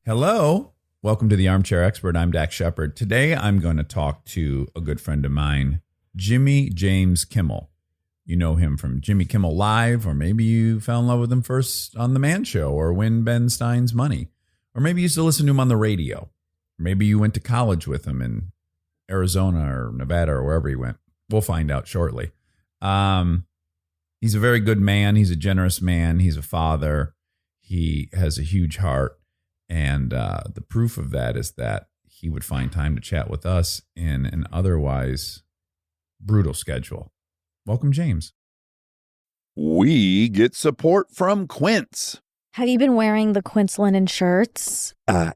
Hello. Welcome to the Armchair Expert. I'm Dax Shepard. Today, I'm going to talk to a good friend of mine, Jimmy James Kimmel. You know him from Jimmy Kimmel Live, or maybe you fell in love with him first on The Man Show or Win Ben Stein's Money. Or maybe you used to listen to him on the radio. Or maybe you went to college with him in Arizona or Nevada or wherever he went. We'll find out shortly. He's a very good man. He's a generous man. He's a father. He has a huge heart. And the proof of that is that he would find time to chat with us in an otherwise brutal schedule. Welcome, James. We get support from Quince. Have you been wearing the Quince linen shirts?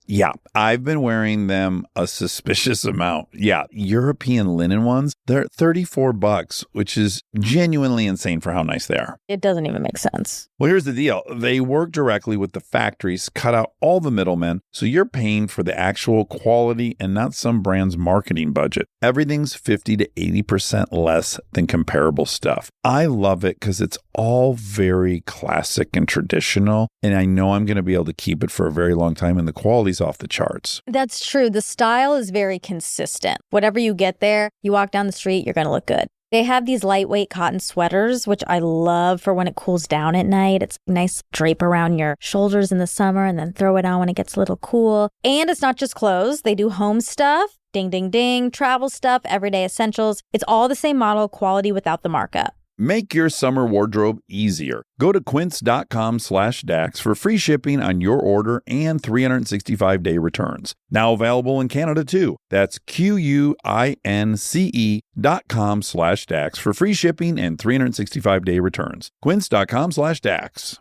Yeah, I've been wearing them a suspicious amount. Yeah, European linen ones, they're $34, which is genuinely insane for how nice they are. It doesn't even make sense. Well, here's the deal. They work directly with the factories, cut out all the middlemen, so you're paying for the actual quality and not some brand's marketing budget. Everything's 50 to 80% less than comparable stuff. I love it because it's all very classic and traditional, and I know I'm going to be able to keep it for a very long time, and the quality's off the charts. That's true. The style is very consistent. Whatever you get there, you walk down the street, you're going to look good. They have these lightweight cotton sweaters, which I love for when it cools down at night. It's nice drape around your shoulders in the summer and then throw it on when it gets a little cool. And it's not just clothes. They do home stuff, ding, ding, ding, travel stuff, everyday essentials. It's all the same model, quality without the markup. Make your summer wardrobe easier. Go to quince.com/Dax for free shipping on your order and 365-day returns. Now available in Canada too. That's QUINCE.com/Dax for free shipping and 365-day returns. Quince.com/Dax.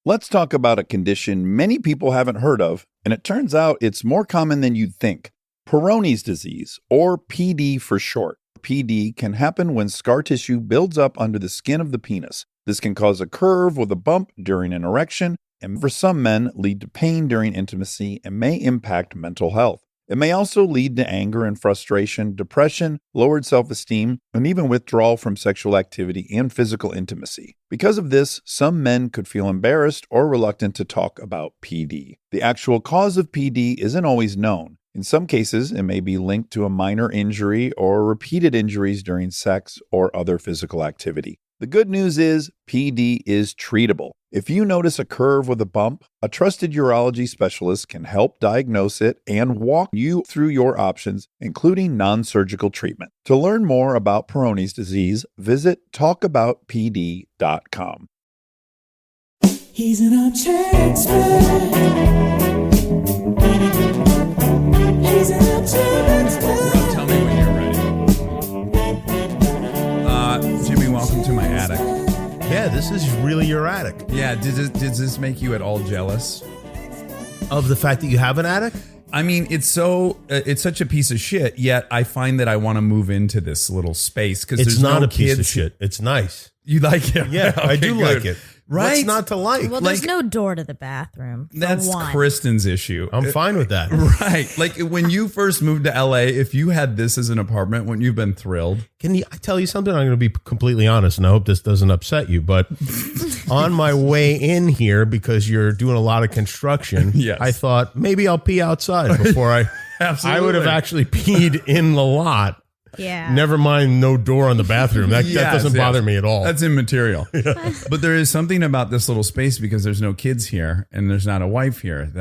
Let's talk about a condition many people haven't heard of, and it turns out it's more common than you'd think. Peyronie's disease, or PD for short. PD can happen when scar tissue builds up under the skin of the penis. This can cause a curve with a bump during an erection, and for some men, lead to pain during intimacy and may impact mental health. It may also lead to anger and frustration, depression, lowered self-esteem, and even withdrawal from sexual activity and physical intimacy. Because of this, some men could feel embarrassed or reluctant to talk about PD. The actual cause of PD isn't always known. In some cases, it may be linked to a minor injury or repeated injuries during sex or other physical activity. The good news is PD is treatable. If you notice a curve with a bump, a trusted urology specialist can help diagnose it and walk you through your options, including non-surgical treatment. To learn more about Peyronie's disease, visit talkaboutpd.com. He's an armchair expert. Tell me when you're ready. Jimmy, welcome to my attic. Yeah, this is really your attic. Yeah, did this make you at all jealous? Of the fact that you have an attic? I mean, it's such a piece of shit, yet I find that I want to move into this little space because It's there's not no a piece kids. of shit. It's nice. You like it? Yeah, I do good. like it. Right? What's not to like? Well, there's no door to the bathroom. for That's one. Kristen's issue. I'm fine with that. Right. Like when you first moved to LA, if you had this as an apartment, wouldn't you have been thrilled? Can I tell you something? I'm going to be completely honest, and I hope this doesn't upset you, but on my way in here, because you're doing a lot of construction, Yes. I thought maybe I'll pee outside before I Absolutely. I would have actually peed in the lot. Yeah. Never mind no door on the bathroom. That doesn't bother me at all. That's immaterial. But there is something about this little space because there's no kids here and there's not a wife here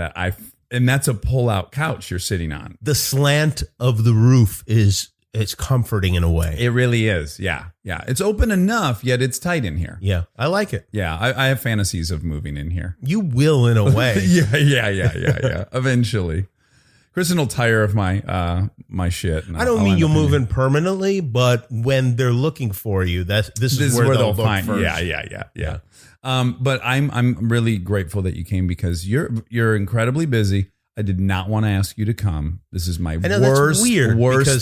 and that's a pull-out couch you're sitting on. The slant of the roof it's comforting in a way. It really is. Yeah. Yeah. It's open enough, yet it's tight in here. Yeah, I like it. Yeah. I have fantasies of moving in here. You will in a way. Yeah. Eventually. Kristen will tire of my shit. I don't mean you'll move in permanently, but when they're looking for you, this is where they'll look find. first. Yeah. But I'm really grateful that you came because you're incredibly busy. I did not want to ask you to come. This is my worst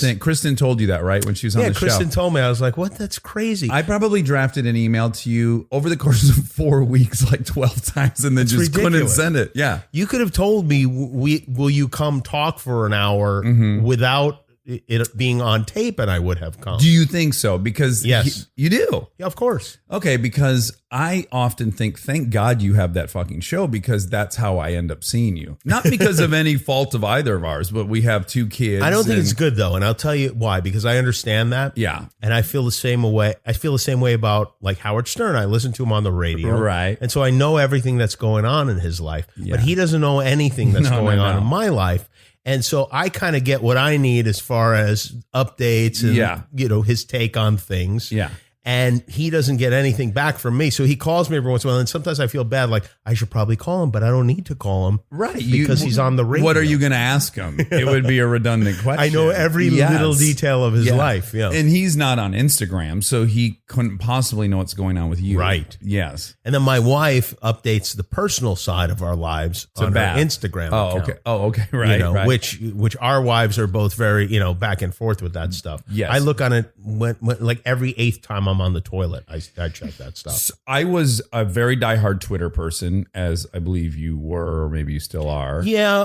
thing. Kristen told you that, right? When she was on the show. Yeah, Kristen told me. I was like, what? That's crazy. I probably drafted an email to you over the course of 4 weeks, like 12 times, and then just couldn't send it. Yeah. You could have told me, will you come talk for an hour without it being on tape, and I would have come. Do you think so? Because Yes. you do. Yeah, of course. Okay, because I often think, thank God you have that fucking show, because that's how I end up seeing you. Not because of any fault of either of ours, but we have 2 kids. I don't think it's good though, and I'll tell you why. Because I understand that. Yeah. And I feel the same way. I feel the same way about like Howard Stern. I listen to him on the radio, Right. And so I know everything that's going on in his life, Yeah. but he doesn't know anything that's No, going no, on no. in my life. And so I kind of get what I need as far as updates and Yeah. his take on things. Yeah. And he doesn't get anything back from me. So he calls me every once in a while. And sometimes I feel bad, like I should probably call him, but I don't need to call him. Right. Because he's on the radio. What are you going to ask him? It would be a redundant question. I know every Yes. little detail of his Yeah. life. Yeah. And he's not on Instagram, so he couldn't possibly know what's going on with you. Right. Yes. And then my wife updates the personal side of our lives on bad. her Instagram Oh, account. okay. Oh, okay. Right. Right. Which our wives are both very, back and forth with that stuff. Yes. I look on it when like every 8th time I'm on the toilet. I check that stuff. I was a very diehard Twitter person, as I believe you were, or maybe you still are. Yeah,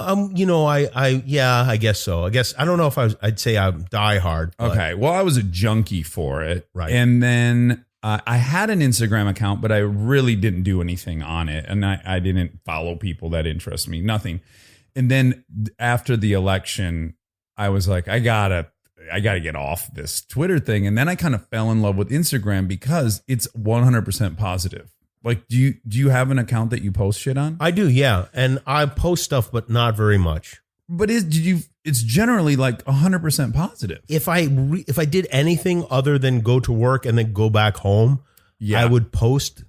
I guess so. I don't know if I'd say I'm diehard. But Okay. Well, I was a junkie for it. Right. And then I had an Instagram account, but I really didn't do anything on it. And I didn't follow people that interest me, nothing. And then after the election, I was like, I gotta get off this Twitter thing. And then I kind of fell in love with Instagram because it's 100% positive. Like, do you have an account that you post shit on? I do, yeah. And I post stuff, but not very much. But it's generally like 100% positive. If I did anything other than go to work and then go back home, Yeah. I would post.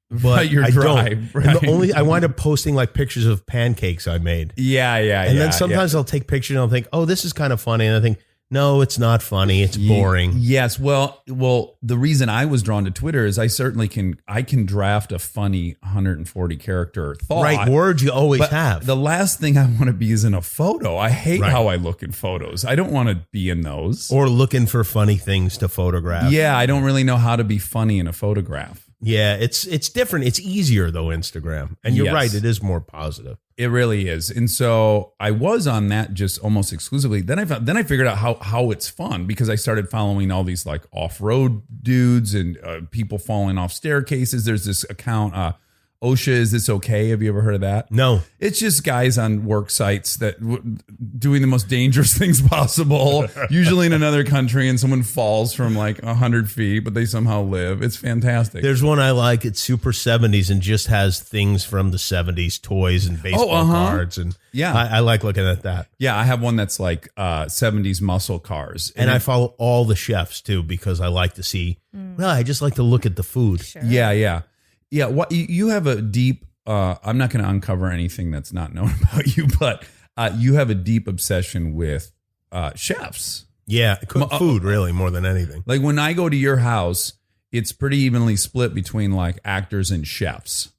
But Right, your I drive, don't. right. And I wind up posting like pictures of pancakes I made. Yeah. And then sometimes I'll take pictures and I'll think, oh, this is kind of funny. And I think, no, it's not funny. It's boring. Yes. Well, the reason I was drawn to Twitter is I can draft a funny 140 character thought. Right. Words you always But have. the last thing I want to be is in a photo. I hate Right. how I look in photos. I don't want to be in those. Or looking for funny things to photograph. Yeah, I don't really know how to be funny in a photograph. Yeah, it's different. It's easier though, Instagram. And you're Yes. right, it is more positive. It really is. And so I was on that just almost exclusively. Then I figured out how it's fun, because I started following all these like off-road dudes and people falling off staircases. There's this account, OSHA, Is This Okay? Have you ever heard of that? No. It's just guys on work sites that doing the most dangerous things possible, usually in another country, and someone falls from like 100 feet, but they somehow live. It's fantastic. There's one I like. It's super 70s and just has things from the 70s, toys and baseball cards. And Yeah. I like looking at that. Yeah, I have one that's like 70s muscle cars. And I follow all the chefs too, because I like to see, well, I just like to look at the food. Sure. Yeah. What you have a deep. I'm not going to uncover anything that's not known about you, but you have a deep obsession with chefs. Yeah. Cook food, really, more than anything. Like when I go to your house, it's pretty evenly split between like actors and chefs.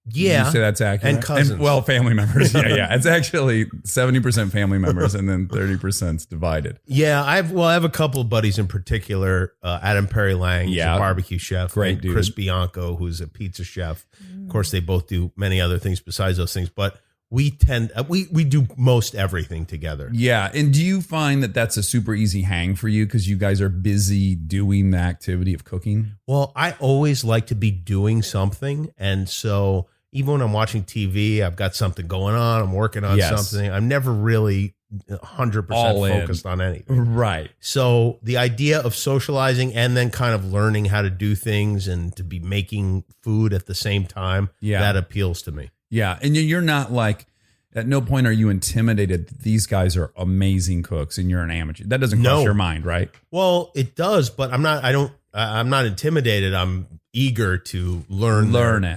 Yeah. Would you say that's accurate? And cousins. well, family members. Yeah. It's actually 70% family members and then 30% is divided. Yeah, I have a couple of buddies in particular. Adam Perry Lang, who's Yeah. a barbecue chef. Great and dude. Chris Bianco, who's a pizza chef. Of course, they both do many other things besides those things, but we do most everything together. Yeah. And do you find that that's a super easy hang for you because you guys are busy doing the activity of cooking? Well, I always like to be doing something, and so even when I'm watching TV, I've got something going on. I'm working on Yes. something. I'm never really 100% All in. focused on anything. Right. So the idea of socializing and then kind of learning how to do things and to be making food at the same time, Yeah. that appeals to me. Yeah. And you're not like, at no point are you intimidated that these guys are amazing cooks and you're an amateur. That doesn't cross No. your mind, right? Well, it does, but I'm not intimidated. I'm eager to learn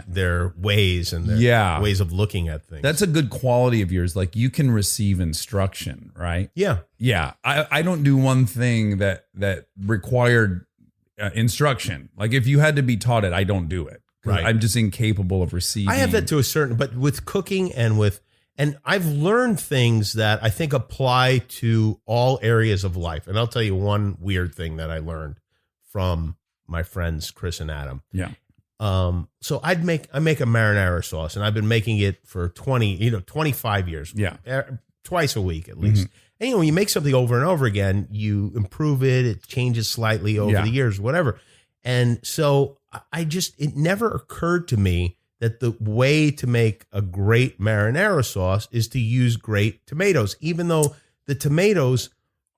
their ways and their ways of looking at things. That's a good quality of yours. Like you can receive instruction, right? yeah. Yeah. I don't do one thing that required instruction. Like if you had to be taught it, I don't do it. 'Cause Right. I'm just incapable of receiving. I have that to a certain, but with cooking and I've learned things that I think apply to all areas of life. And I'll tell you one weird thing that I learned from my friends, Chris and Adam. Yeah. So I make a marinara sauce, and I've been making it for 25 years. Yeah. twice a week at least. And, when you make something over and over again, you improve it. It changes slightly over the years, whatever. And so it never occurred to me that the way to make a great marinara sauce is to use great tomatoes, even though the tomatoes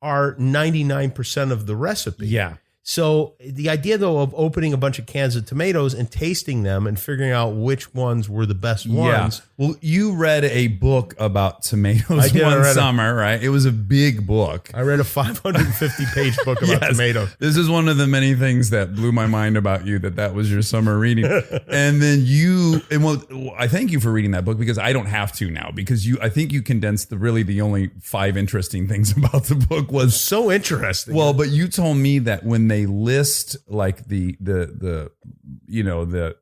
are 99% of the recipe. Yeah. So the idea, though, of opening a bunch of cans of tomatoes and tasting them and figuring out which ones were the best ones. Well, you read a book about tomatoes one summer, right? It was a big book. I read a 550-page book about tomatoes. This is one of the many things that blew my mind about you, that was your summer reading. And then I thank you for reading that book, because I don't have to now, because I think you condensed the only 5 interesting things about the book was so interesting. Well, but you told me that when they list like the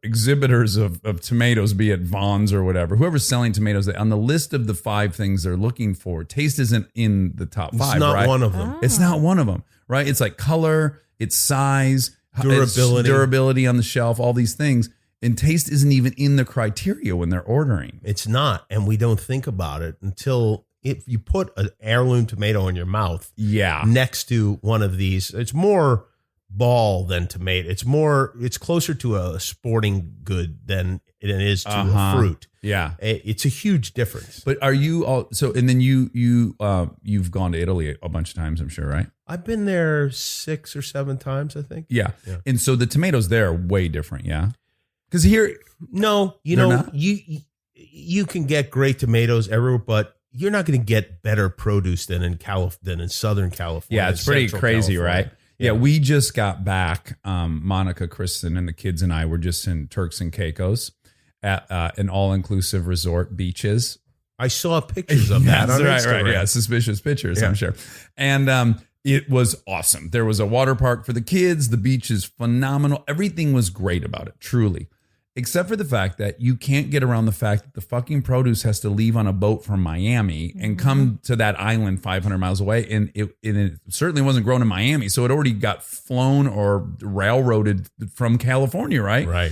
exhibitors of tomatoes, be it Vaughn's or whatever, whoever's selling tomatoes, on the list of the 5 things they're looking for, taste isn't in the top 5. It's not right? one of them. It's not one of them, right? It's like color, it's size, durability on the shelf, all these things. And taste isn't even in the criteria when they're ordering. It's not, and we don't think about it until if you put an heirloom tomato in your mouth, next to one of these. It's more ball than tomato. It's closer to a sporting good than it is to a fruit. Yeah, it's a huge difference. But are you all so? And then you've gone to Italy a bunch of times, I'm sure, right? I've been there 6 or 7 times, I think. Yeah. And so the tomatoes there are way different. Yeah, because here, you can get great tomatoes everywhere, but you're not going to get better produce than in Southern California. Yeah, it's pretty crazy, California. right? Yeah, we just got back. Monica, Kristen, and the kids and I were just in Turks and Caicos at an all-inclusive resort, beaches. I saw pictures of that on Instagram. Right. Yeah, suspicious pictures, I'm sure. And it was awesome. There was a water park for the kids. The beach is phenomenal. Everything was great about it, truly. Except for the fact that you can't get around the fact that the fucking produce has to leave on a boat from Miami and come to that island 500 miles away. And it certainly wasn't grown in Miami. So it already got flown or railroaded from California, right? Right.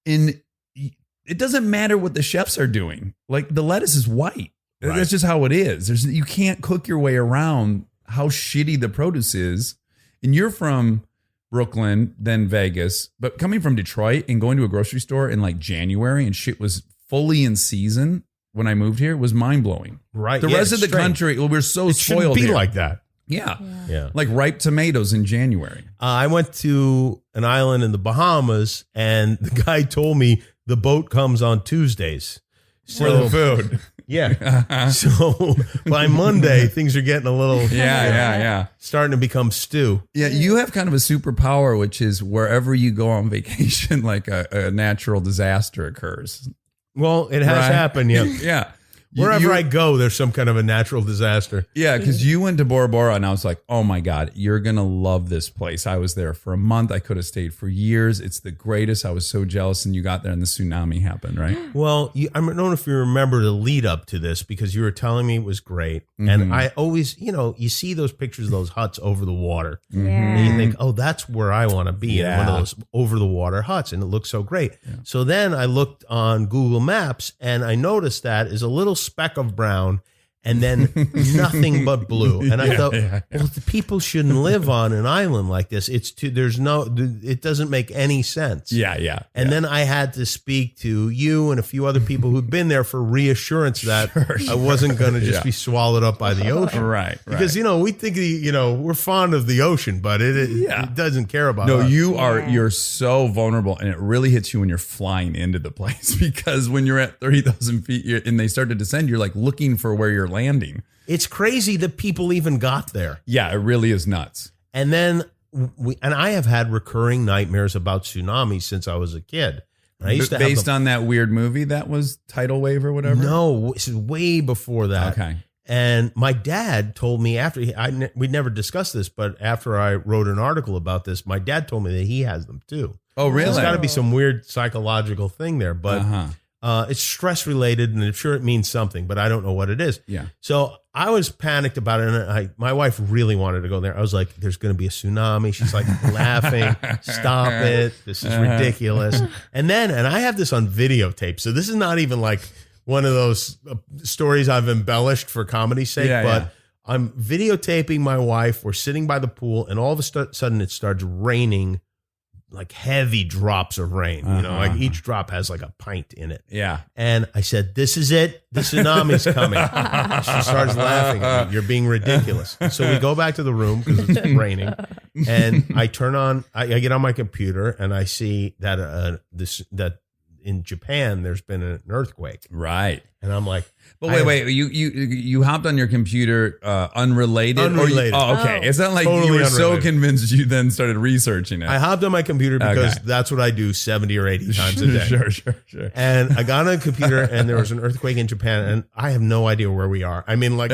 And it doesn't matter what the chefs are doing. Like, the lettuce is white. Right. That's just how it is. You can't cook your way around how shitty the produce is. And you're from Brooklyn, then Vegas, but coming from Detroit and going to a grocery store in like January and shit was fully in season when I moved here was mind blowing. Right. The rest of the country, we're so spoiled. It shouldn't be here. like that. Yeah. Like ripe tomatoes in January. I went to an island in the Bahamas, and the guy told me the boat comes on Tuesdays. For the food. Yeah. So by Monday, things are getting a little starting to become stew. Yeah, you have kind of a superpower, which is wherever you go on vacation, like a natural disaster occurs. Well, it has happened, yeah. Yeah. Wherever I go, there's some kind of a natural disaster. Yeah, because you went to Bora Bora, and I was like, oh my God, you're going to love this place. I was there for a month. I could have stayed for years. It's the greatest. I was so jealous, and you got there, and the tsunami happened, right? Well, I don't know if you remember the lead up to this, because you were telling me it was great. Mm-hmm. And I always, you see those pictures of those huts over the water. Yeah. And you think, oh, that's where I want to be, in one of those over the water huts. And it looks so great. Yeah. So then I looked on Google Maps, and I noticed that is a little speck of brown and then nothing but blue. And I thought, well, the people shouldn't live on an island like this. It doesn't make any sense. Yeah. And then I had to speak to you and a few other people who'd been there for reassurance that I wasn't going to just be swallowed up by the ocean. Right. Because, we think, we're fond of the ocean, but it doesn't care about us. You're so vulnerable, and it really hits you when you're flying into the place, because when you're at 30,000 feet and they start to descend, you're like looking for where you're landing. It's crazy that people even got there. Yeah, it really is nuts. And then I have had recurring nightmares about tsunamis since I was a kid. And I used to based on that weird movie that was Tidal Wave or whatever? No, this is way before that. Okay. And my dad told me we never discussed this, but after I wrote an article about this, my dad told me that he has them too. Oh, really? There's got to be some weird psychological thing there, but it's stress related, and I'm sure it means something, but I don't know what it is. Yeah. So I was panicked about it, and my wife really wanted to go there. I was like, "There's going to be a tsunami." She's like laughing, "Stop it! This is ridiculous." And I have this on videotape, so this is not even like one of those stories I've embellished for comedy's sake, but I'm videotaping my wife. We're sitting by the pool, and all of a sudden it starts raining, like heavy drops of rain. You know, like each drop has like a pint in it. Yeah. And I said, "This is it. The tsunami's coming." She starts laughing at me. "You're being ridiculous." So we go back to the room because it's raining, and I turn on. I get on my computer, and I see that that in Japan there's been an earthquake. Right. And I'm like, but wait, you hopped on your computer unrelated? Unrelated. Okay. It's not like Totally you were so unrelated. convinced you then started researching it. I hopped on my computer because Okay. that's what I do 70 or 80 times a day. Sure. And I got on a computer, and there was an earthquake in Japan, and I have no idea where we are. I mean, like,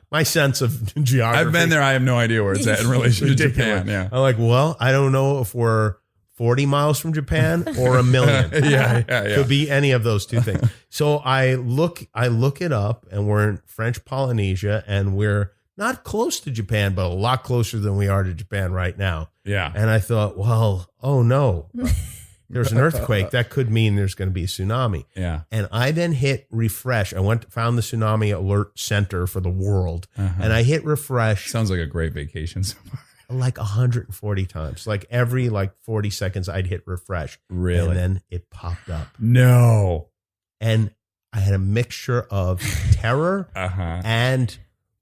my sense of geography. I've been there. I have no idea where it's at in relation to Ridiculous. Japan. Yeah. I'm like, well, I don't know if we're 40 miles from Japan or a million. Yeah. Could be any of those two things. So I look it up, and we're in French Polynesia, and we're not close to Japan, but a lot closer than we are to Japan right now. Yeah. And I thought, well, oh no, there's an earthquake. That could mean there's going to be a tsunami. Yeah. And I then hit refresh. I found the tsunami alert center for the world, and I hit refresh. Sounds like a great vacation so far. Like 140 times. Like every 40 seconds I'd hit refresh. Really? And then it popped up. No. And I had a mixture of terror and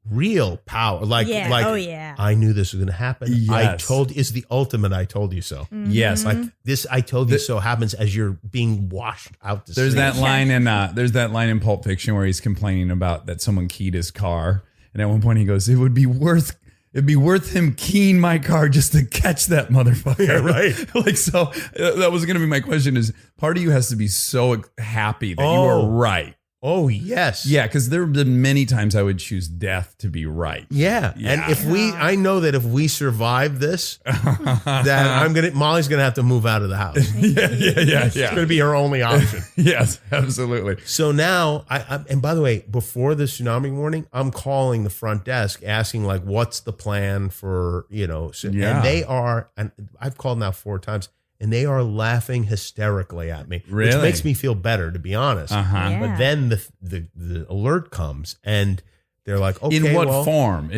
real power. Like I knew this was going to happen. Yes. It's the ultimate I told you so. Yes. Like this I told you so happens as you're being washed out to sea. There's that line in Pulp Fiction where he's complaining about that someone keyed his car. And at one point he goes, it'd be worth him keying my car just to catch that motherfucker. Yeah, right. Like, so that was going to be my question is part of you has to be so happy that you are right. Oh, yes. Yeah, because there have been many times I would choose death to be right. Yeah. And I know that if we survive this, that Molly's going to have to move out of the house. Yeah. It's going to be her only option. Yes, absolutely. So now, and by the way, before the tsunami warning, I'm calling the front desk asking what's the plan for, and they are, and I've called now 4 times, and they are laughing hysterically at me, really? Which makes me feel better, to be honest. Yeah. But then the alert comes, and they're like, okay, in what form?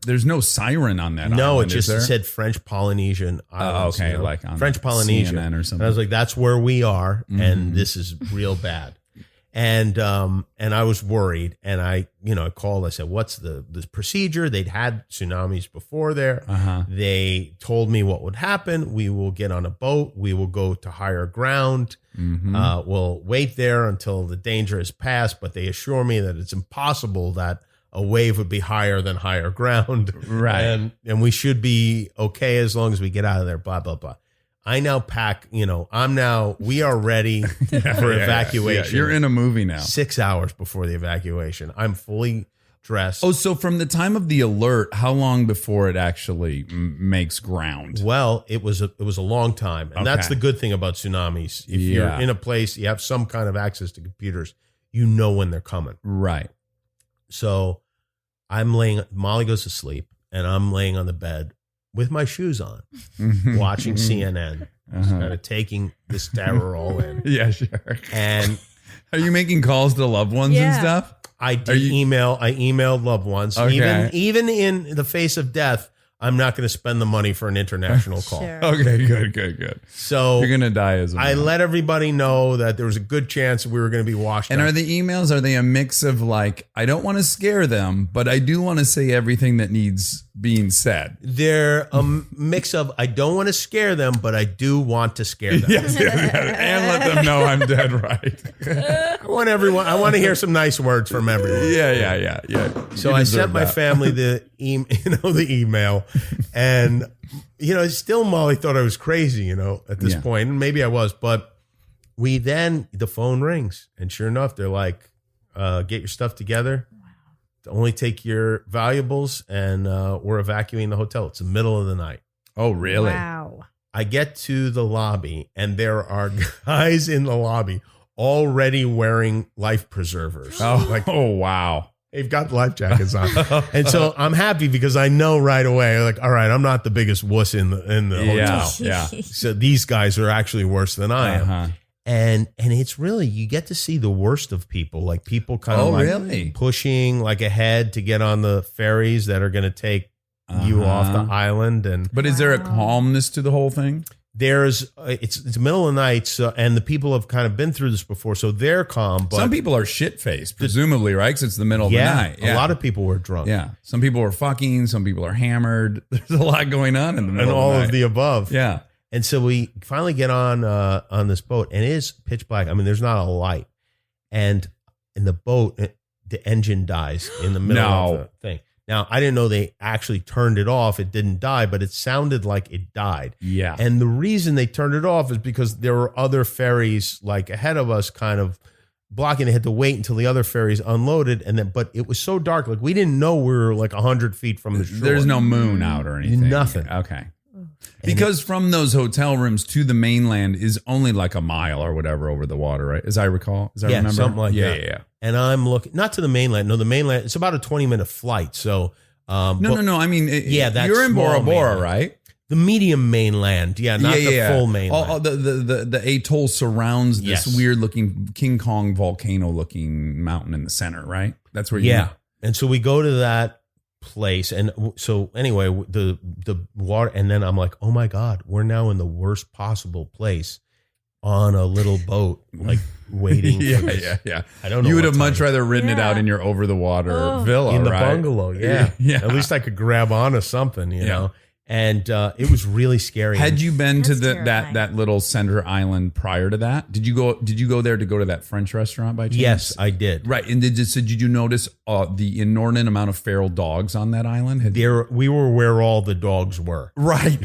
There's no siren on that. No, island, it just said French Polynesian Islands. Okay, like on French Polynesia CNN or something. And I was like, that's where we are, and this is real bad. And I was worried, and I called. I said, "What's the procedure?" They'd had tsunamis before there. They told me what would happen. We will get on a boat. We will go to higher ground. We'll wait there until the danger is past. But they assure me that it's impossible that a wave would be higher than higher ground. Right. And we should be okay as long as we get out of there. Blah blah blah. I now pack, we are ready for evacuation. Yeah. You're in a movie now. 6 hours before the evacuation. I'm fully dressed. Oh, so from the time of the alert, how long before it actually makes ground? Well, it was a long time. And that's the good thing about tsunamis. If you're in a place, you have some kind of access to computers, you know when they're coming. Right. So Molly goes to sleep, and I'm laying on the bed with my shoes on, watching CNN, just kind of taking this terror all in. Yeah, sure. And are you making calls to loved ones and stuff? I emailed loved ones. Okay. Even in the face of death, I'm not going to spend the money for an international call. Sure. Okay, good. So you're going to die as a I man. let everybody know that there was a good chance we were going to be washed And out. are the emails, are they a mix of I don't want to scare them, but I do want to say everything that needs being said? They're a mix of, I don't want to scare them, but I do want to scare them. Yes. And let them know I'm dead right. I want to hear some nice words from everyone. Yeah. So You I deserve sent my that. family the email, and still Molly thought I was crazy, at this point, and maybe I was, but the phone rings, and sure enough, they're like, "Get your stuff together. Only take your valuables, and we're evacuating the hotel." It's the middle of the night. Oh, really? Wow. I get to the lobby, and there are guys in the lobby already wearing life preservers. Oh, wow. They've got life jackets on. And so I'm happy because I know right away, all right, I'm not the biggest wuss in the hotel. Yeah. So these guys are actually worse than I am. And it's really, you get to see the worst of people, like people kind of really pushing like ahead to get on the ferries that are going to take you off the island. But is there a calmness to the whole thing? There's it's the middle of the night, so, and the people have kind of been through this before, so they're calm. But some people are shit faced, presumably, right? Because it's the middle of the night. A lot of people were drunk. Yeah, some people are fucking, some people are hammered. There's a lot going on in the middle, and all of the night. of the above. Yeah, and so we finally get on this boat, and it is pitch black. I mean, there's not a light, and in the boat, the engine dies in the middle of the thing. Now, I didn't know they actually turned it off. It didn't die, but it sounded like it died. Yeah. And the reason they turned it off is because there were other ferries like ahead of us kind of blocking. They had to wait until the other ferries unloaded. But it was so dark. Like we didn't know we were like 100 feet from the shore. There's no moon out or anything. Nothing. Okay. Because from those hotel rooms to the mainland is only like a mile or whatever over the water, right? As I recall. As I remember. Something like that. Yeah. And I'm looking, not to the mainland. No, the mainland, it's about a 20-minute flight. So, No. I mean, that's you're in Bora Bora, mainland. right? The medium mainland. Yeah, not the full mainland. All the atoll surrounds this weird looking King Kong volcano looking mountain in the center, right? That's where you And so we go to that place, and so anyway, the water, and then I'm like, oh my God, we're now in the worst possible place on a little boat, like waiting for this. Yeah. I don't know. You would have much rather ridden it out in your over the water villa, in the right? bungalow. Yeah. At least I could grab onto something, you know. And it was really scary. Had you been to terrifying. that little center island prior to that? Did you go there to go to that French restaurant by chance? Yes, I did. Right. And did you notice the inordinate amount of feral dogs on that island? We were where all the dogs were. Right.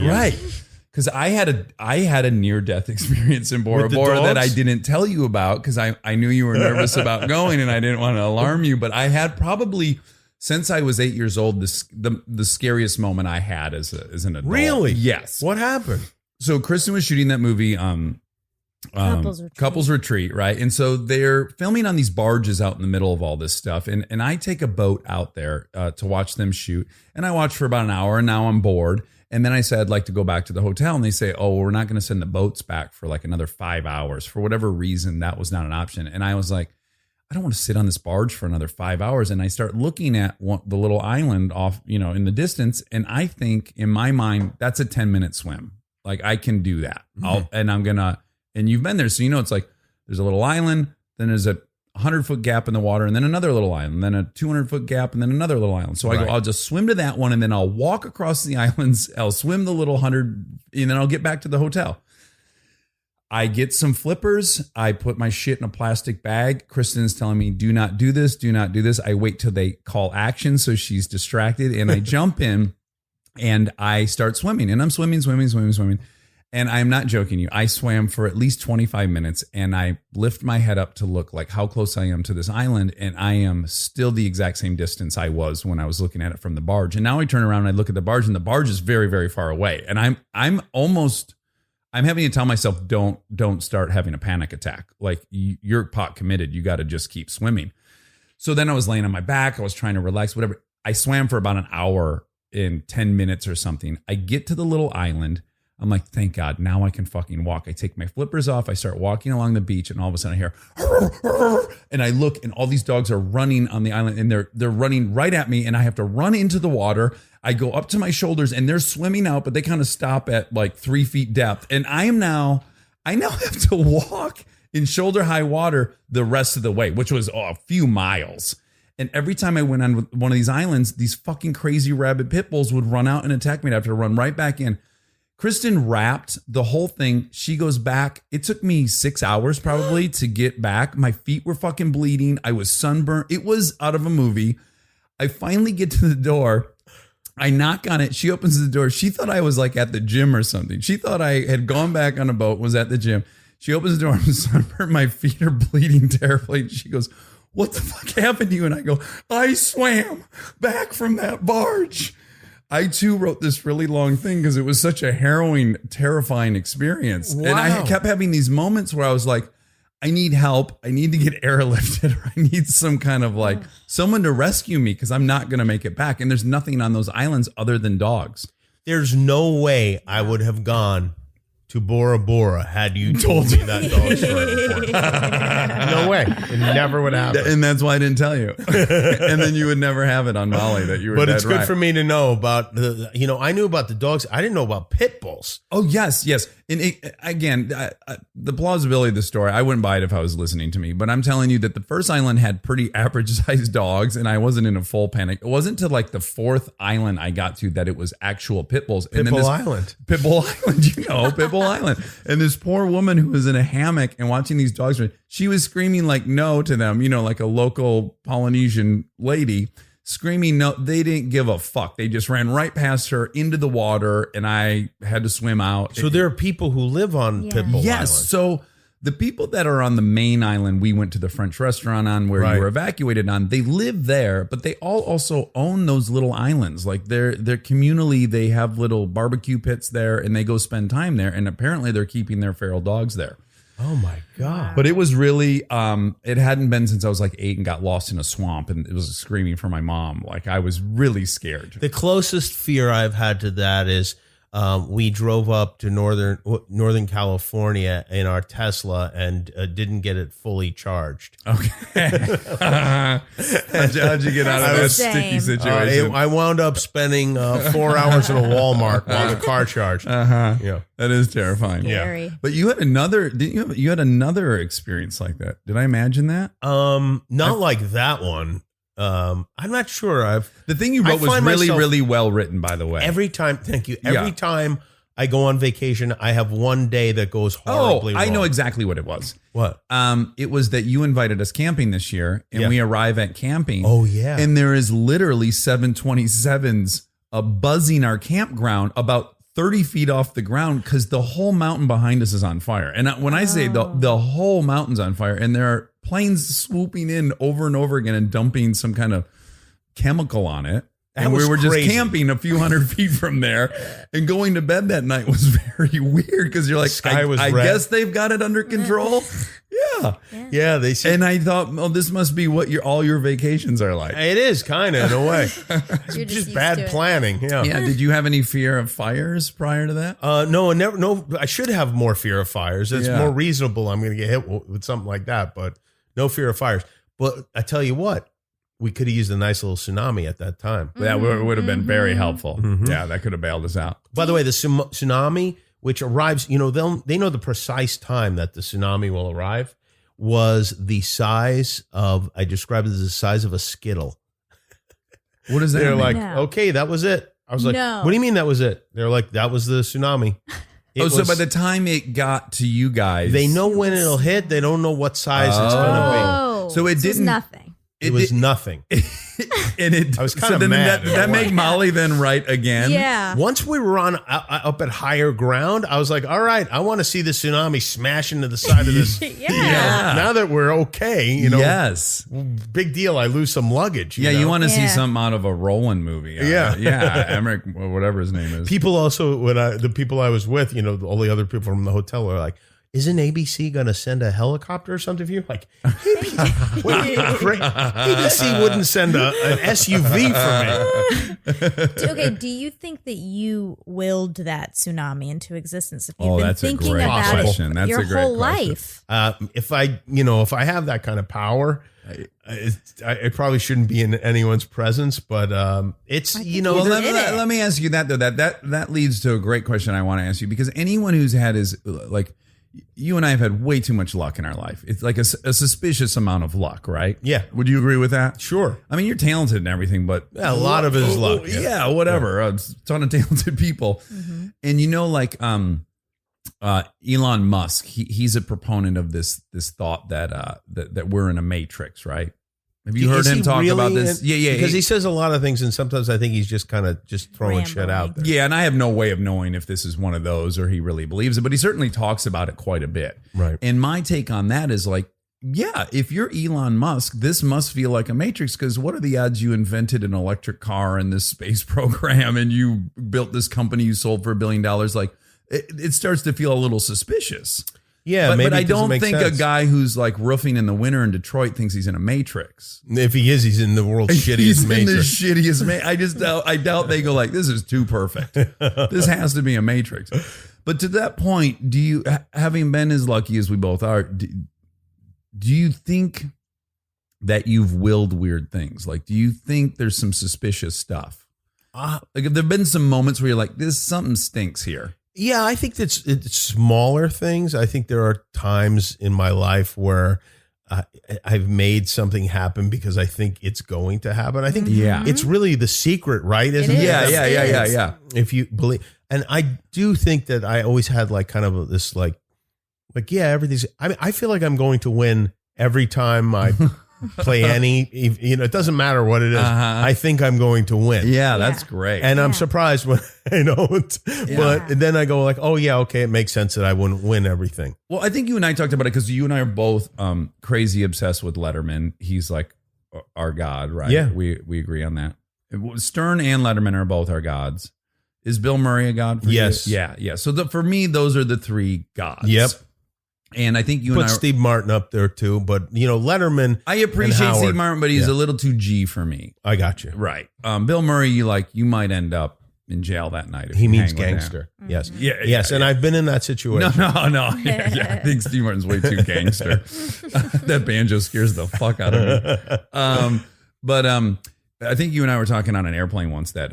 Because I had a near death experience in Bora Bora that I didn't tell you about because I knew you were nervous about going and I didn't want to alarm you. But I had probably, since I was 8 years old, the scariest moment I had as an adult. Really? Yes. What happened? So Kristen was shooting that movie, Couples Retreat, right? And so they're filming on these barges out in the middle of all this stuff. And I take a boat out there to watch them shoot. And I watched for about an hour and now I'm bored. And then I said, I'd like to go back to the hotel. And they say, oh, we're not going to send the boats back for like another 5 hours. For whatever reason, that was not an option. And I was like, I don't want to sit on this barge for another 5 hours. And I start looking at the little island off, in the distance. And I think in my mind, that's a 10-minute swim. Like I can do that. And you've been there. So, it's like there's a little island, then there's a 100-foot gap in the water, and then another little island, then a 200-foot gap, and then another little island. So I go, I'll just swim to that one, and then I'll walk across the islands. I'll swim the little 100, and then I'll get back to the hotel. I get some flippers. I put my shit in a plastic bag. Kristen's telling me, do not do this. Do not do this. I wait till they call action. So she's distracted, and I jump in and I start swimming, and I'm swimming. And I'm not joking you. I swam for at least 25 minutes and I lift my head up to look like how close I am to this island. And I am still the exact same distance I was when I was looking at it from the barge. And now I turn around and I look at the barge and the barge is very, very far away. And I'm having to tell myself, don't start having a panic attack. Like you're pot committed. You got to just keep swimming. So then I was laying on my back. I was trying to relax, whatever. I swam for about an hour in 10 minutes or something. I get to the little island. I'm like, thank God, now I can fucking walk. I take my flippers off. I start walking along the beach, and all of a sudden I hear, and I look, and all these dogs are running on the island, and they're running right at me, and I have to run into the water. I go up to my shoulders, and they're swimming out, but they kind of stop at like 3 feet depth, and I now have to walk in shoulder high water the rest of the way, which was a few miles. And every time I went on one of these islands, these fucking crazy rabid pit bulls would run out and attack me. I'd have to run right back in. Kristen wrapped the whole thing. She goes back. It took me 6 hours probably to get back. My feet were fucking bleeding. I was sunburned. It was out of a movie. I finally get to the door. I knock on it. She opens the door. She thought I was like at the gym or something. She thought I had gone back on a boat, was at the gym. She opens the door. I'm sunburned. My feet are bleeding terribly. And she goes, what the fuck happened to you? And I go, I swam back from that barge. I too wrote this really long thing because it was such a harrowing, terrifying experience. Wow. And I kept having these moments where I was like, I need help. I need to get airlifted, or I need some kind of like someone to rescue me because I'm not going to make it back. And there's nothing on those islands other than dogs. There's no way I would have gone to Bora Bora had you told me that dog story before. No way. It never would happen. And that's why I didn't tell you. And then you would never have it on Molly that you were But dead it's good right. for me to know about I knew about the dogs. I didn't know about pit bulls. Oh, yes. And the plausibility of the story, I wouldn't buy it if I was listening to me, but I'm telling you that the first island had pretty average sized dogs and I wasn't in a full panic. It wasn't to like the fourth island I got to that it was actual pit bulls. Pitbull Island. Pitbull Island, Pitbull Island. And this poor woman who was in a hammock and watching these dogs, she was screaming like no to them, like a local Polynesian lady. Screaming no, they didn't give a fuck. They just ran right past her into the water, and I had to swim out. So there are people who live on Pitbull Yes. Island. So the people that are on the main island we went to the French restaurant on where you were evacuated on, they live there, but they all also own those little islands. Like they're communally, they have little barbecue pits there and they go spend time there. And apparently they're keeping their feral dogs there. Oh my God. But it was really, it hadn't been since I was like 8 and got lost in a swamp and it was screaming for my mom. Like I was really scared. The closest fear I've had to that is we drove up to Northern California in our Tesla and didn't get it fully charged. Okay. How'd you get out of that sticky situation? I wound up spending 4 hours in a Walmart while the car charged. Yeah. That is terrifying. Scary. Yeah. But you had another, didn't you? You had another experience like that. Did I imagine that? Not like that one. I'm not sure. The thing you wrote was really, really well written, by the way. Every time, thank you. Every time I go on vacation, I have one day that goes horribly wrong. I know exactly what it was. What? It was that you invited us camping this year, and we arrive at camping. Oh, yeah. And there is literally 727s buzzing our campground about 30 feet off the ground because the whole mountain behind us is on fire. And when I say the whole mountain's on fire, and there are planes swooping in over and over again and dumping some kind of chemical on it. And we were just camping a few hundred feet from there, and going to bed that night was very weird because you're like, I guess they've got it under control. Yeah. They said, and I thought, this must be what all your vacations are like. It is kind of in a way. You're It's just just bad planning. Yeah. Did you have any fear of fires prior to that? No, never. No, I should have more fear of fires. It's Yeah. more reasonable. I'm going to get hit with something like that, but no fear of fires. But I tell you what, we could have used a nice little tsunami at that time. That would have been very helpful. Yeah, that could have bailed us out. By the way, the tsunami, which arrives, they know the precise time that the tsunami will arrive, was the size of, I described it as the size of a Skittle. What does that They're mean? like, No. okay, that was it. I was like, No. what do you mean that was it? They're like, that was the tsunami. So by the time it got to you guys, they know when it'll hit. They don't know what size it's going to Oh, So it was didn't- nothing. be. It was nothing. and it, I was kinda then mad. Did that make Molly then write again? Yeah. Once we were on up at higher ground, I was like, all right, I want to see the tsunami smash into the side of this. Yeah. Now that we're okay, Yes. big deal. I lose some luggage. Yeah, know? you want to see Yeah. something out of a Roland movie. Yeah. Yeah. Emmerich, whatever his name is. People also, the people I was with, all the other people from the hotel were like, isn't ABC going to send a helicopter or something for you? Like, ABC wouldn't send an SUV for me. Okay, do you think that you willed that tsunami into existence? If you've Oh, been that's a thinking great about question. it That's your a great whole question. life. If I have that kind of power, I probably shouldn't be in anyone's presence, but it's, Well, let me ask you that though. That leads to a great question I want to ask you, because anyone who's had like you and I have had way too much luck in our life. It's like a suspicious amount of luck, right? Yeah. Would you agree with that? Sure. I mean, you're talented and everything, but Yeah, a lot of it is luck. Yeah, whatever. A ton of talented people, and like Elon Musk, he's a proponent of this thought that we're in a matrix, right? Have you heard him talk about this? Yeah. Because he says a lot of things, and sometimes I think he's just kind of just throwing shit out there. Yeah, and I have no way of knowing if this is one of those or he really believes it, but he certainly talks about it quite a bit. Right. And my take on that is like, yeah, if you're Elon Musk, this must feel like a matrix, because what are the odds you invented an electric car and this space program and you built this company you sold for $1 billion? Like, it starts to feel a little suspicious. Yeah, but I it doesn't don't make think sense. a guy who's like roofing in the winter in Detroit thinks he's in a matrix. If he is, he's in the world's shittiest He's in the matrix. shittiest I doubt they go like, this is too perfect. This has to be a matrix. But to that point, do you, having been as lucky as we both are, do you think that you've willed weird things? Like, do you think there's some suspicious stuff? Like, have there been some moments where you're like, this something stinks here? Yeah, I think it's smaller things. I think there are times in my life where I've made something happen because I think it's going to happen. I think it's really the secret, right? Isn't it? Yeah. If you believe, and I do think that I always had like kind of this like everything's. I mean, I feel like I'm going to win every time I play any. It doesn't matter what it is. I think I'm going to win. Yeah, that's great. And I'm surprised when I don't. But then I go like, oh yeah, okay, it makes sense that I wouldn't win everything. Well, I think you and I talked about it because you and I are both crazy obsessed with Letterman. He's like our god, right? Yeah, we agree on that. Stern and Letterman are both our gods. Is Bill Murray a god for you? Yes. Yeah. So for me, those are the three gods. Yep. And I think you put and I Steve Martin up there too, but Letterman. I appreciate and Howard. Steve Martin, but he's a little too G for me. I got you. Right. Bill Murray, you might end up in jail that night. If He you means hang with him. gangster. Yes. Yeah. Yes. And I've been in that situation. No. Yeah, I think Steve Martin's way too gangster. That banjo scares the fuck out of me. But I think you and I were talking on an airplane once that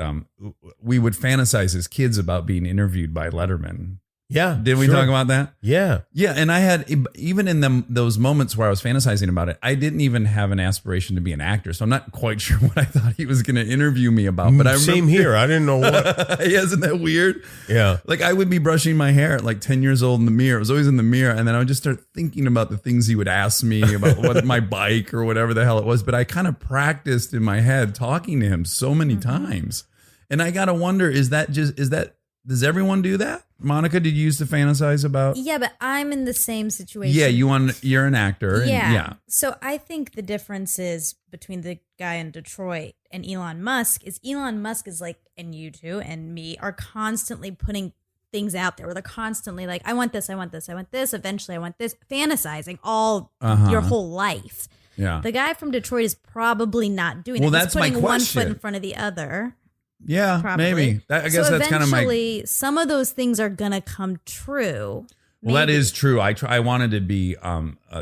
we would fantasize as kids about being interviewed by Letterman. Yeah. Did we talk about that? Yeah. Yeah. And I had, even in those moments where I was fantasizing about it, I didn't even have an aspiration to be an actor. So I'm not quite sure what I thought he was going to interview me about. But I remember, Same here. I didn't know what. Isn't that weird? Yeah. Like I would be brushing my hair at like 10 years old in the mirror. It was always in the mirror. And then I would just start thinking about the things he would ask me about what my bike or whatever the hell it was. But I kind of practiced in my head talking to him so many times. And I got to wonder, does everyone do that? Monica, did you used to fantasize about? Yeah, but I'm in the same situation. Yeah, you're an actor. Yeah. So I think the difference is between the guy in Detroit and Elon Musk is like, and you two and me are constantly putting things out there where they're constantly like, I want this, eventually I want this, fantasizing all your whole life. Yeah. The guy from Detroit is probably not doing that. Well, He's that's my putting one question. foot in front of the other. Yeah, Probably. maybe. I guess that's kind of my. Eventually, some of those things are gonna come true. Well, that is true. I wanted to be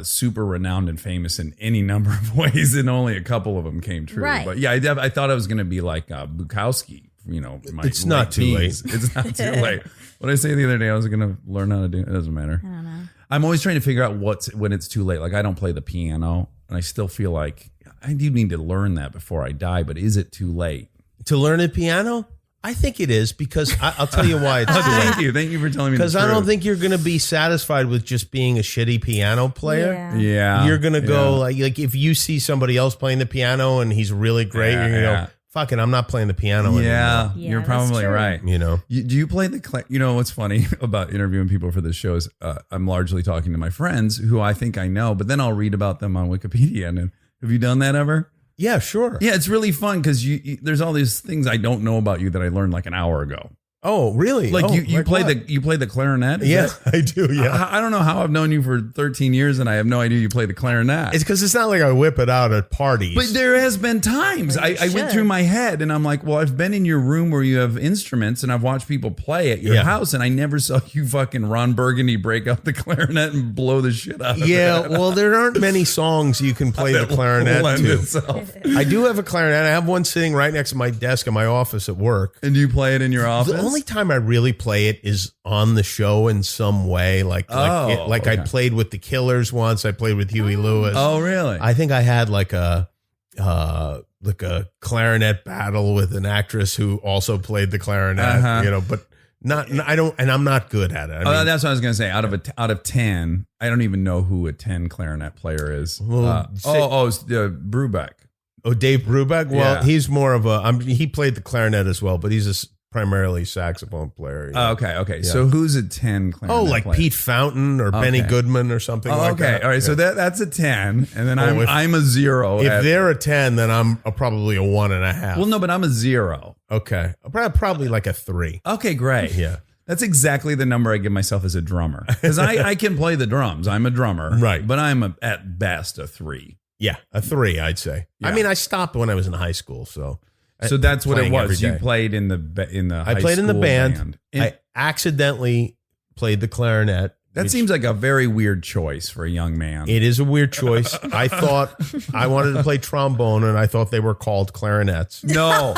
super renowned and famous in any number of ways, and only a couple of them came true. Right. But yeah, I thought I was going to be like Bukowski. It's not too late. It's not too late. What did I say the other day? I was going to learn how to do it. It doesn't matter. I don't know. I'm always trying to figure out when it's too late. Like I don't play the piano, and I still feel like I do need to learn that before I die. But is it too late To learn the piano? I think it is because I'll tell you why it's too late. Thank you for telling me. Because I don't think you're going to be satisfied with just being a shitty piano player. Yeah. You're going to go like if you see somebody else playing the piano and he's really great, you're going to go, fuck it, I'm not playing the piano anymore. Yeah, you're probably right. Do you play what's funny about interviewing people for this show is I'm largely talking to my friends who I think I know, but then I'll read about them on Wikipedia. And have you done that ever? Yeah, sure. Yeah, it's really fun because there's all these things I don't know about you that I learned like an hour ago. Oh, really? Like you like play what? you play the clarinet? Yeah, I do. Yeah. I don't know how I've known you for 13 years and I have no idea you play the clarinet. It's because it's not like I whip it out at parties. But there has been times I went through my head and I'm like, well, I've been in your room where you have instruments and I've watched people play at your house and I never saw you fucking Ron Burgundy break out the clarinet and blow the shit out of it. Yeah, well, there aren't many songs you can play the clarinet to. I do have a clarinet. I have one sitting right next to my desk in my office at work. And do you play it in your office? The only time I really play it is on the show in some way. I played with the Killers once. I played with Huey Lewis. Oh, really? I think I had like a clarinet battle with an actress who also played the clarinet. But I'm not good at it. That's what I was going to say. Out of 10, I don't even know who a 10 clarinet player is. It's Brubeck. Oh, Dave Brubeck. Well, he's more of he played the clarinet as well, but he's primarily saxophone player. Okay. Yeah. So who's a 10 clarinet player? Pete Fountain or Benny Goodman or something like that. All right. Yeah. So that's a 10. And then I'm a 0. If they're a 10, then I'm probably a 1.5. Well, no, but I'm a 0. Okay. Probably like a 3. Okay, great. Yeah. That's exactly the number I give myself as a drummer. Because I can play the drums. I'm a drummer. Right. But I'm at best a 3. Yeah, a 3, I'd say. Yeah. I mean, I stopped when I was in high school, so that's what it was. You played in the I played in the band. I accidentally played the clarinet. That seems like a very weird choice for a young man. It is a weird choice. I thought I wanted to play trombone, and I thought they were called clarinets. No.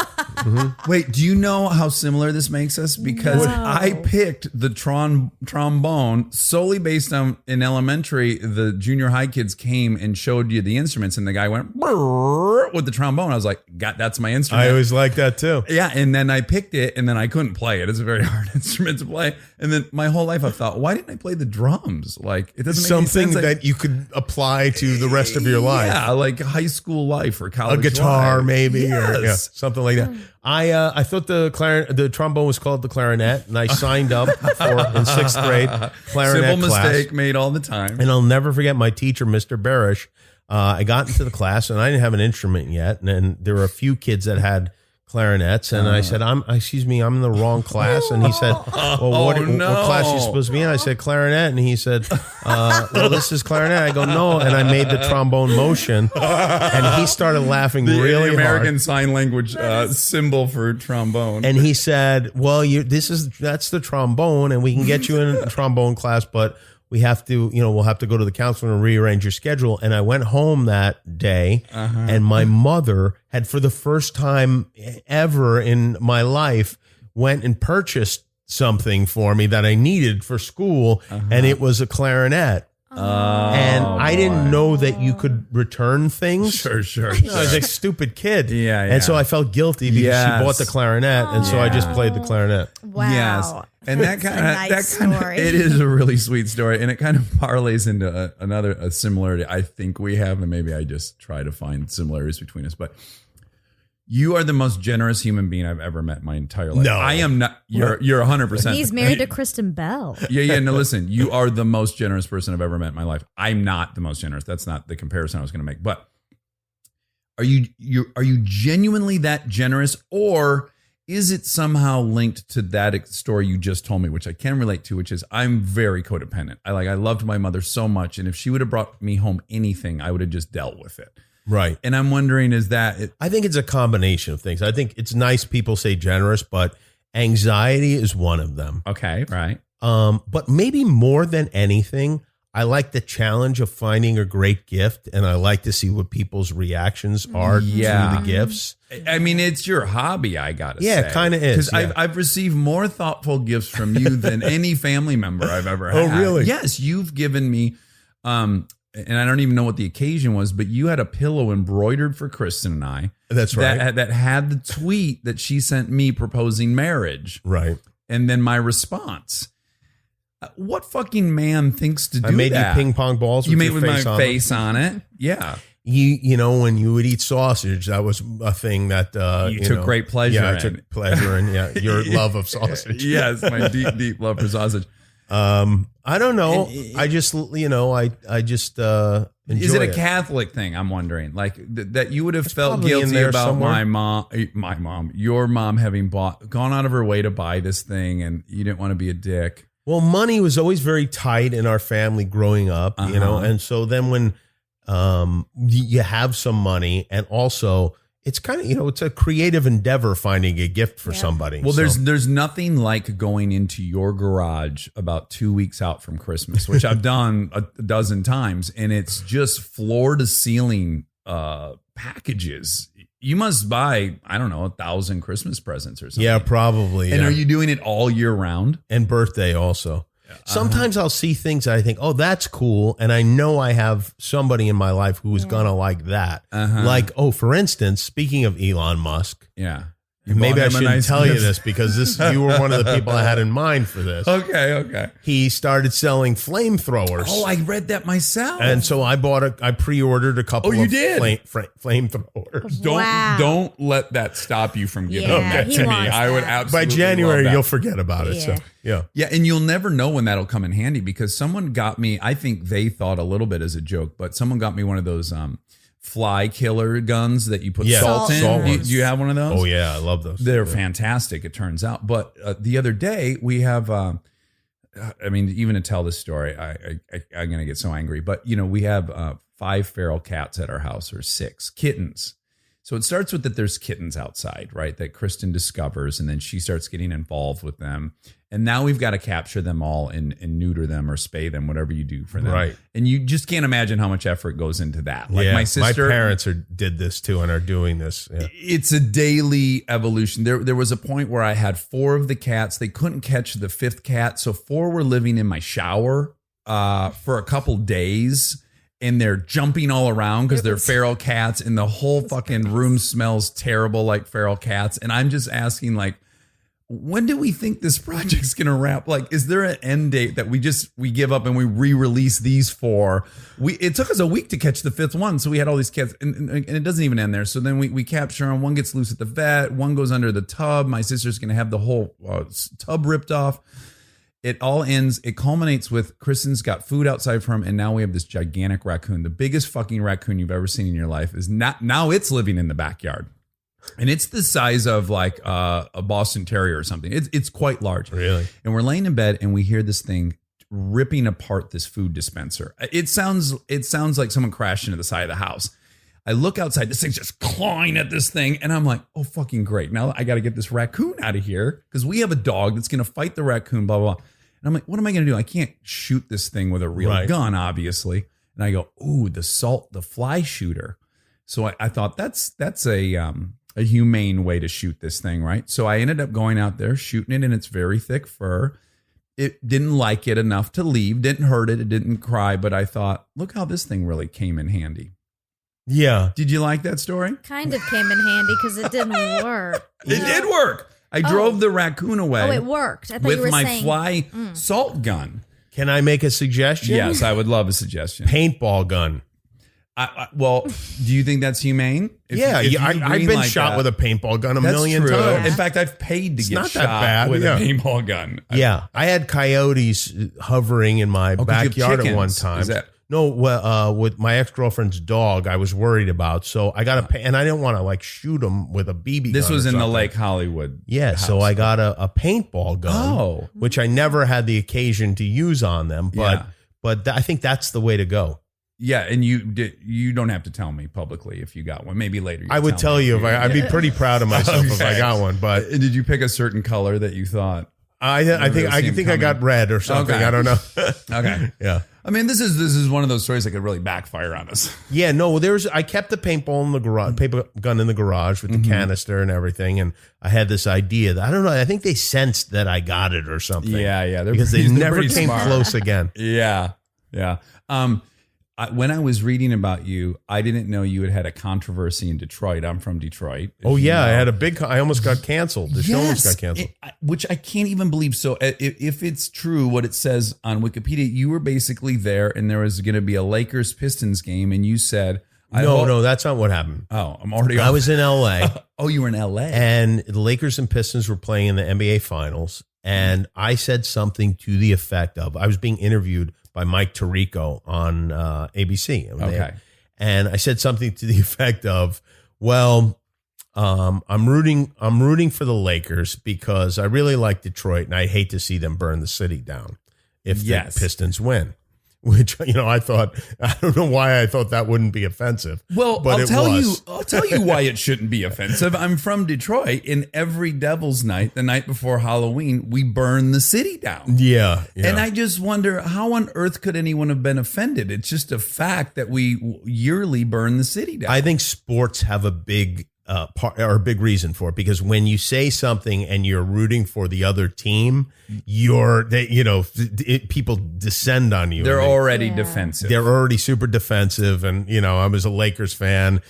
Wait, do you know how similar this makes us? Because I picked the trombone solely based on, in elementary, the junior high kids came and showed you the instruments, and the guy went "Brrr" with the trombone. I was like, God, that's my instrument. I always like that too. Yeah, and then I picked it, and then I couldn't play it. It's a very hard instrument to play. And then my whole life I thought, why didn't I play the drums? Like, it doesn't make any Something sense. that you could apply to the rest of your life. Yeah, like high school life or college A guitar, life. maybe, or Yes. something like that. I thought the trombone was called the clarinet, and I signed up for in sixth grade clarinet Simple class. mistake made all the time. And I'll never forget my teacher, Mr. Barish. I got into the class, and I didn't have an instrument yet, and then there were a few kids that had clarinets, and I said, excuse me, I'm in the wrong class. And he said, well, what class are you supposed to be in? I said, clarinet. And he said, well, this is clarinet. I go, no. And I made the trombone motion, and he started laughing really American hard. Sign Language symbol for trombone. And he said, well, that's the trombone, and we can get you in a trombone class, but we have to, we'll have to go to the counselor and rearrange your schedule. And I went home that day, and my mother had, for the first time ever in my life, went and purchased something for me that I needed for school, and it was a clarinet. And I didn't know that you could return things. Sure. I was a stupid kid. Yeah. And so I felt guilty because Yes. she bought the clarinet, and so I just played the clarinet. Wow. Yes. And that That's a kind nice of story. it is a really sweet story, and it kind of parlays into a similarity I think we have, and maybe I just try to find similarities between us. But you are the most generous human being I've ever met in my entire life. No. I am not. You're 100%. He's married to Kristen Bell. Yeah. No, listen. You are the most generous person I've ever met in my life. I'm not the most generous. That's not the comparison I was going to make. But are you genuinely that generous, or is it somehow linked to that story you just told me, which I can relate to, which is I'm very codependent. I loved my mother so much, and if she would have brought me home anything, I would have just dealt with it. Right. And I'm wondering, is that it? I think it's a combination of things. I think it's nice people say generous, but anxiety is one of them. Okay, right. But maybe more than anything, I like the challenge of finding a great gift, and I like to see what people's reactions are to the gifts. I mean, it's your hobby, I gotta say. Yeah, it kinda is, Because yeah. I've received more thoughtful gifts from you than any family member I've ever had. Oh, really? Yes, you've given me, and I don't even know what the occasion was, but you had a pillow embroidered for Kristen and I. That's right. That had the tweet that she sent me proposing marriage. Right. And then my response. What fucking man thinks to do that? I made you ping pong balls with You made your with face my on face on it. Yeah. You know, when you would eat sausage, that was a thing that You took great pleasure Yeah, I in. took pleasure in. Yeah, your love of sausage. Yes, my deep love for sausage. I don't know. I just enjoy Is it a it. Catholic thing? I'm wondering, like that you would have felt probably in guilty there about somewhere. your mom having gone out of her way to buy this thing, and you didn't want to be a dick. Well, money was always very tight in our family growing up, you know, and so then when you have some money, and also it's kind of, it's a creative endeavor finding a gift for somebody. Well, So- there's nothing like going into your garage about 2 weeks out from Christmas, which I've done a dozen times, and it's just floor to ceiling packages. You must buy, I don't know, 1,000 Christmas presents or something. yeah, probably. And yeah. are you doing it all year round? And birthday also. Sometimes I'll see things that I think, oh, that's cool. And I know I have somebody in my life who is going to like that. Like, for instance, speaking of Elon Musk, Yeah. maybe I bought him a shouldn't nice tell you gift. this because you were one of the people I had in mind for this. Okay. He started selling flamethrowers. Oh, I read that myself. And so I pre-ordered a couple you of did? flamethrowers. Don't let that stop you from giving Yeah, that he to me. wants I would that. absolutely By January, love that. you'll forget about it. So, yeah. Yeah, and you'll never know when that'll come in handy, because someone got me, I think they thought a little bit as a joke, but someone got me one of those fly killer guns that you put Yeah, salt in. salt Do ones. you have one of those? Oh, yeah. I love those. They're fantastic, it turns out. But the other day we have, I mean, even to tell this story, I'm going to get so angry. But, we have 5 feral cats at our house, or 6 kittens. So it starts with that there's kittens outside, right? That Kristen discovers, and then she starts getting involved with them. And now we've got to capture them all and neuter them or spay them, whatever you do for them. Right. And you just can't imagine how much effort goes into that. Like yeah, my sister, my parents did this too and are doing this. Yeah. It's a daily evolution. There was a point where I had 4 of the cats. They couldn't catch the 5th cat. So 4 were living in my shower for a couple days. And they're jumping all around because they're feral cats, and the whole fucking room smells terrible like feral cats. And I'm just asking, like, when do we think this project's gonna wrap? Like, is there an end date that we give up and we re-release these 4? It took us a week to catch the 5th one, so we had all these cats, and it doesn't even end there. So then we capture them. One gets loose at the vet. One goes under the tub. My sister's gonna have the whole tub ripped off. It all ends. It culminates with Kristen's got food outside for him, and now we have this gigantic raccoon, the biggest fucking raccoon you've ever seen in your life. Is not now it's living in the backyard, and it's the size of like a Boston Terrier or something. It's quite large, Really. And we're laying in bed, and we hear this thing ripping apart this food dispenser. It sounds like someone crashed into the side of the house. I look outside, this thing's just clawing at this thing, and I'm like, oh, fucking great. Now I got to get this raccoon out of here because we have a dog that's going to fight the raccoon, blah, blah, blah. And I'm like, what am I going to do? I can't shoot this thing with a real gun, obviously. And I go, ooh, the fly shooter. So I thought that's a humane way to shoot this thing, right? So I ended up going out there, shooting it in its very thick fur. It didn't like it enough to leave, didn't hurt it, it didn't cry, but I thought, look how this thing really came in handy. Yeah. Did you like that story? Kind of came in handy because it didn't work. It did work. I drove the raccoon away. Oh, it worked. I thought you with were my saying, fly salt gun. Can I make a suggestion? Yes, I would love a suggestion. Paintball gun. Well, do you think that's humane? If I've been shot with a paintball gun a million times. In fact, I've paid to get not that shot bad, with yeah. a paintball gun. Yeah, I had coyotes hovering in my 'cause you have backyard at one chickens. time. Is that- No, with my ex-girlfriend's dog, I was worried about. So I got and I didn't want to like shoot them with a BB gun. This was or in the something. Lake Hollywood. Yeah, so I got a paintball gun, Oh. which I never had the occasion to use on them. Yeah. But I think that's the way to go. Yeah, and you don't have to tell me publicly if you got one. Maybe later. I would tell you if I'd be pretty proud of myself if I got one. But Did you pick a certain color that you thought? I think I got red or something. Okay. I don't know. Okay. Yeah. I mean, this is one of those stories that could really backfire on us. Yeah, no, I kept the paintball in the garage, paper gun in the garage with the canister and everything, and I had this idea that I don't know. I think they sensed that I got it or something. Yeah, because they they're never pretty came smart. close again. Yeah. When I was reading about you, I didn't know you had a controversy in Detroit. I'm from Detroit. Oh yeah, You know. I had a big. I almost got canceled. The show almost got canceled. Which I can't even believe. So if it's true what it says on Wikipedia, you were basically there, and there was going to be a Lakers Pistons game, and you said, No, that's not what happened. Oh, I'm already. I was in LA. Oh, you were in LA, and the Lakers and Pistons were playing in the NBA Finals, and I said something to the effect of, I was being interviewed by Mike Tirico on ABC. Okay. And I said something to the effect of, well, I'm rooting for the Lakers because I really like Detroit and I hate to see them burn the city down if the Pistons win. Which, I thought, I don't know why I thought that wouldn't be offensive. Well, but I'll tell you why it shouldn't be offensive. I'm from Detroit, and every Devil's Night, the night before Halloween, we burn the city down. Yeah. And I just wonder, how on earth could anyone have been offended? It's just a fact that we yearly burn the city down. I think sports have a big part or a big reason for it, because when you say something and you're rooting for the other team, people descend on you. They're already defensive. They're already super defensive, and I was a Lakers fan.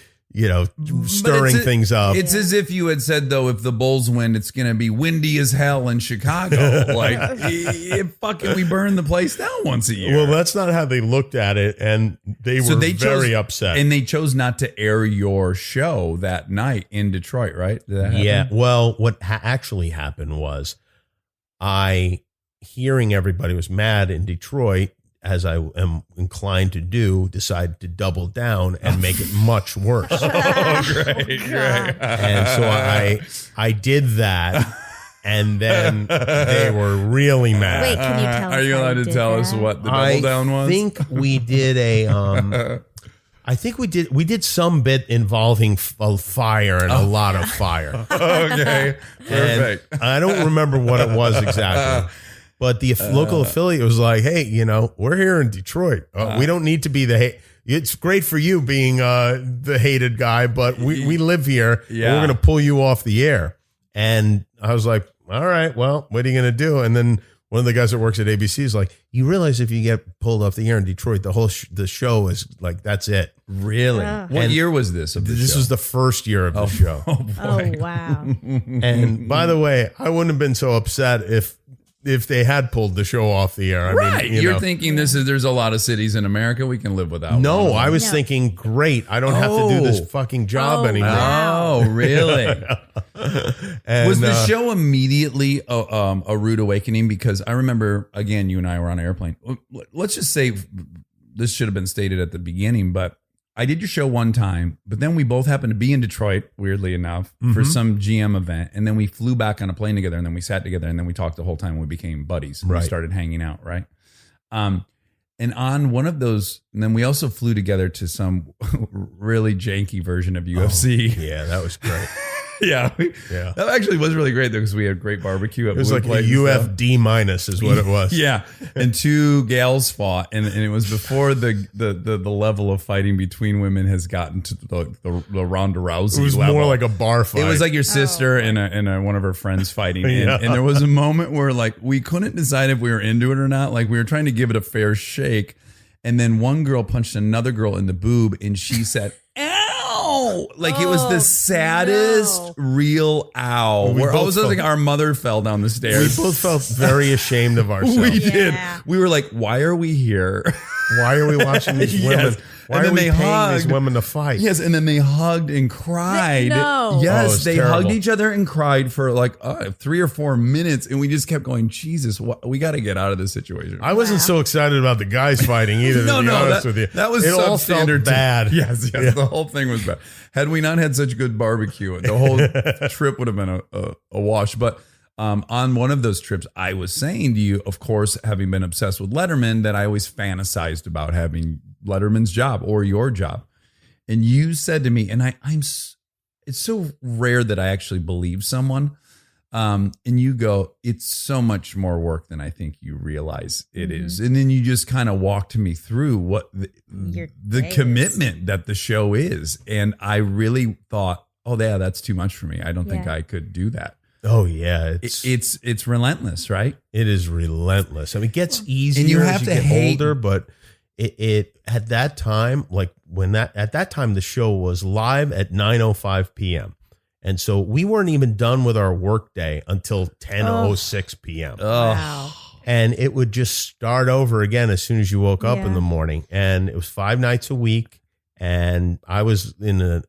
Stirring things up. It's as if you had said, though, if the Bulls win, it's going to be windy as hell in Chicago. We burn the place down once a year. Well, that's not how they looked at it, and they were very upset. And they chose not to air your show that night in Detroit, right? Did that happen? Yeah. Well, what actually happened was, hearing everybody was mad in Detroit, as I am inclined to do, decided to double down and make it much worse. Great. And so I did that, and then they were really mad. Wait, can you tell us? Are you how allowed to did tell that? us what the double down was? I think we did I think we did some bit involving fire and a lot of fire. Okay, perfect. And I don't remember what it was exactly. But the local affiliate was like, hey, we're here in Detroit. We don't need to be it's great for you being the hated guy, but we live here. Yeah. And we're going to pull you off the air. And I was like, all right, well, what are you going to do? And then one of the guys that works at ABC is like, you realize if you get pulled off the air in Detroit, the whole the show is like, that's it. Really? Yeah. What year was this? This was the first year of the show. Oh, wow. And by the way, I wouldn't have been so upset if they had pulled the show off the air. I Right. mean, You're thinking there's a lot of cities in America we can live without. No, one. I was No. thinking, great. I don't have to do this fucking job Oh, anymore. wow. Oh, really? And, Was the show immediately a rude awakening? Because I remember, again, you and I were on an airplane. Let's just say this should have been stated at the beginning, but I did your show one time, but then we both happened to be in Detroit, weirdly enough, for some GM event. And then we flew back on a plane together, and then we sat together, and then we talked the whole time. And we became buddies. And Right. We started hanging out, right? And on one of those, and then we also flew together to some really janky version of UFC. Yeah, that was great. Yeah. Yeah. That actually was really great, though, because we had great barbecue. It was like a UFD minus is what it was. Yeah. And two gals fought, and it was before the level of fighting between women has gotten to the Ronda Rousey It was level. more like a bar fight. It was like your sister and one of her friends fighting. Yeah. And there was a moment where like we couldn't decide if we were into it or not. Like we were trying to give it a fair shake. And then one girl punched another girl in the boob, and she said, ow! Like it was the saddest no. real ow. We Where both all of a sudden felt- like our mother fell down the we stairs. both felt very ashamed of ourselves. We did. Yeah. We were like, why are we here? Why are we watching these Yes. women? Why And are then we they paying these hugged. women to fight? Yes, and then they hugged and cried. No. Oh, Yes, it's they terrible. hugged each other and cried for like 3 or 4 minutes, and we just kept going, Jesus, we got to get out of this situation. I wasn't so excited about the guys fighting either, to be honest with you. that was it all felt substandard. bad. Yes, Yeah. the whole thing was bad. Had we not had such good barbecue, the whole trip would have been a wash. But on one of those trips, I was saying to you, of course, having been obsessed with Letterman, that I always fantasized about having Letterman's job or your job. And you said to me, and it's so rare that I actually believe someone. And you go, it's so much more work than I think you realize it is. And then you just kind of walked me through what Your the days. commitment that the show is. And I really thought, oh, yeah, that's too much for me. I don't think Yeah. I could do that. Oh yeah, It's relentless, right? it is relentless. I mean, it gets easier And you have as you to get hate- older, but it at that time, like at that time, the show was live at 9:05 p.m. And so we weren't even done with our work day until 10:06 p.m. Wow. And it would just start over again as soon as you woke up in Yeah. the morning. And it was 5 nights a week. And I was in an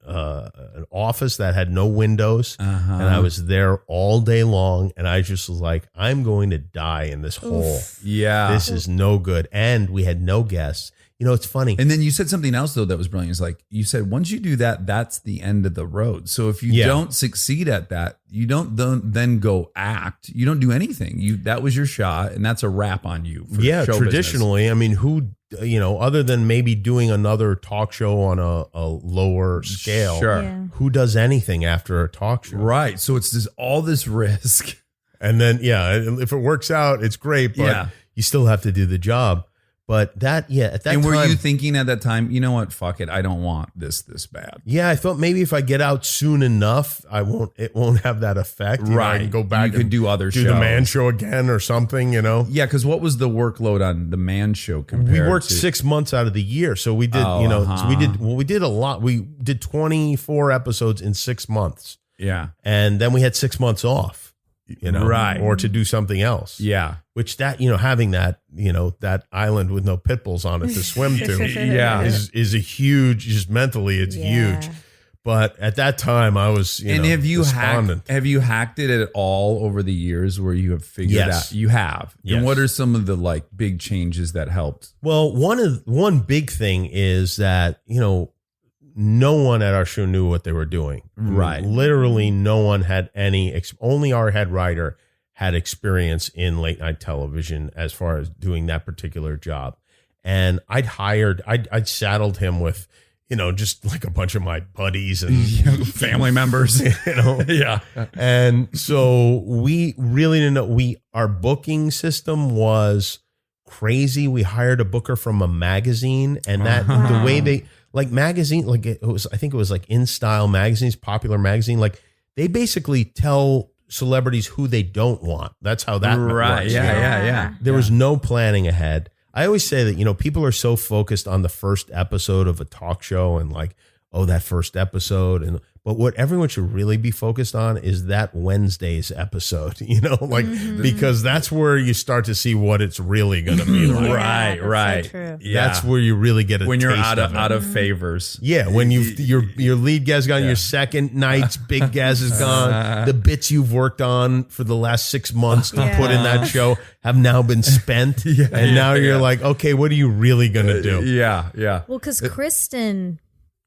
office that had no windows. Uh-huh. And I was there all day long. And I just was like, I'm going to die in this hole. Yeah. This is no good. And we had no guests. You know, it's funny. And then you said something else, though, that was brilliant. It's like you said, once you do that, that's the end of the road. So if you Yeah. don't succeed at that, you don't then go act. You don't do anything. That was your shot, and that's a wrap on you. For Yeah, show business. traditionally, I mean, who, other than maybe doing another talk show on a lower scale, Sure. Yeah. who does anything after a talk show? Right. So it's all this risk. And then, if it works out, it's great, but Yeah. you still have to do the job. But at that And time, were you thinking at that time, you know what? Fuck it. I don't want this bad. yeah, I thought maybe if I get out soon enough, it won't have that effect. You know, I can go back You could and do other do shows. the man show again or something, Yeah, because what was the workload on the man show compared We worked to 6 months out of the year. So we did, Oh, so we did a lot. We did 24 episodes in 6 months. Yeah. And then we had 6 months off, Right. or to do something else. Yeah. Which having that, that island with no pit bulls on it to swim to Yeah. is a huge, just mentally, it's Yeah. huge. But at that time I was, Have you despondent. hacked it at all over the years where you have figured Yes. out you have? Yes. And what are some of the like big changes that helped? Well, one big thing is that, no one at our show knew what they were doing. Right. Literally no one had only our head writer had experience in late night television as far as doing that particular job. And I'd saddled him with, just like a bunch of my buddies and family members. Yeah. And so we really didn't know. Our booking system was crazy. We hired a booker from a magazine, and that the way they like magazine, like it was, I think it was like In Style magazines, Popular magazine. Like they basically tell celebrities who they don't want. That's how that works. Yeah. There was no planning ahead. I always say that, people are so focused on the first episode of a talk show and like, oh, that first episode. But what everyone should really be focused on is that Wednesday's episode, because that's where you start to see what it's really going to be like. Right. So true. Yeah. That's where you really get when you're taste out of favors. Yeah, when your lead guest gone, your second night's big guest is gone. The bits you've worked on for the last 6 months to put in that show have now been spent, and now you're like, okay, what are you really gonna do? Yeah. Well, because Kristen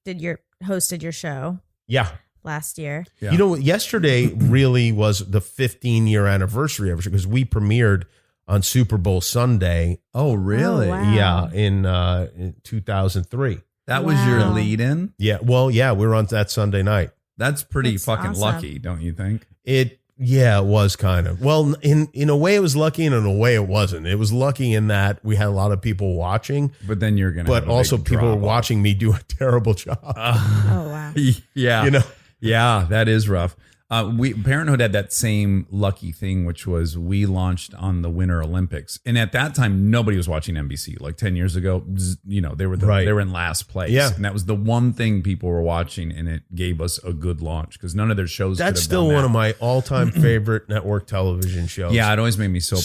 hosted your show. Yeah. Last year. Yeah. Yesterday really was the 15-year anniversary of it because we premiered on Super Bowl Sunday. Oh, really? Oh, wow. Yeah, in 2003. That was your lead in? Yeah. Well, yeah, we were on that Sunday night. That's pretty That's fucking awesome. lucky, don't you think? It was kind of. Well, in a way it was lucky, and in a way it wasn't. It was lucky in that we had a lot of people watching, But then you're going to but also people were watching me do a terrible job. Oh, wow. Yeah. Yeah, that is rough. Parenthood had that same lucky thing, which was we launched on the Winter Olympics, and at that time nobody was watching NBC. Like 10 years ago, they were they were in last place, and that was the one thing people were watching, and it gave us a good launch because none of their shows. That's still one of my all-time favorite network television shows. Yeah, it always made me so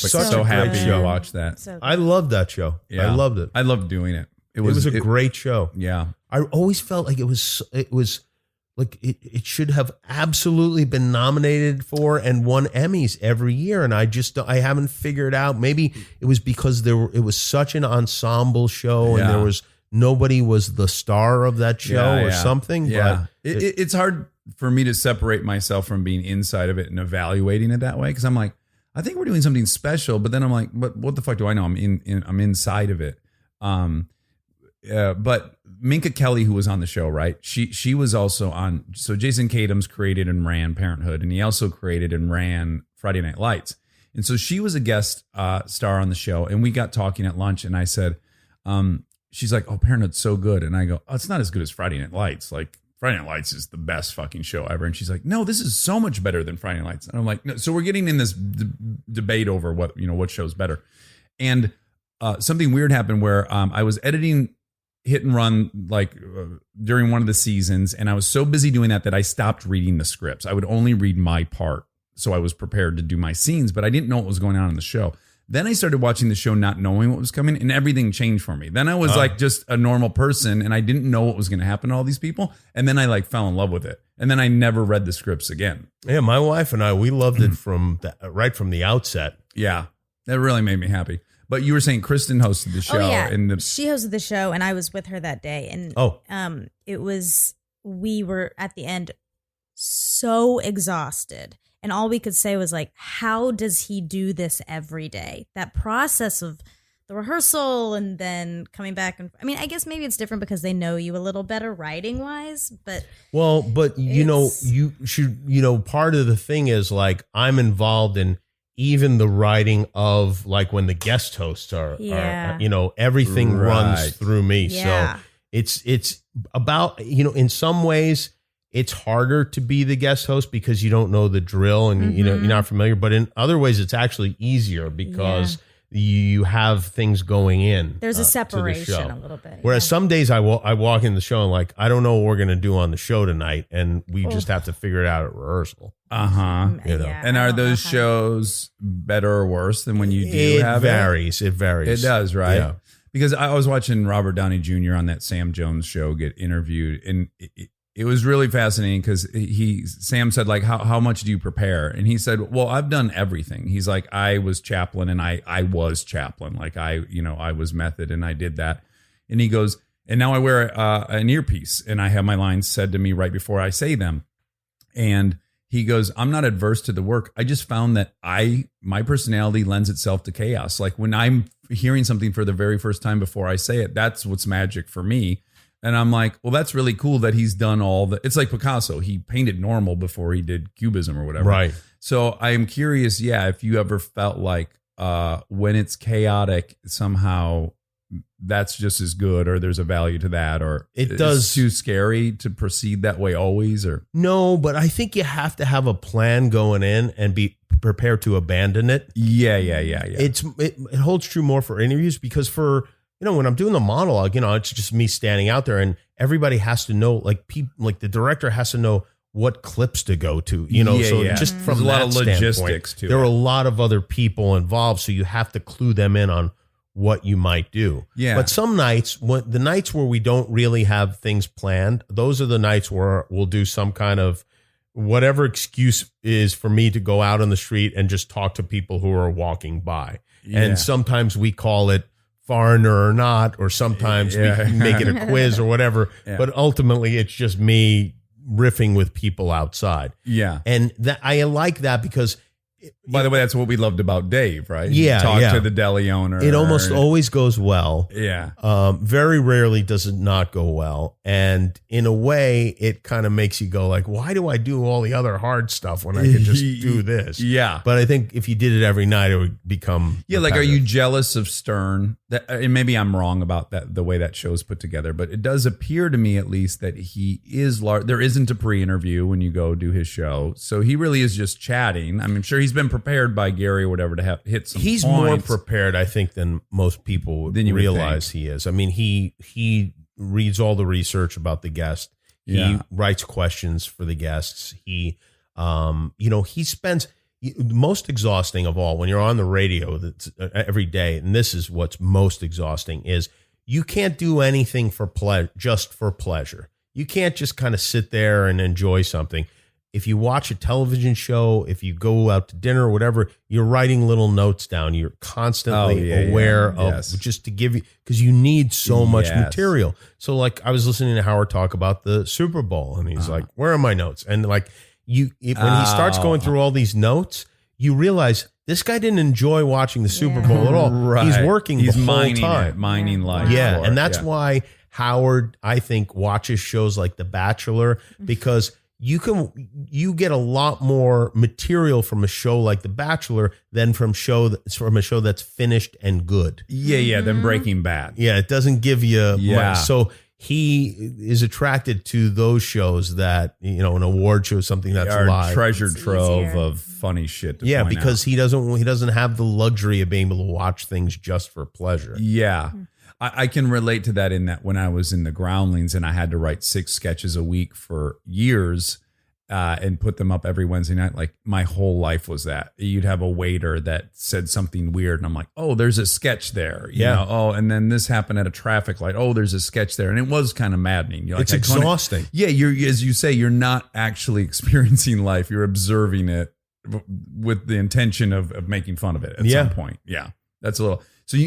happy to watch that. So I loved that show. Yeah. I loved it. I loved doing it. It was a great show. Yeah. I always felt like it was like it should have absolutely been nominated for and won Emmys every year, and I haven't figured out. Maybe it was because it was such an ensemble show, and nobody was the star of that show or something. Yeah, but it's hard for me to separate myself from being inside of it and evaluating it that way because I'm like, I think we're doing something special, but then I'm like, but what the fuck do I know? I'm inside of it. But Minka Kelly, who was on the show, right? She was also on. So Jason Katims created and ran Parenthood, and he also created and ran Friday Night Lights. And so she was a guest star on the show, and we got talking at lunch, and I said, she's like, "Oh, Parenthood's so good," and I go, "Oh, it's not as good as Friday Night Lights. Like Friday Night Lights is the best fucking show ever." And she's like, "No, this is so much better than Friday Night Lights." And I'm like, "No." So we're getting in this debate over what show's better, and something weird happened where I was editing Hit and Run during one of the seasons, and I was so busy doing that I stopped reading the scripts. I would only read my part, so I was prepared to do my scenes, but I didn't know what was going on in the show. Then I started watching the show not knowing what was coming, and everything changed for me. Then I was like just a normal person, and I didn't know what was going to happen to all these people, and then I fell in love with it, and then I never read the scripts again. Yeah, my wife and I, we loved it right from the outset. Yeah, that really made me happy. But you were saying Kristen hosted the show. Oh, yeah. And she hosted the show, and I was with her that day. And we were at the end so exhausted. And all we could say was like, how does he do this every day? That process of the rehearsal and then coming back. And I mean, I guess maybe it's different because they know you a little better writing wise, but. Well, but you should, part of the thing is like, I'm involved in even the writing of like when the guest hosts are everything runs through me. Yeah. So it's about, in some ways it's harder to be the guest host because you don't know the drill and you're not familiar, but in other ways it's actually easier because you have things going in. There's a separation to the show. a little bit. Whereas some days I walk in the show and like, I don't know what we're going to do on the show tonight. And we just have to figure it out at rehearsal. And are those shows better or worse than when you do have varies. It varies. It does, right? Yeah. Because I was watching Robert Downey Jr. on that Sam Jones show get interviewed, and it was really fascinating because Sam said, like, how much do you prepare? And he said, well, I've done everything. He's like, I was Chaplin and I was Chaplin. Like I was Method and I did that. And he goes, and now I wear an earpiece and I have my lines said to me right before I say them. And he goes, I'm not adverse to the work. I just found that my personality lends itself to chaos. Like when I'm hearing something for the very first time before I say it, that's what's magic for me. And I'm like, well, that's really cool that he's done all the, it's like Picasso. He painted normal before he did Cubism or whatever. Right. So I am curious, if you ever felt like when it's chaotic, somehow that's just as good, or there's a value to that, or it does. It's too scary to proceed that way always, or no, but I think you have to have a plan going in and be prepared to abandon it. Yeah. It holds true more for interviews, because for, when I'm doing the monologue, it's just me standing out there, and everybody has to know, like people, like the director has to know what clips to go to, just from There's a lot of that logistics standpoint, to there it. are a lot of other people involved, so you have to clue them in on what you might do. Yeah. But some nights, the nights where we don't really have things planned, those are the nights where we'll do some kind of whatever excuse is for me to go out on the street and just talk to people who are walking by. Yeah. And sometimes we call it foreigner or not, or sometimes we make it a quiz or whatever. Yeah. But ultimately, it's just me riffing with people outside. Yeah. And that I like that, because By the way, that's what we loved about Dave, right? Yeah, Talk yeah. to the deli owner. it almost always goes well. Yeah. Very rarely does it not go well. And in a way, it kind of makes you go like, why do I do all the other hard stuff when I could just do this? Yeah. But I think if you did it every night, it would become Like, are you repetitive. jealous of Stern? And maybe I'm wrong about that, the way that show's put together, but it does appear to me, at least, that he is large. There isn't a pre-interview when you go do his show, so he really is just chatting. I'm sure he's been prepared by Gary or whatever to have hit some. He's more points. prepared, I think, than most people would Than you would realize he is. I mean, he reads all the research about the guest. He Yeah. writes questions for the guests. He spends most exhausting of all when you're on the radio that's every day, and this is what's most exhausting, is you can't do anything for just for pleasure. You can't just kind of sit there and enjoy something. If you watch a television show, if you go out to dinner or whatever, you're writing little notes down. You're constantly aware of, just to give you, because you need so much material. So like I was listening to Howard talk about the Super Bowl, and he's like, where are my notes? And like when he starts going through all these notes, you realize this guy didn't enjoy watching the Super Bowl at all. Right. He's working the whole mining time. mining life. Yeah, for and it. that's why Howard, I think, watches shows like The Bachelor, because you get a lot more material from a show like The Bachelor than from a show that's finished and good. Yeah, then Breaking Bad. Yeah, it doesn't give you Yeah. so he is attracted to those shows that, an award show, something that's Our live. treasure It's trove easier. of funny shit. To Yeah, point because out. he doesn't have the luxury of being able to watch things just for pleasure. Yeah. I can relate to that, in that when I was in the Groundlings and I had to write 6 sketches a week for years and put them up every Wednesday night, like my whole life was that. You'd have a waiter that said something weird and I'm like, oh, there's a sketch there. You know? Oh, and then this happened at a traffic light. Oh, there's a sketch there. And it was kind of maddening. You're like, It's exhausting. Yeah, as you say, you're not actually experiencing life. You're observing it with the intention of making fun of it at some point. Yeah, that's a little. So do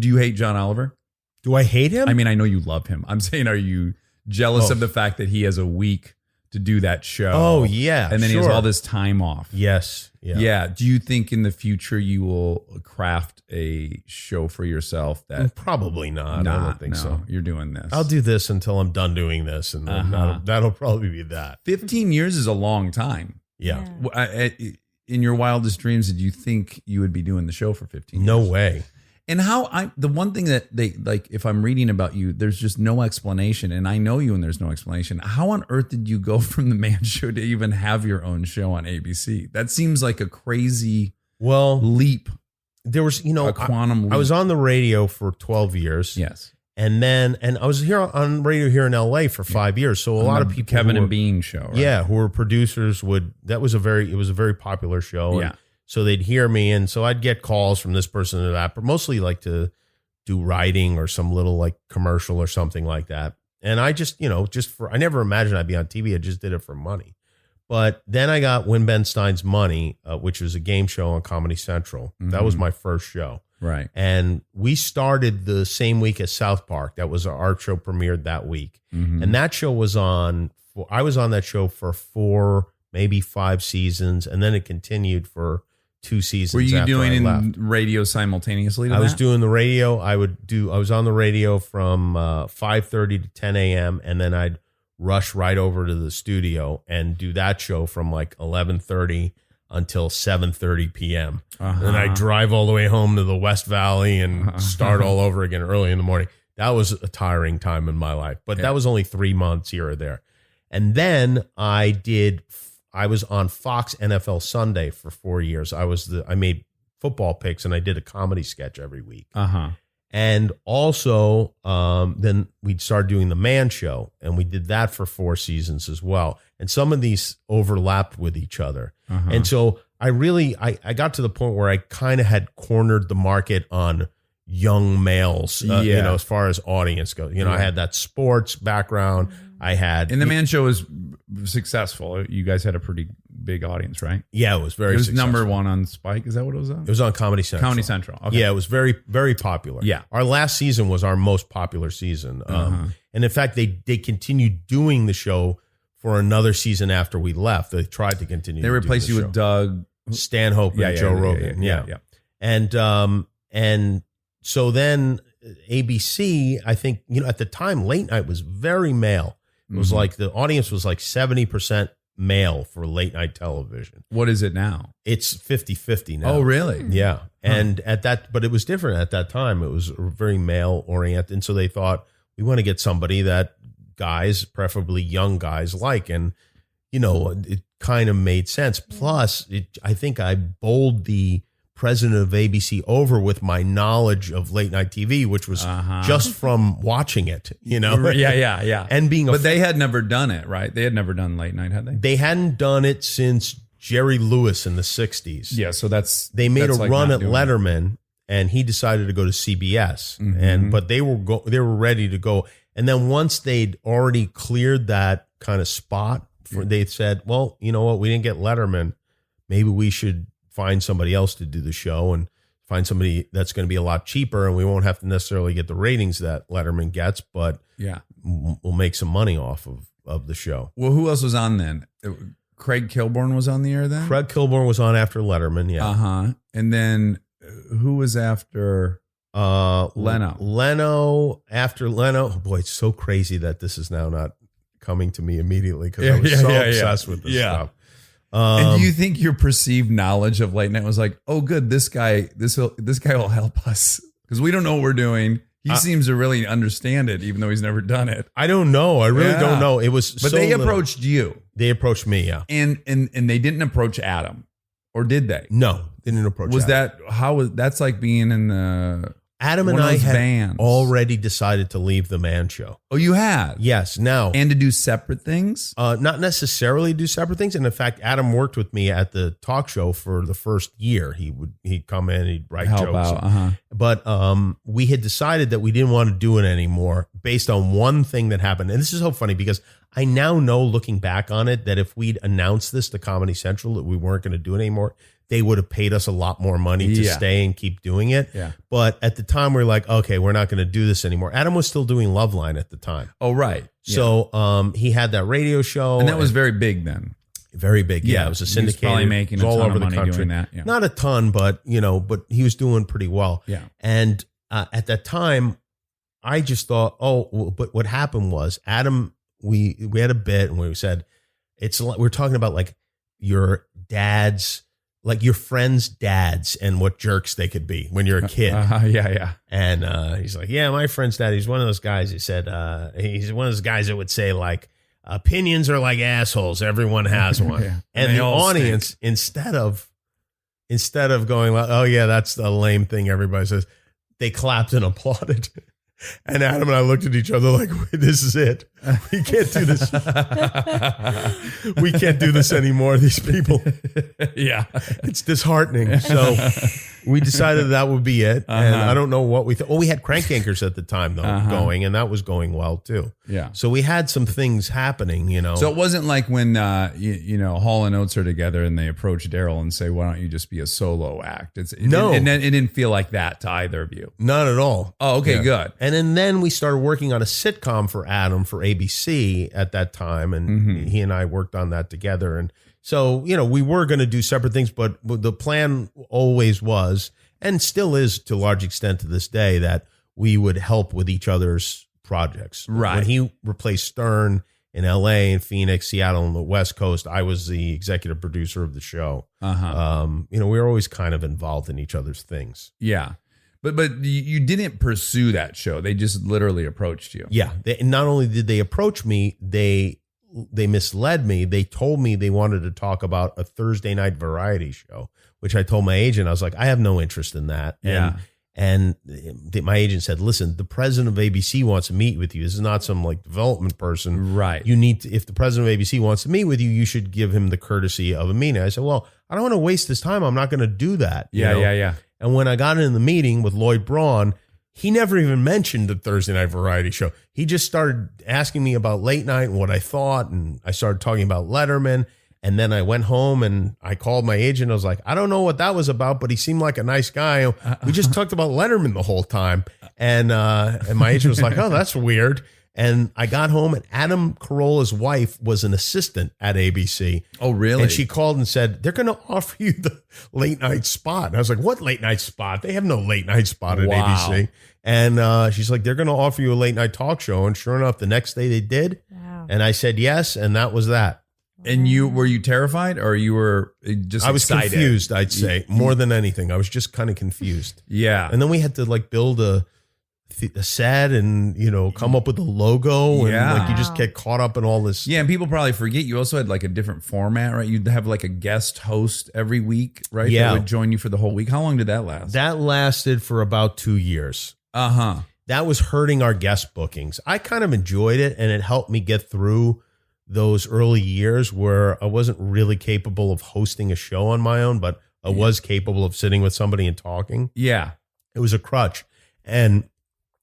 you hate John Oliver? Do I hate him? I mean, I know you love him. I'm saying, are you jealous of the fact that he has a week to do that show? Oh, yeah, and then he has sure. all this time off. Yes. Yeah. Do you think in the future you will craft a show for yourself that? Probably not. I don't think so. You're doing this. I'll do this until I'm done doing this, and then that'll probably be that. 15 years is a long time. Yeah. In your wildest dreams, did you think you would be doing the show for 15 years? No way. And the one thing that they like, if I'm reading about you, there's just no explanation. And I know you and there's no explanation. How on earth did you go from the Man Show to even have your own show on ABC? That seems like a crazy leap. There was, a quantum leap. I was on the radio for 12 years. Yes. And I was here on radio here in LA for 5 years. So a lot of people, Kevin and Bean show. Right? Yeah. Who were producers it was a very popular show. Yeah. And so they'd hear me. And so I'd get calls from this person or that, but mostly like to do writing or some little like commercial or something like that. And I just, I never imagined I'd be on TV. I just did it for money. But then I got Win Ben Stein's Money, which was a game show on Comedy Central. Mm-hmm. That was my first show. Right. And we started the same week as South Park. That was our show premiered that week. Mm-hmm. And that show was I was on that show for 4, maybe 5 seasons. And then it continued for 2 seasons. Were you after doing I in left. radio simultaneously to I was that? doing the radio. I was on the radio from 5:30 to 10 a.m. and then I'd rush right over to the studio and do that show from like 11:30 until 7:30 p.m. And then I'd drive all the way home to the West Valley and start all over again early in the morning. That was a tiring time in my life, but that was only 3 months here or there. And then I was on Fox NFL Sunday for 4 years. I made football picks and I did a comedy sketch every week. And also, then we'd start doing the Man Show, and we did that for 4 seasons as well. And some of these overlapped with each other. And so I got to the point where I kind of had cornered the market on young males, as far as audience goes. I had that sports background. And the Man Show was successful. You guys had a pretty big audience, right? Yeah, it was very successful. Number 1 on Spike. Is that what it was on? It was on Comedy Central. Comedy Central. Okay. Yeah, it was very, very popular. Yeah. Our last season was our most popular season. And in fact, they continued doing the show for another season after we left. They tried to continue. They replaced you show. with Doug Stanhope and Joe Rogan. Yeah. And so then ABC, I think, at the time, late night was very male. It was like the audience was like 70% male for late night television. What is it now? It's 50-50 now. Oh, really? Yeah. And but it was different at that time. It was very male oriented. And so they thought, we want to get somebody that guys, preferably young guys, like. And, it kind of made sense. Plus, I think I bowled the president of ABC over with my knowledge of late night TV, which was just from watching it, Yeah. And but they had never done it, right? They had never done late night, had they? They hadn't done it since Jerry Lewis in the 60s. Yeah, so they made a like run not at doing Letterman, and he decided to go to CBS, but they were ready to go. And then once they'd already cleared that kind of spot, they said, well, you know what? We didn't get Letterman. Maybe we should find somebody else to do the show and find somebody that's going to be a lot cheaper, and we won't have to necessarily get the ratings that Letterman gets, but we'll make some money off of the show. Well, who else was on then? Craig Kilborn was on the air then? Craig Kilborn was on after Letterman, yeah. And then who was after Leno? Leno, after Leno. Oh boy, it's so crazy that this is now not coming to me immediately because I was obsessed with this stuff. And do you think your perceived knowledge of late night was like, oh, good, this guy will help us because we don't know what we're doing. He seems to really understand it, even though he's never done it. I don't know. I really don't know. It was, but they approached you. They approached me, yeah, and they didn't approach Adam, or did they? No, they didn't approach. Was Adam. That's like being in the Adam and I had already decided to leave the Man Show. Oh, you had? Yes. Now. And to do separate things? Not necessarily do separate things. And in fact, Adam worked with me at the talk show for the first year. He'd come in, he'd write help jokes. Out. But we had decided that we didn't want to do it anymore based on one thing that happened. And this is so funny because I now know, looking back on it, that if we'd announced this to Comedy Central that we weren't going to do it anymore, they would have paid us a lot more money to stay and keep doing it. Yeah. But at the time, we were like, okay, we're not going to do this anymore. Adam was still doing Loveline at the time. Oh, right. So he had that radio show. And that was very big then. Very big. Yeah. It was a syndicated. He was probably making a all ton over of money the country. doing that. Yeah. Not a ton, but he was doing pretty well. Yeah. And at that time, I just thought, but what happened was Adam, we had a bit and we said, we're talking about like your dad's, like your friends' dads and what jerks they could be when you're a kid. Yeah. And he's like, yeah, my friend's dad, he's one of those guys. He said, he's one of those guys that would say like, opinions are like assholes. Everyone has one. Yeah. And the audience, stink. instead of going like, oh yeah, that's the lame thing everybody says, they clapped and applauded. And Adam and I looked at each other like, this is it. We can't do this. We can't do this anymore. These people. Yeah. It's disheartening. So we decided that would be it. And I don't know what we thought. Well, we had Crank Yankers at the time though going, and that was going well too. Yeah. So we had some things happening, So it wasn't like when, Hall and Oates are together and they approach Daryl and say, why don't you just be a solo act? It didn't feel like that to either of you. Not at all. Oh, okay, good. And then we started working on a sitcom for Adam for ABC at that time. And he and I worked on that together. And So, we were going to do separate things, but the plan always was, and still is to a large extent to this day, that we would help with each other's projects. Right. When he replaced Stein in LA and Phoenix, Seattle, and the West Coast, I was the executive producer of the show. We were always kind of involved in each other's things. Yeah. But you didn't pursue that show. They just literally approached you. Yeah. Not only did they approach me, they misled me. They told me they wanted to talk about a Thursday night variety show, which I told my agent, I was like, I have no interest in that. Yeah. And my agent said, listen, the president of ABC wants to meet with you. This is not some like development person. Right. You need to, if the president of ABC wants to meet with you, you should give him the courtesy of a meeting. I said, well, I don't want to waste his time. I'm not going to do that. Yeah. And when I got in the meeting with Lloyd Braun, he never even mentioned the Thursday night variety show. He just started asking me about late night and what I thought. And I started talking about Letterman. And then I went home and I called my agent. I was like, I don't know what that was about, but he seemed like a nice guy. We just talked about Letterman the whole time. And my agent was like, oh, that's weird. And I got home and Adam Carolla's wife was an assistant at ABC. Oh, really? And she called and said, they're going to offer you the late night spot. And I was like, what late night spot? They have no late night spot at ABC. And she's like, they're going to offer you a late night talk show. And sure enough, the next day they did. Wow. And I said yes. And that was that. And were you terrified or you were just I was excited? confused, I'd say, more than anything. I was just kind of confused. Yeah. And then we had to like build a set and, come up with a logo. And Yeah. like you just get caught up in all this. Yeah, and people probably forget you also had like a different format, right? You'd have like a guest host every week, right? Yeah. That would join you for the whole week. How long did that last? That lasted for about 2 years. Uh-huh. That was hurting our guest bookings. I kind of enjoyed it and it helped me get through those early years where I wasn't really capable of hosting a show on my own, but I was capable of sitting with somebody and talking. Yeah. It was a crutch. And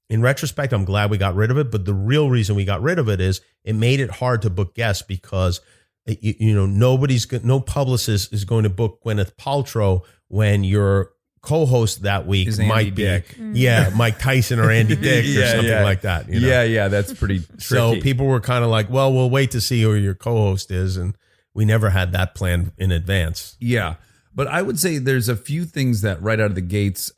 in retrospect, I'm glad we got rid of it. But the real reason we got rid of it is it made it hard to book guests because, no publicist is going to book Gwyneth Paltrow when your co-host that week Is Andy might be, Dick. Mike Tyson or Andy Dick or something like that. Yeah, that's pretty tricky. So people were kind of like, well, we'll wait to see who your co-host is. And we never had that plan in advance. Yeah. But I would say there's a few things that right out of the gates,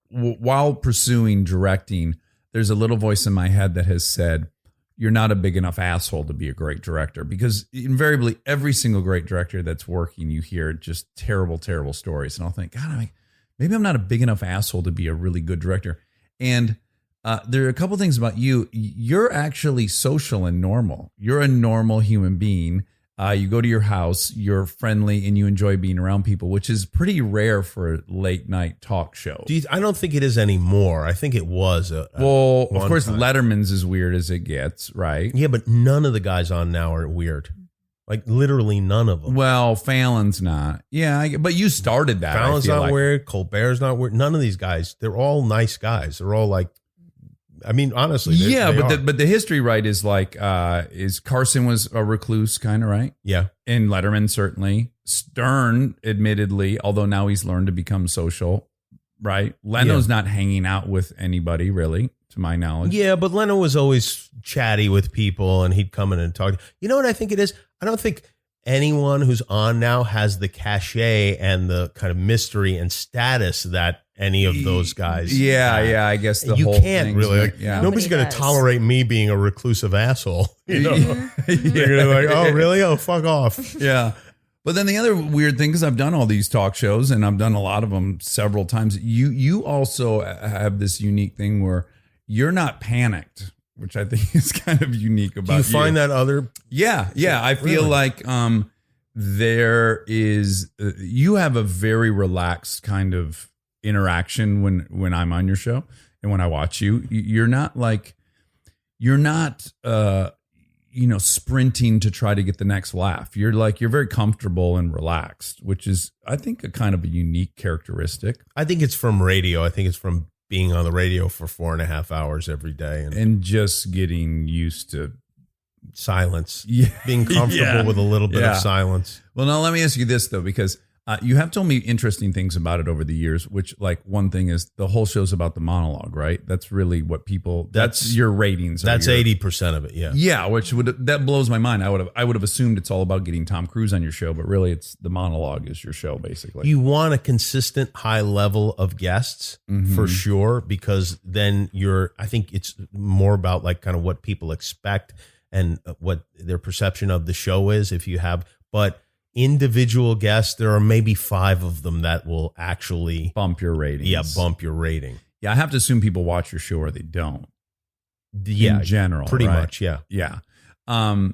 while pursuing directing, there's a little voice in my head that has said, you're not a big enough asshole to be a great director, because invariably every single great director that's working, you hear just terrible, terrible stories. And I'll think, God, maybe I'm not a big enough asshole to be a really good director. And there are a couple things about you. You're actually social and normal. You're a normal human being. You go to your house, you're friendly, and you enjoy being around people, which is pretty rare for a late night talk show. I don't think it is anymore. I think it was. Of course, time. Letterman's as weird as it gets, right? Yeah, but none of the guys on now are weird. Like literally none of them. Well, Fallon's not. Yeah, but you started that. Fallon's I feel not weird. Colbert's not weird. None of these guys. They're all nice guys. They're all like, honestly. But the history, right, is like, is Carson was a recluse kind of, right? Yeah. And Letterman, certainly. Stern, admittedly, although now he's learned to become social, right? Leno's not hanging out with anybody, really, to my knowledge. Yeah, but Leno was always chatty with people and he'd come in and talk. You know what I think it is? I don't think anyone who's on now has the cachet and the kind of mystery and status that any of those guys. Yeah, I guess you whole can't thing's really. like, yeah. Nobody's going to does. tolerate me being a reclusive asshole. They're going to be like, oh, really? Oh, fuck off. Yeah. But then the other weird thing, because I've done all these talk shows and I've done a lot of them several times, you also have this unique thing where you're not panicked, which I think is kind of unique about you. Do you find that other? Yeah. I feel like there is, you have a very relaxed kind of interaction when I'm on your show and when I watch you. You're not sprinting to try to get the next laugh. You're very comfortable and relaxed, which is, I think, a kind of a unique characteristic. I think it's from radio. I think it's from being on the radio for 4.5 hours every day and just getting used to silence. Yeah. Being comfortable with a little bit of silence. Well, now let me ask you this, though, because You have told me interesting things about it over the years, which like one thing is the whole show's about the monologue, right? That's really what people, that's your ratings. That's 80% of it. Yeah. Yeah. That blows my mind. I would have assumed it's all about getting Tom Cruise on your show, but really it's the monologue is your show basically. You want a consistent high level of guests for sure, because then I think it's more about like kind of what people expect and what their perception of the show is but individual guests, there are maybe 5 of them that will actually bump your ratings. Yeah, bump your rating. Yeah, I have to assume people watch your show or they don't. Yeah, in general, pretty right? much. Yeah, yeah. And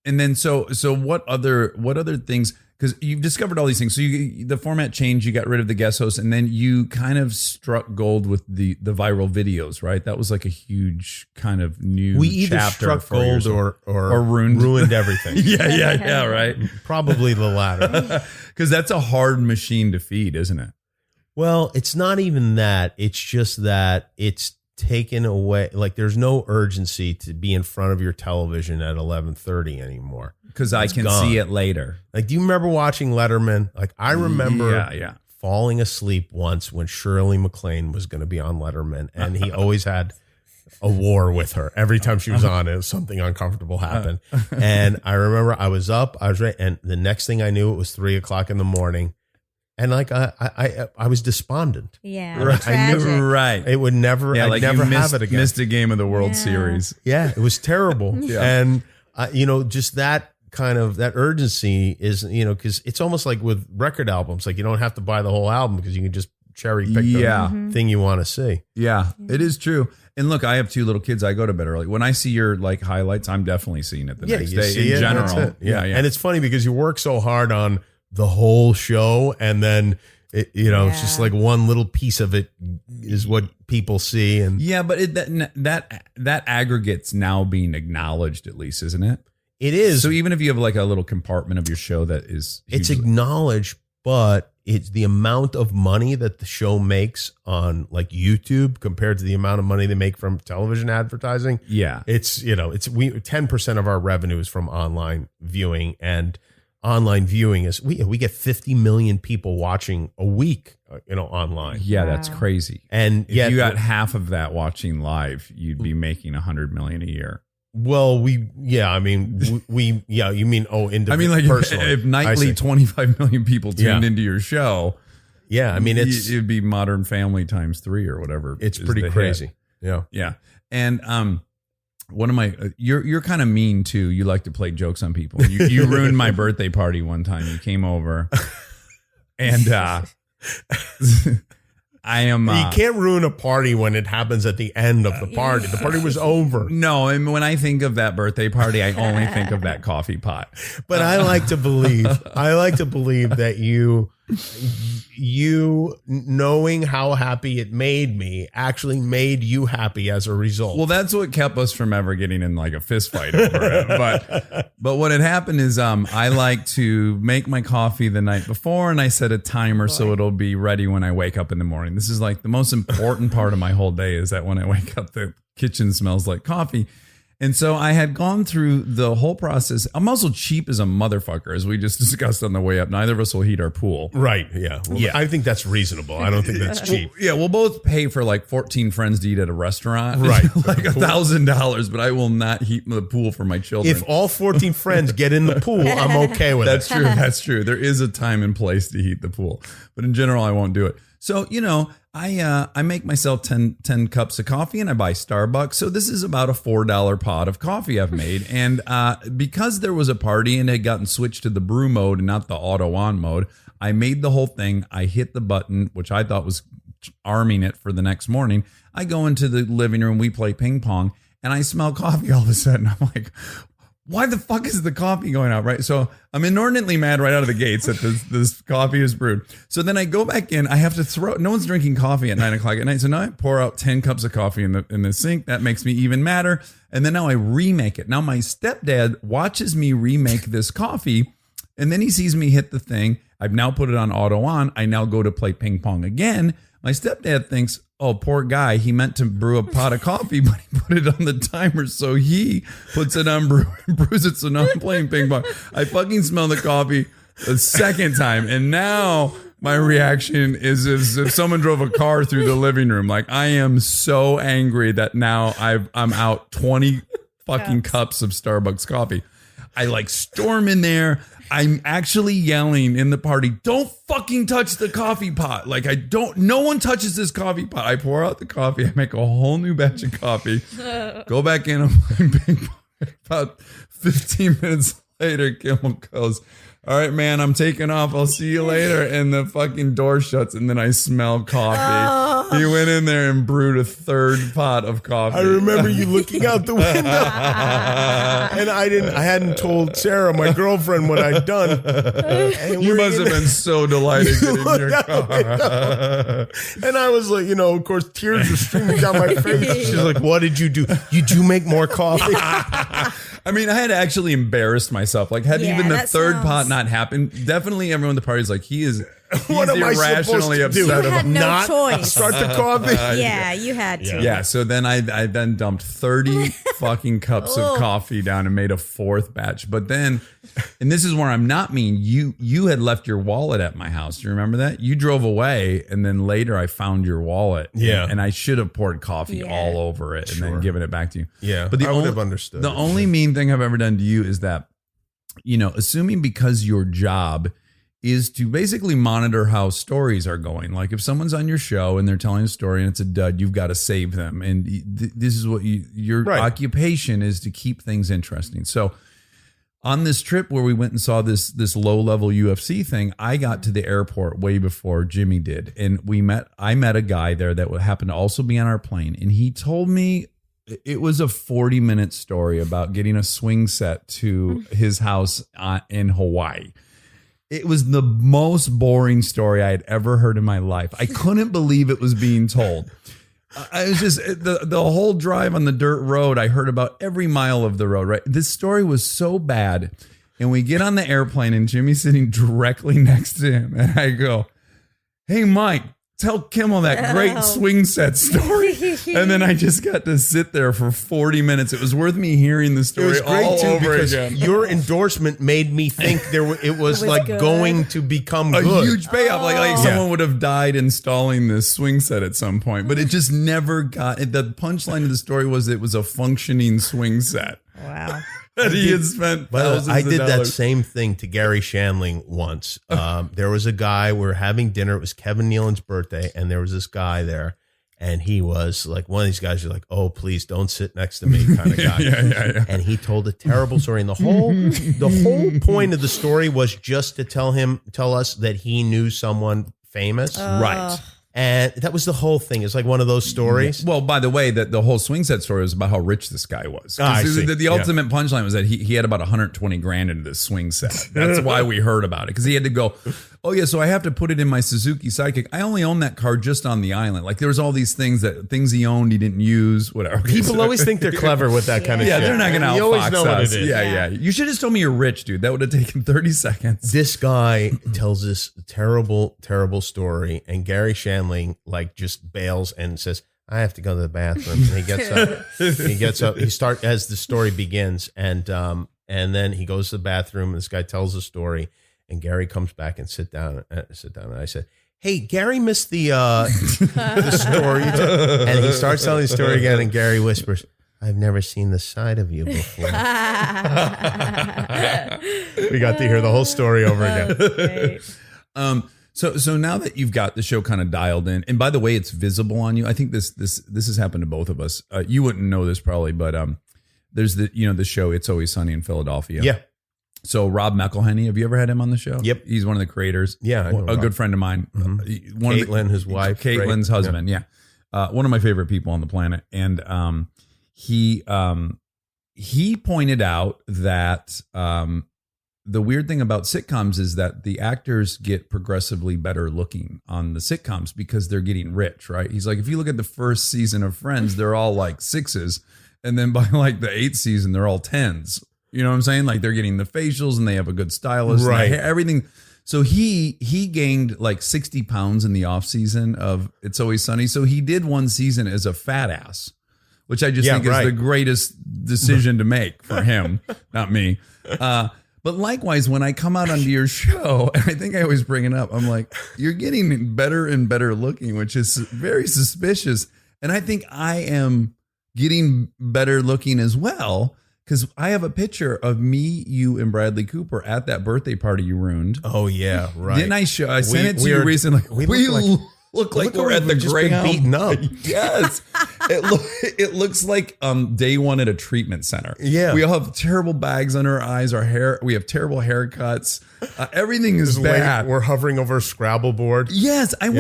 then so what other things? Because you've discovered all these things. So the format changed. You got rid of the guest host, and then you kind of struck gold with the viral videos, right? That was like a huge kind of new. We either chapter struck gold or ruined everything. yeah, right. Probably the latter. Because that's a hard machine to feed, isn't it? Well, it's not even that. It's just that it's taken away. Like there's no urgency to be in front of your television at 11:30 anymore. Because I can see it later. Like, do you remember watching Letterman? Like, I remember falling asleep once when Shirley MacLaine was going to be on Letterman, and he always had a war with her. Every time she was on, it was something uncomfortable happened. And I remember I was up, I was ready, and the next thing I knew, it was 3:00 in the morning. And like I was despondent. Yeah, right. I knew, right. It would never. Yeah, I'd like never you have it again. Missed a game of the World Series. Yeah, it was terrible. Yeah. And just that kind of that urgency is because it's almost like with record albums. Like you don't have to buy the whole album because you can just cherry pick the thing you want to see. Yeah, it is true. And look, I have 2 little kids. I go to bed early. When I see your like highlights, I'm definitely seeing it the next day in general. That's it. Yeah, and it's funny because you work so hard on the whole show, and then it's just like one little piece of it is what people see. And but that aggregate's now being acknowledged, at least, isn't it? It is. So even if you have like a little compartment of your show that is it's acknowledged, but it's the amount of money that the show makes on like YouTube compared to the amount of money they make from television advertising. Yeah, it's 10% of our revenue is from online viewing, and online viewing is we get 50 million people watching a week, online. Yeah, that's crazy. And if you got half of that watching live, you'd be making $100 million a year. Well, you mean like personally. If nightly 25 million people tuned into your show, it'd be Modern Family times 3 or whatever. It's pretty crazy. Hit. Yeah. And one of my you're kind of mean too. You like to play jokes on people. You ruined my birthday party one time. You came over, and I am. You can't ruin a party when it happens at the end of the party. The party was over. No, and when I think of that birthday party, I only think of that coffee pot. But I like to believe that you knowing how happy it made me actually made you happy as a result. Well, that's what kept us from ever getting in like a fist fight over it. But what had happened is I like to make my coffee the night before, and I set a timer so it'll be ready when I wake up in the morning. This is like the most important part of my whole day, is that when I wake up, the kitchen smells like coffee. And so I had gone through the whole process. I'm also cheap as a motherfucker, as we just discussed on the way up. Neither of us will heat our pool. Right. Yeah. Well, yeah. I think that's reasonable. I don't think that's cheap. We'll both pay for like 14 friends to eat at a restaurant. Right. Like $1,000, but I will not heat the pool for my children. If all 14 friends get in the pool, I'm okay with it. That's true. There is a time and place to heat the pool. But in general, I won't do it. So, I make myself 10 cups of coffee, and I buy Starbucks. So this is about a $4 pot of coffee I've made. And because there was a party and it had gotten switched to the brew mode and not the auto on mode, I made the whole thing. I hit the button, which I thought was arming it for the next morning. I go into the living room, we play ping pong, and I smell coffee all of a sudden. I'm like, why the fuck is the coffee going out, right? So I'm inordinately mad right out of the gates that this coffee is brewed. So then I go back in. I have to no one's drinking coffee at 9:00 at night. So now I pour out 10 cups of coffee in the sink. That makes me even madder. And then now I remake it. Now my stepdad watches me remake this coffee, and then he sees me hit the thing. I've now put it on auto on. I now go to play ping pong again. My stepdad thinks, oh, poor guy, he meant to brew a pot of coffee, but he put it on the timer, so he puts it on brews it, so now I'm playing ping pong. I fucking smell the coffee. the second time. And now my reaction is as if someone drove a car through the living room. Like, I am so angry that now I'm out 20 fucking cups of Starbucks coffee. I like storm in there. I'm actually yelling in the party, don't fucking touch the coffee pot. Like, no one touches this coffee pot. I pour out the coffee. I make a whole new batch of coffee. Go back in. I'm playing ping pong. About 15 minutes later, Kimmel goes, all right, man, I'm taking off. I'll see you later. And the fucking door shuts, and then I smell coffee. He went in there and brewed a third pot of coffee. I remember you looking out the window. And I hadn't told Sarah, my girlfriend, what I'd done. And You must have been so delighted getting in your car. And I was like, of course, tears were streaming down my face. She's like, what did you do? You do make more coffee? I mean, I had actually embarrassed myself. Like, had even the third pot not happened, definitely everyone in the party is like, he's what am I irrationally supposed to do? upset You had about no not choice. start the coffee. Yeah, you had to. Yeah, so then I then dumped 30 fucking cups of coffee down and made a fourth batch. But then, and this is where I'm not mean, you had left your wallet at my house. Do you remember that? You drove away, and then later I found your wallet. Yeah. And I should have poured coffee all over it and then given it back to you. Yeah, but I would have understood. The only mean thing I've ever done to you is that, assuming because your job is to basically monitor how stories are going. Like, if someone's on your show and they're telling a story and it's a dud, you've got to save them. And this is what your occupation is, to keep things interesting. So on this trip where we went and saw this low-level UFC thing, I got to the airport way before Jimmy did. And I met a guy there that happened to also be on our plane. And he told me it was a 40-minute story about getting a swing set to his house in Hawaii. It was the most boring story I had ever heard in my life. I couldn't believe it was being told. I was just, the whole drive on the dirt road, I heard about every mile of the road, right? This story was so bad. And we get on the airplane and Jimmy's sitting directly next to him. And I go, hey, Mike, tell Kimmel that great swing set story. And then I just got to sit there for 40 minutes. It was worth me hearing the story all over again. Your endorsement made me think it was like good. Going to become a good. Huge payoff. Like someone would have died installing this swing set at some point, but it just never got it. The punchline of the story was it was a functioning swing set. Wow. That he had spent thousands I did of that dollars. same thing to Gary Shandling once. There was a guy, we were having dinner. It was Kevin Nealon's birthday, and there was this guy there, and he was like one of these guys who's like, oh, please don't sit next to me kind of guy. Yeah. And he told a terrible story. And the whole point of the story was just to tell us that he knew someone famous. Right. And that was the whole thing. It's like one of those stories. Well, by the way, that the whole swing set story was about how rich this guy was. I see. The ultimate punchline was that he had about 120 grand into this swing set. That's why we heard about it, because he had to go, oh yeah, so I have to put it in my Suzuki Sidekick. I only own that car just on the island. Like, there was all these things he owned he didn't use, whatever. People always think they're clever with that kind of shit. Yeah, they're not going to You always outfox know what us. it is. Yeah. You should have just told me you're rich, dude. That would have taken 30 seconds. This guy tells this terrible, terrible story, and Gary Shandling just bails and says, I have to go to the bathroom. And he gets up. He starts as the story begins, and then he goes to the bathroom. And this guy tells the story, and Gary comes back and sit down. And I said, hey, Gary missed the story, and he starts telling the story again. And Gary whispers, I've never seen the side of you before. We got to hear the whole story over again. So now that you've got the show kind of dialed in, and by the way, it's visible on you. I think this has happened to both of us. You wouldn't know this probably, but there's the show It's Always Sunny in Philadelphia. Yeah. So Rob McElhenney, have you ever had him on the show? Yep. He's one of the creators. Yeah, I know a Rob. good friend of mine. Caitlin, his wife. Caitlin's right? husband. Yeah. One of my favorite people on the planet, and he pointed out that the weird thing about sitcoms is that the actors get progressively better looking on the sitcoms because they're getting rich, right? He's like, if you look at the first season of Friends, they're all like 6s. And then by like the 8th season, they're all 10s. You know what I'm saying? Like, they're getting the facials and they have a good stylist. Right. And everything. So he gained like 60 pounds in the off season of It's Always Sunny. So he did one season as a fat ass, which I just think is the greatest decision to make for him, not me. But likewise, when I come out onto your show, and I think I always bring it up, I'm like, you're getting better and better looking, which is very suspicious. And I think I am getting better looking as well, because I have a picture of me, you, and Bradley Cooper at that birthday party you ruined. Oh yeah, right. Didn't I show? I sent it to you recently. We look like we're at the Greyhound. Beaten up. Yes, it looks like day one at a treatment center. Yeah, we all have terrible bags under our eyes. Our hair, we have terrible haircuts. Everything is bad. We're hovering over a Scrabble board. Yes, I'm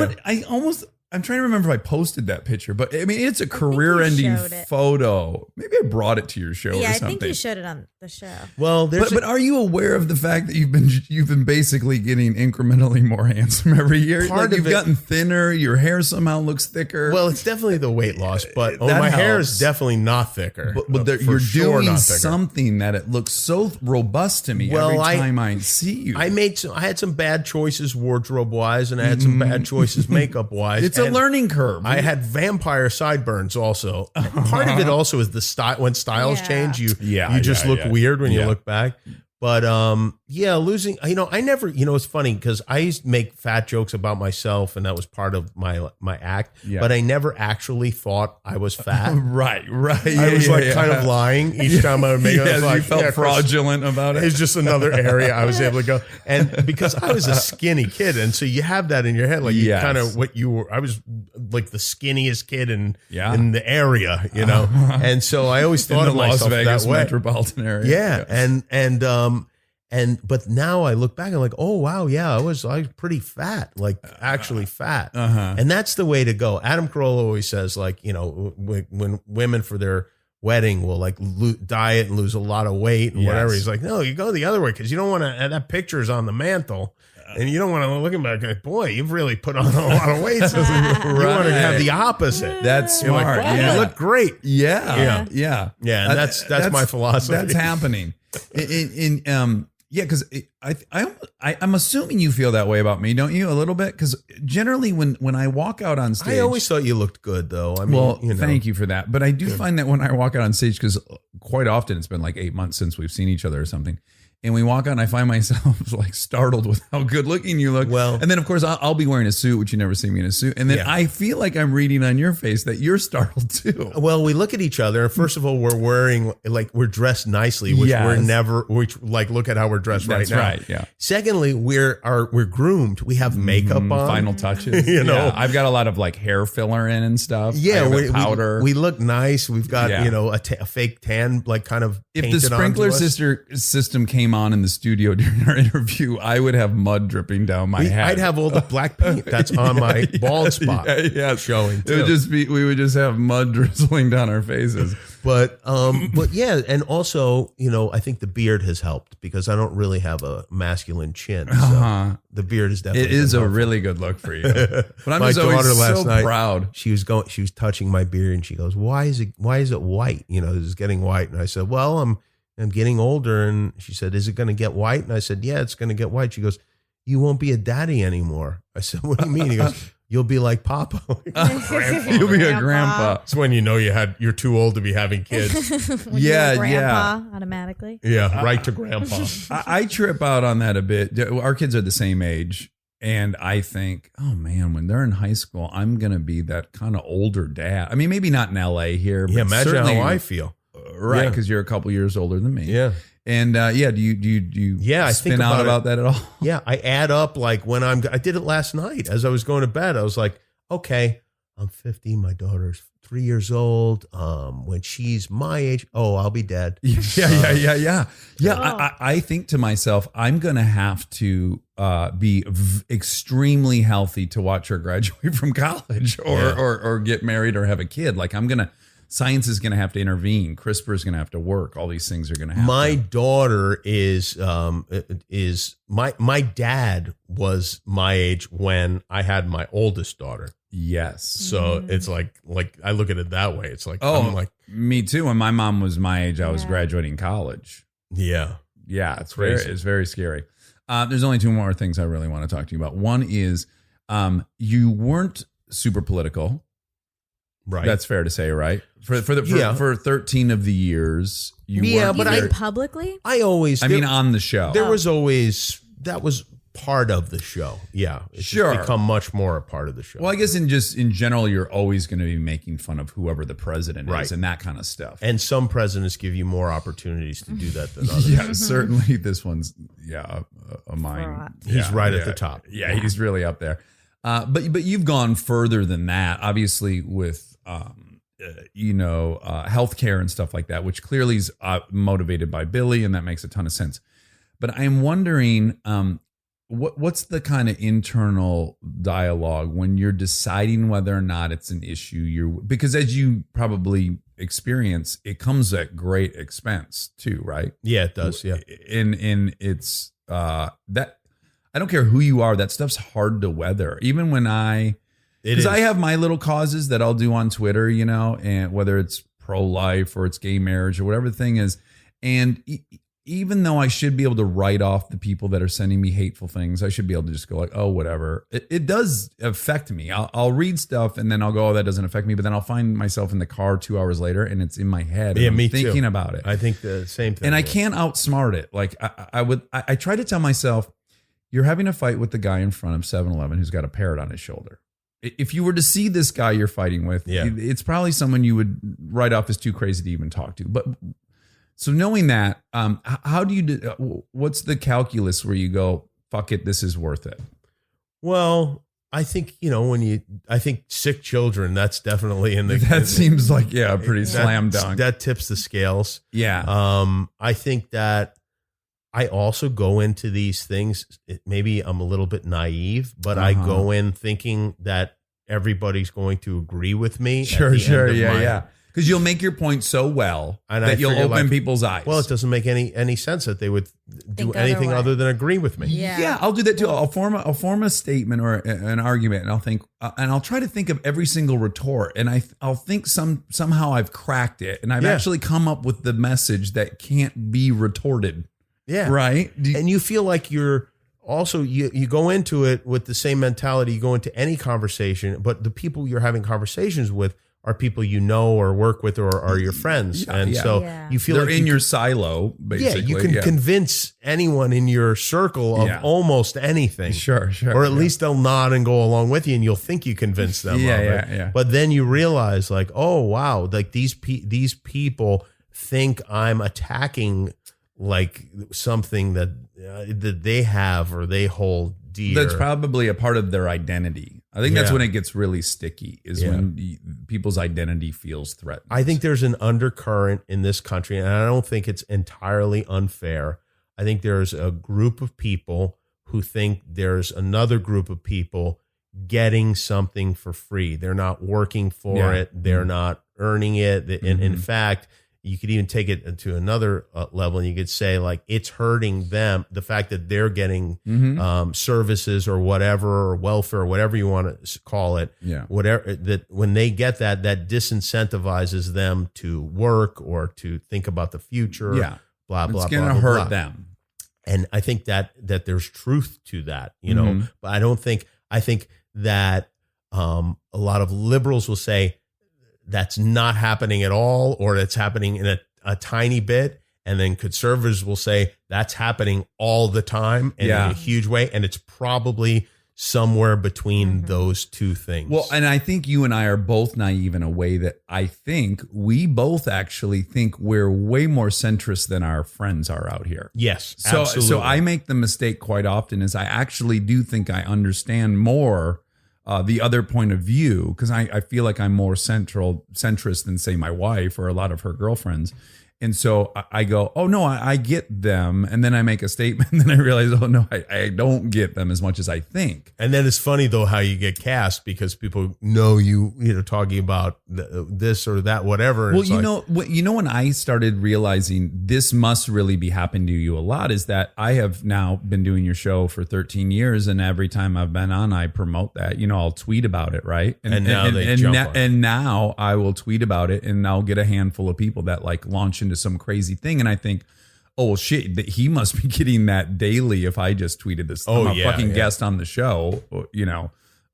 trying to remember if I posted that picture, but I mean, it's a career-ending photo. Maybe I brought it to your show or something. Yeah, I think you showed it on the show. Well, but are you aware of the fact that you've been basically getting incrementally more handsome every year? You've gotten thinner. Your hair somehow looks thicker. Well, it's definitely the weight loss, but my hair is definitely not thicker. But you're doing something that it looks so robust to me every time I see you. I had some bad choices wardrobe-wise, and I had some bad choices makeup-wise. It's a learning curve. I had vampire sideburns also. Part of it also is the style. When styles change, you just look weird when you look back. But losing, I never, it's funny because I used to make fat jokes about myself, and that was part of my act. Yeah. But I never actually thought I was fat. Right. I was kind of lying each time I would make it. Yes, you felt fraudulent about it. It's just another area I was able to go. And because I was a skinny kid, and so you have that in your head, like you kind of what you were. I was like the skinniest kid in the area, and so I always thought of myself Las Vegas that way. Metropolitan area. Yeah. But now I look back and I'm like, oh wow, I was pretty fat, like actually fat, and that's the way to go. Adam Carolla always says, like, when women for their wedding will like diet and lose a lot of weight and whatever. He's like, no, you go the other way because you don't want to. That picture's on the mantle. And you don't want to look at me like, boy, you've really put on a lot of weight. You want to have the opposit. That's smart. Like, you look great. Yeah. And that's my philosophy. That's happening. Because I'm assuming you feel that way about me, don't you? A little bit, because generally when I walk out on stage, I always thought you looked good, though. I mean, thank you for that. But I do find that when I walk out on stage, because quite often it's been like 8 months since we've seen each other or something. And we walk out and I find myself like startled with how good looking you look. Well, and then of course I'll be wearing a suit, which you never see me in a suit. And then I feel like I'm reading on your face that you're startled too. Well, we look at each other. First of all, we're dressed nicely, which look at how we're dressed right now. That's right. Yeah. Secondly, we're groomed. We have makeup on. Final touches. I've got a lot of like hair filler in and stuff. Yeah. Powder. We look nice. We've got, a fake tan, like kind of if the sprinkler system came on in the studio during our interview, I would have mud dripping down my head. I'd have all the black paint that's on my bald spot showing too. It would we would just have mud drizzling down our faces. But yeah, and also, I think the beard has helped because I don't really have a masculine chin. So the beard is definitely. It is a really good look for you. But I'm just always so proud. She was touching my beard and she goes, "Why is it white? It's getting white." And I said, "Well, I'm getting older." And she said, "Is it going to get white?" And I said, "Yeah, it's going to get white." She goes, "You won't be a daddy anymore." I said, "What do you mean?" He goes, "You'll be like Papa." You'll be a grandpa. It's when you're too old to be having kids. Grandpa automatically. Yeah, right to grandpa. I trip out on that a bit. Our kids are the same age. And I think, oh man, when they're in high school, I'm going to be that kind of older dad. I mean, maybe not in LA here. But imagine how I feel. Right, because you're a couple years older than me. Yeah. And do you I spin think out about that at all? Yeah, I add up like when I did it last night as I was going to bed. I was like, okay, I'm 50. My daughter's 3 years old. When she's my age, I'll be dead. Yeah. I think to myself, I'm going to have to be extremely healthy to watch her graduate from college or get married or have a kid. Like science is going to have to intervene. CRISPR is going to have to work. All these things are going to happen. My daughter is my dad was my age when I had my oldest daughter. Yes. So it's like I look at it that way. It's like, me too. When my mom was my age, I was graduating college. Yeah. Yeah. It's very scary. There's only two more things I really want to talk to you about. One is, you weren't super political. Right. That's fair to say, right? For 13 of the years, you weren't You but mean publicly? on the show. There was always, that was part of the show. Yeah. It's Sure. just become much more a part of the show. Well, I guess in general, you're always going to be making fun of whoever the president Right. is and that kind of stuff. And some presidents give you more opportunities to do that than others. Yeah, certainly this one's a mine. Fraud. He's right at the top. Yeah, he's really up there. But you've gone further than that, obviously with healthcare and stuff like that, which clearly is motivated by Billy, and that makes a ton of sense. But I am wondering, what's the kind of internal dialogue when you're deciding whether or not it's an issue? Because as you probably experience, it comes at great expense too, right? Yeah, it does. Yeah. And it's that I don't care who you are, that stuff's hard to weather. Even when because I have my little causes that I'll do on Twitter, and whether it's pro-life or it's gay marriage or whatever the thing is. And even though I should be able to write off the people that are sending me hateful things, I should be able to just go like, oh, whatever. It does affect me. I'll read stuff and then I'll go, oh, that doesn't affect me. But then I'll find myself in the car 2 hours later and it's in my head. Yeah, and I'm me thinking too. about it. I think the same thing. And I can't outsmart it. Like I try to tell myself, you're having a fight with the guy in front of 7-Eleven who's got a parrot on his shoulder. If you were to see this guy you're fighting with, it's probably someone you would write off as too crazy to even talk to. But so knowing that, how do you? What's the calculus where you go, fuck it, this is worth it? Well, I think I think sick children. That's definitely in the. That seems like a pretty slam dunk. That tips the scales. Yeah. I think that I also go into these things. Maybe I'm a little bit naive, but I go in thinking that everybody's going to agree with me. Sure. Yeah. Because you'll make your point so well that you'll open people's eyes. Well, it doesn't make any sense that they would do anything other than agree with me. Yeah. I'll do that too. I'll form a statement or an argument, and I'll think, and I'll try to think of every single retort, and I'll think somehow I've cracked it, and I've actually come up with the message that can't be retorted. Yeah, right. And you feel like you're also you go into it with the same mentality you go into any conversation, but the people you're having conversations with are people you know or work with or are your friends. So you feel they're like in your silo, basically. Yeah, you can convince anyone in your circle of almost anything. Sure. Or at least they'll nod and go along with you and you'll think you convinced them of it. Yeah. But then you realize like, oh, wow, like these people think I'm attacking like something that they have or they hold dear. That's probably a part of their identity. I think that's when it gets really sticky, is when people's identity feels threatened. I think there's an undercurrent in this country, and I don't think it's entirely unfair. I think there's a group of people who think there's another group of people getting something for free. They're not working for it. They're not earning it. And in fact, you could even take it to another level, and you could say like it's hurting them. The fact that they're getting services or whatever, or welfare, or whatever you want to call it, whatever, that when they get that disincentivizes them to work or to think about the future. Blah blah blah. It's going to hurt them. And I think that there's truth to that, but I think that a lot of liberals will say that's not happening at all, or it's happening in a tiny bit. And then conservatives will say that's happening all the time and in a huge way. And it's probably somewhere between those two things. Well, and I think you and I are both naive in a way that I think we both actually think we're way more centrist than our friends are out here. Yes, absolutely. So I make the mistake quite often is I actually do think I understand more the other point of view, because I feel like I'm more centrist than, say, my wife or a lot of her girlfriends. And so I go, oh, no, I get them. And then I make a statement and then I realize, oh, no, I don't get them as much as I think. And then it's funny, though, how you get cast because people know you talking about this or that, whatever. Well, you know, when I started realizing this must really be happening to you a lot is that I have now been doing your show for 13 years. And every time I've been on, I promote that. I'll tweet about it. Right. And now I will tweet about it and I'll get a handful of people that like launch into some crazy thing. And I think, oh, well, shit, he must be getting that daily if I just tweeted this. I'm a fucking guest on the show.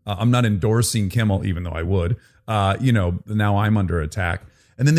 I'm not endorsing Kimmel, even though I would. now I'm under attack. And then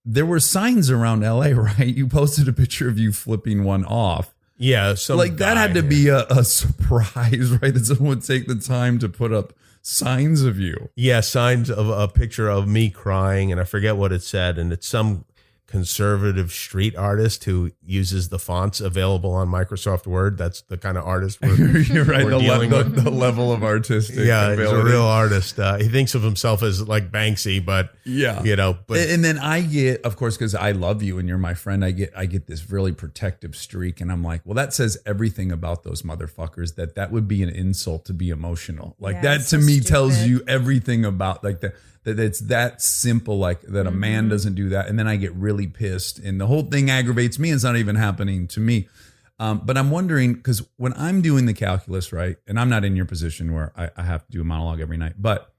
there were signs around LA, right? You posted a picture of you flipping one off. Yeah. That had to be a surprise, right? That someone would take the time to put up signs of you. Yeah. Signs of a picture of me crying, and I forget what it said. And it's some conservative street artist who uses the fonts available on Microsoft Word. That's the kind of artist You're right. we're dealing with. The level of artistic. Yeah, ability. he's a real artist. He thinks of himself as like Banksy, but but and then I get, of course, because I love you and you're my friend, I get this really protective streak, and I'm like, well, that says everything about those motherfuckers. That would be an insult to be emotional. Like that to me tells you everything about like that it's that simple, like that a man doesn't do that. And then I get really pissed and the whole thing aggravates me. It's not even happening to me. But I'm wondering, because when I'm doing the calculus, right, and I'm not in your position where I have to do a monologue every night, but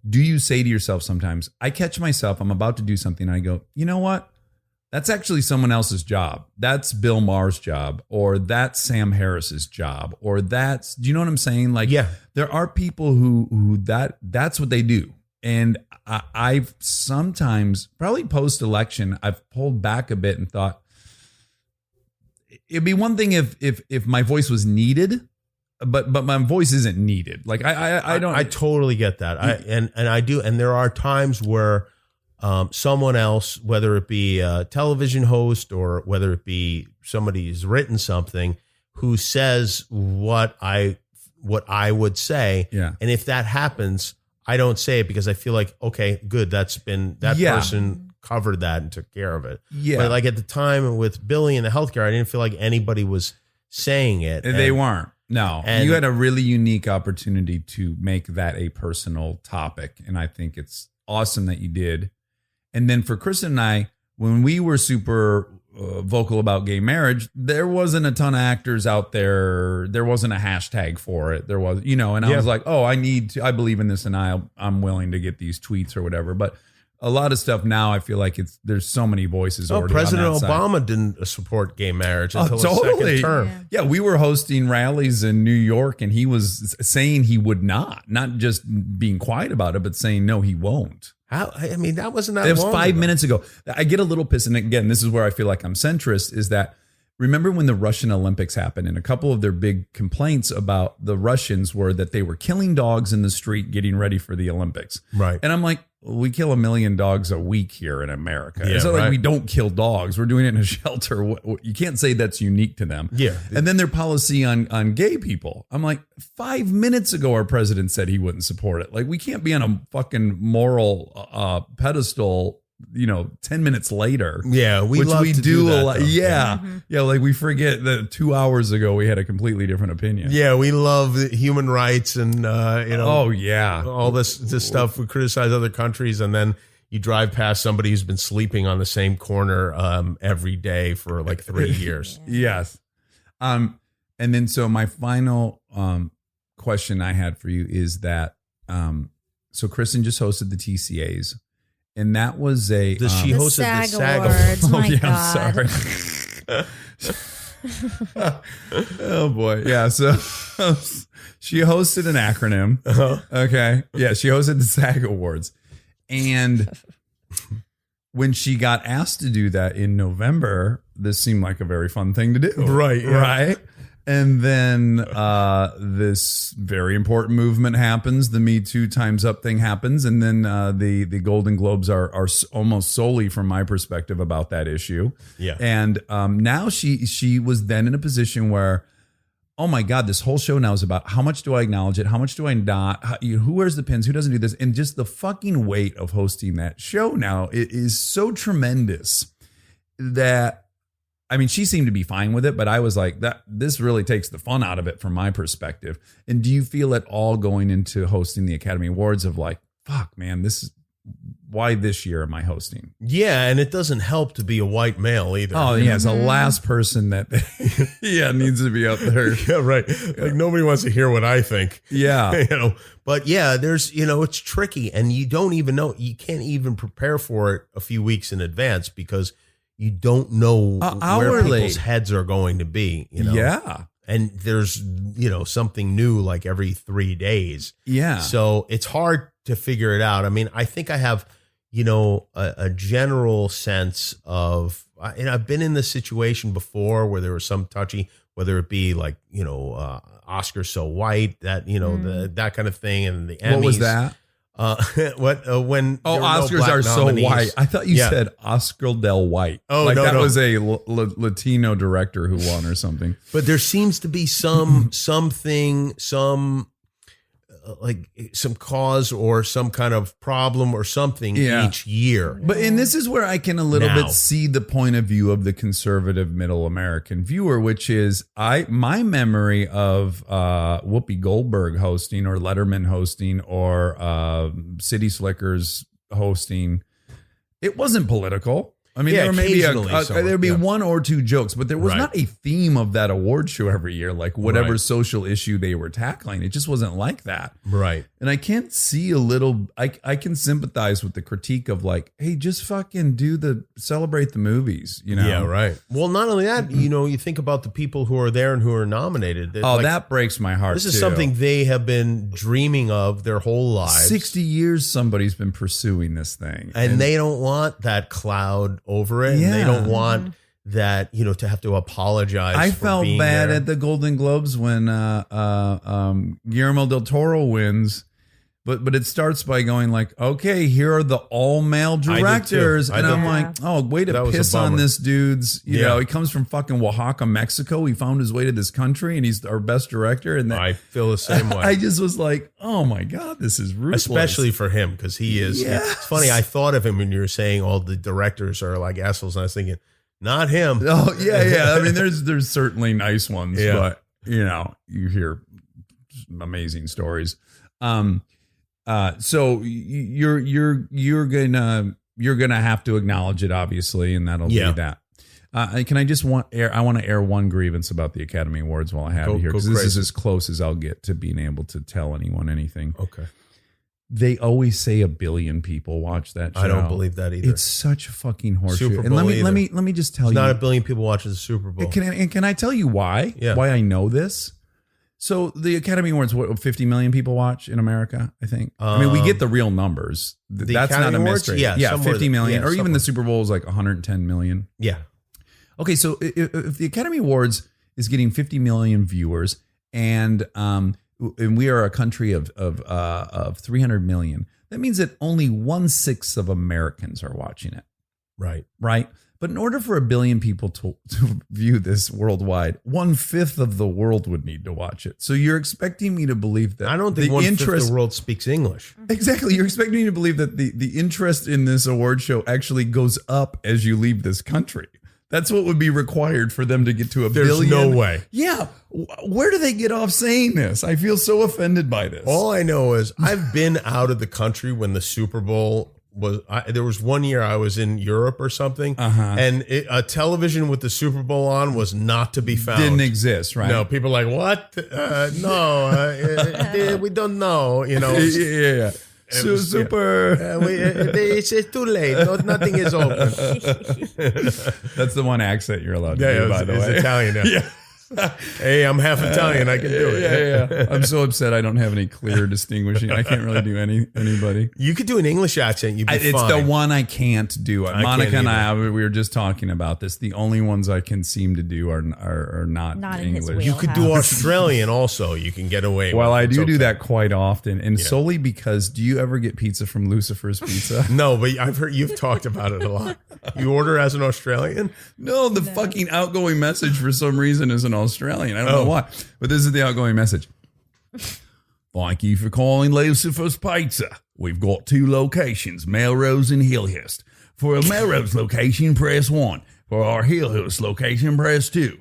do you say to yourself sometimes, I catch myself, I'm about to do something and I go, you know what? That's actually someone else's job. That's Bill Maher's job, or that's Sam Harris's job, or do you know what I'm saying? Like, there are people who that's what they do. And I've sometimes, probably post-election, I've pulled back a bit and thought it'd be one thing if my voice was needed, but my voice isn't needed. Like I totally get that. I do. And there are times where someone else, whether it be a television host or whether it be somebody who's written something, who says what I would say. Yeah. And if that happens, I don't say it because I feel like, okay, good. Person covered that and took care of it. Yeah. But like at the time with Billy and the healthcare, I didn't feel like anybody was saying it. They weren't. No. And you had a really unique opportunity to make that a personal topic. And I think it's awesome that you did. And then for Kristen and I, when we were super vocal about gay marriage, there wasn't a ton of actors out there. There wasn't a hashtag for it. There was, and I was like, oh, I believe in this and I'm willing to get these tweets or whatever. But a lot of stuff now, I feel like there's so many voices. President on that Obama side. didn't support gay marriage until his totally. second term. Yeah, we were hosting rallies in New York and he was saying he would not just being quiet about it, but saying, no, he won't. That wasn't that long. It was 5 minutes ago. I get a little pissed. And again, this is where I feel like I'm centrist, is that remember when the Russian Olympics happened and a couple of their big complaints about the Russians were that they were killing dogs in the street getting ready for the Olympics. Right. And I'm like, we kill 1 million dogs a week here in America. Yeah, it's not like right. we don't kill dogs. We're doing it in a shelter. You can't say that's unique to them. Yeah. And then their policy on gay people. I'm like, 5 minutes ago, our president said he wouldn't support it. Like, we can't be on a fucking moral pedestal, 10 minutes later. Yeah, we do that, a lot. though. Yeah. Yeah. Like, we forget that 2 hours ago we had a completely different opinion. Yeah, we love human rights and oh yeah, all this stuff. We criticize other countries, and then you drive past somebody who's been sleeping on the same corner every day for like 3 years. Yes. And then so my final question I had for you is that so Kristen just hosted the TCAs. And that was she hosted the SAG Awards. Oh, My yeah, God. I'm sorry. Oh boy. Yeah. So she hosted an acronym. Okay. Yeah. She hosted the SAG Awards. And when she got asked to do that in November, this seemed like a very fun thing to do. Right. Yeah. Right. And then this very important movement happens. The Me Too Time's Up thing happens. And then the Golden Globes are almost solely, from my perspective, about that issue. Yeah. And now she was then in a position where, oh my God, this whole show now is about how much do I acknowledge it? How much do I not? Who wears the pins? Who doesn't do this? And just the fucking weight of hosting that show now is so tremendous that, I mean, she seemed to be fine with it, but I was like, this really takes the fun out of it from my perspective. And do you feel at all going into hosting the Academy Awards of like, fuck, man, this is why this year am I hosting? Yeah, and it doesn't help to be a white male either. Oh, yeah, it's the last person that needs to be up there. Yeah, right. Like nobody wants to hear what I think. Yeah. But yeah, there's, it's tricky, and you don't even know, you can't even prepare for it a few weeks in advance because you don't know where hourly. people's heads are going to be, Yeah. and there's, something new like every 3 days. Yeah. So it's hard to figure it out. I mean, I think I have, a general sense of, and I've been in this situation before where there was some touchy, whether it be like, Oscar So White, that, that kind of thing. And the Emmys. What was that? When Oscars are so white. I thought you said Oscar Del White. Oh, like no, that no. was a Latino director who won or something. But there seems to be some cause or some kind of problem or something each year. And this is where I can a little Now. bit see the point of view of the conservative middle American viewer, which is my memory of Whoopi Goldberg hosting or Letterman hosting or City Slickers hosting. It wasn't political. I mean, there may be there'd be one or two jokes, but there was not a theme of that award show every year, like whatever social issue they were tackling. It just wasn't like that. Right. And I can't see I can sympathize with the critique of like, hey, just fucking celebrate the movies, Yeah, right. Well, not only that, you think about the people who are there and who are nominated. That breaks my heart. This is something they have been dreaming of their whole lives. 60 years somebody's been pursuing this thing. And they don't want that cloud over it. Yeah. And they don't want that, to have to apologize. I for felt being bad there. at the Golden Globes when Guillermo del Toro wins. But it starts by going like, okay, here are the all male directors. And I'm like, oh, way to piss on this dude's, you know, he comes from fucking Oaxaca, Mexico. He found his way to this country and he's our best director. And I feel the same way. I just was like, oh my God, this is ruthless. Especially for him, because he is. Yes. It's funny. I thought of him when you were saying all the directors are like assholes. And I was thinking, not him. Oh, yeah. I mean, there's certainly nice ones, but you hear amazing stories. So you're gonna have to acknowledge it, obviously, and that'll be that. Can I just want to air one grievance about the Academy Awards while I have you here, because this is as close as I'll get to being able to tell anyone anything. Okay. They always say 1 billion people watch that show. I don't believe that either. It's such a fucking horseshit. Super And Bowl let me just tell you, not 1 billion people watching the Super Bowl. Can I tell you why? Yeah. Why I know this? So the Academy Awards, what 50 million people watch in America, I think. I mean, we get the real numbers. That's Academy not a Awards? mystery. Yeah, 50 million. Or even somewhere. the Super Bowl is like 110 million. Yeah. Okay, so if the Academy Awards is getting 50 million viewers and we are a country of 300 million, that means that only 1/6 of Americans are watching it. Right. Right? But in order for 1 billion people to view this worldwide, 1/5 of the world would need to watch it. So you're expecting me to believe that I don't think 1/5 of the world speaks English. Exactly. You're expecting me to believe that the interest in this award show actually goes up as you leave this country. That's what would be required for them to get to 1 billion. There's no way. Yeah. Where do they get off saying this? I feel so offended by this. All I know is I've been out of the country when the Super Bowl was. There was one year I was in Europe or something, and a television with the Super Bowl on was not to be found. Didn't exist, right? No, people are like, what? No, we don't know. Yeah. Super. It's too late. Nothing is open. That's the one accent you're allowed to do, by the way. It's Italian. Yeah. Hey, I'm half Italian. I can do it. Yeah. I'm so upset I don't have any clear distinguishing. I can't really do anybody. You could do an English accent. You'd be It's fine. the one I can't do. Monica can't and I, we were just talking about this. The only ones I can seem to do are not in his English. You could do Australian also. You can get away with Well, I it. It's do okay. that quite often, and solely because, do you ever get pizza from Lucifer's Pizza? No, but I've heard you've talked about it a lot. You order as an Australian? No, the fucking outgoing message for some reason is an Australian. I don't know why, but this is the outgoing message. Thank you for calling Lucifer's Pizza. We've got 2 locations, Melrose and Hillhurst. For a Melrose location, press 1. For our Hillhurst location, press 2.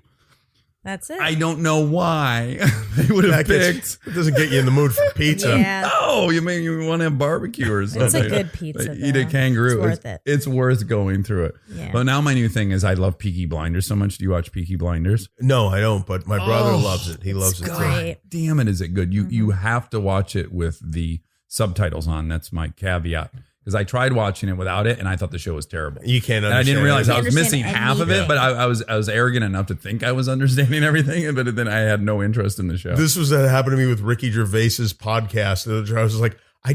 That's it. I don't know why they would have picked. It doesn't get you in the mood for pizza. Yeah. Oh, you mean you want to have barbecue or something? It's a good pizza, Like, eat a though. kangaroo. It's worth it. It's worth going through it. Yeah. But now my new thing is I love Peaky Blinders so much. Do you watch Peaky Blinders? No, I don't, but my brother loves it. He loves it too. great. Damn it, is it good? You have to watch it with the subtitles on. That's my caveat. because I tried watching it without it and I thought the show was terrible. You can't And I understand. didn't realize I Can't was missing understand half of it, anything. but I was arrogant enough to think I was understanding everything, but then I had no interest in the show. This was that happened to me with Ricky Gervais's podcast. I was like, I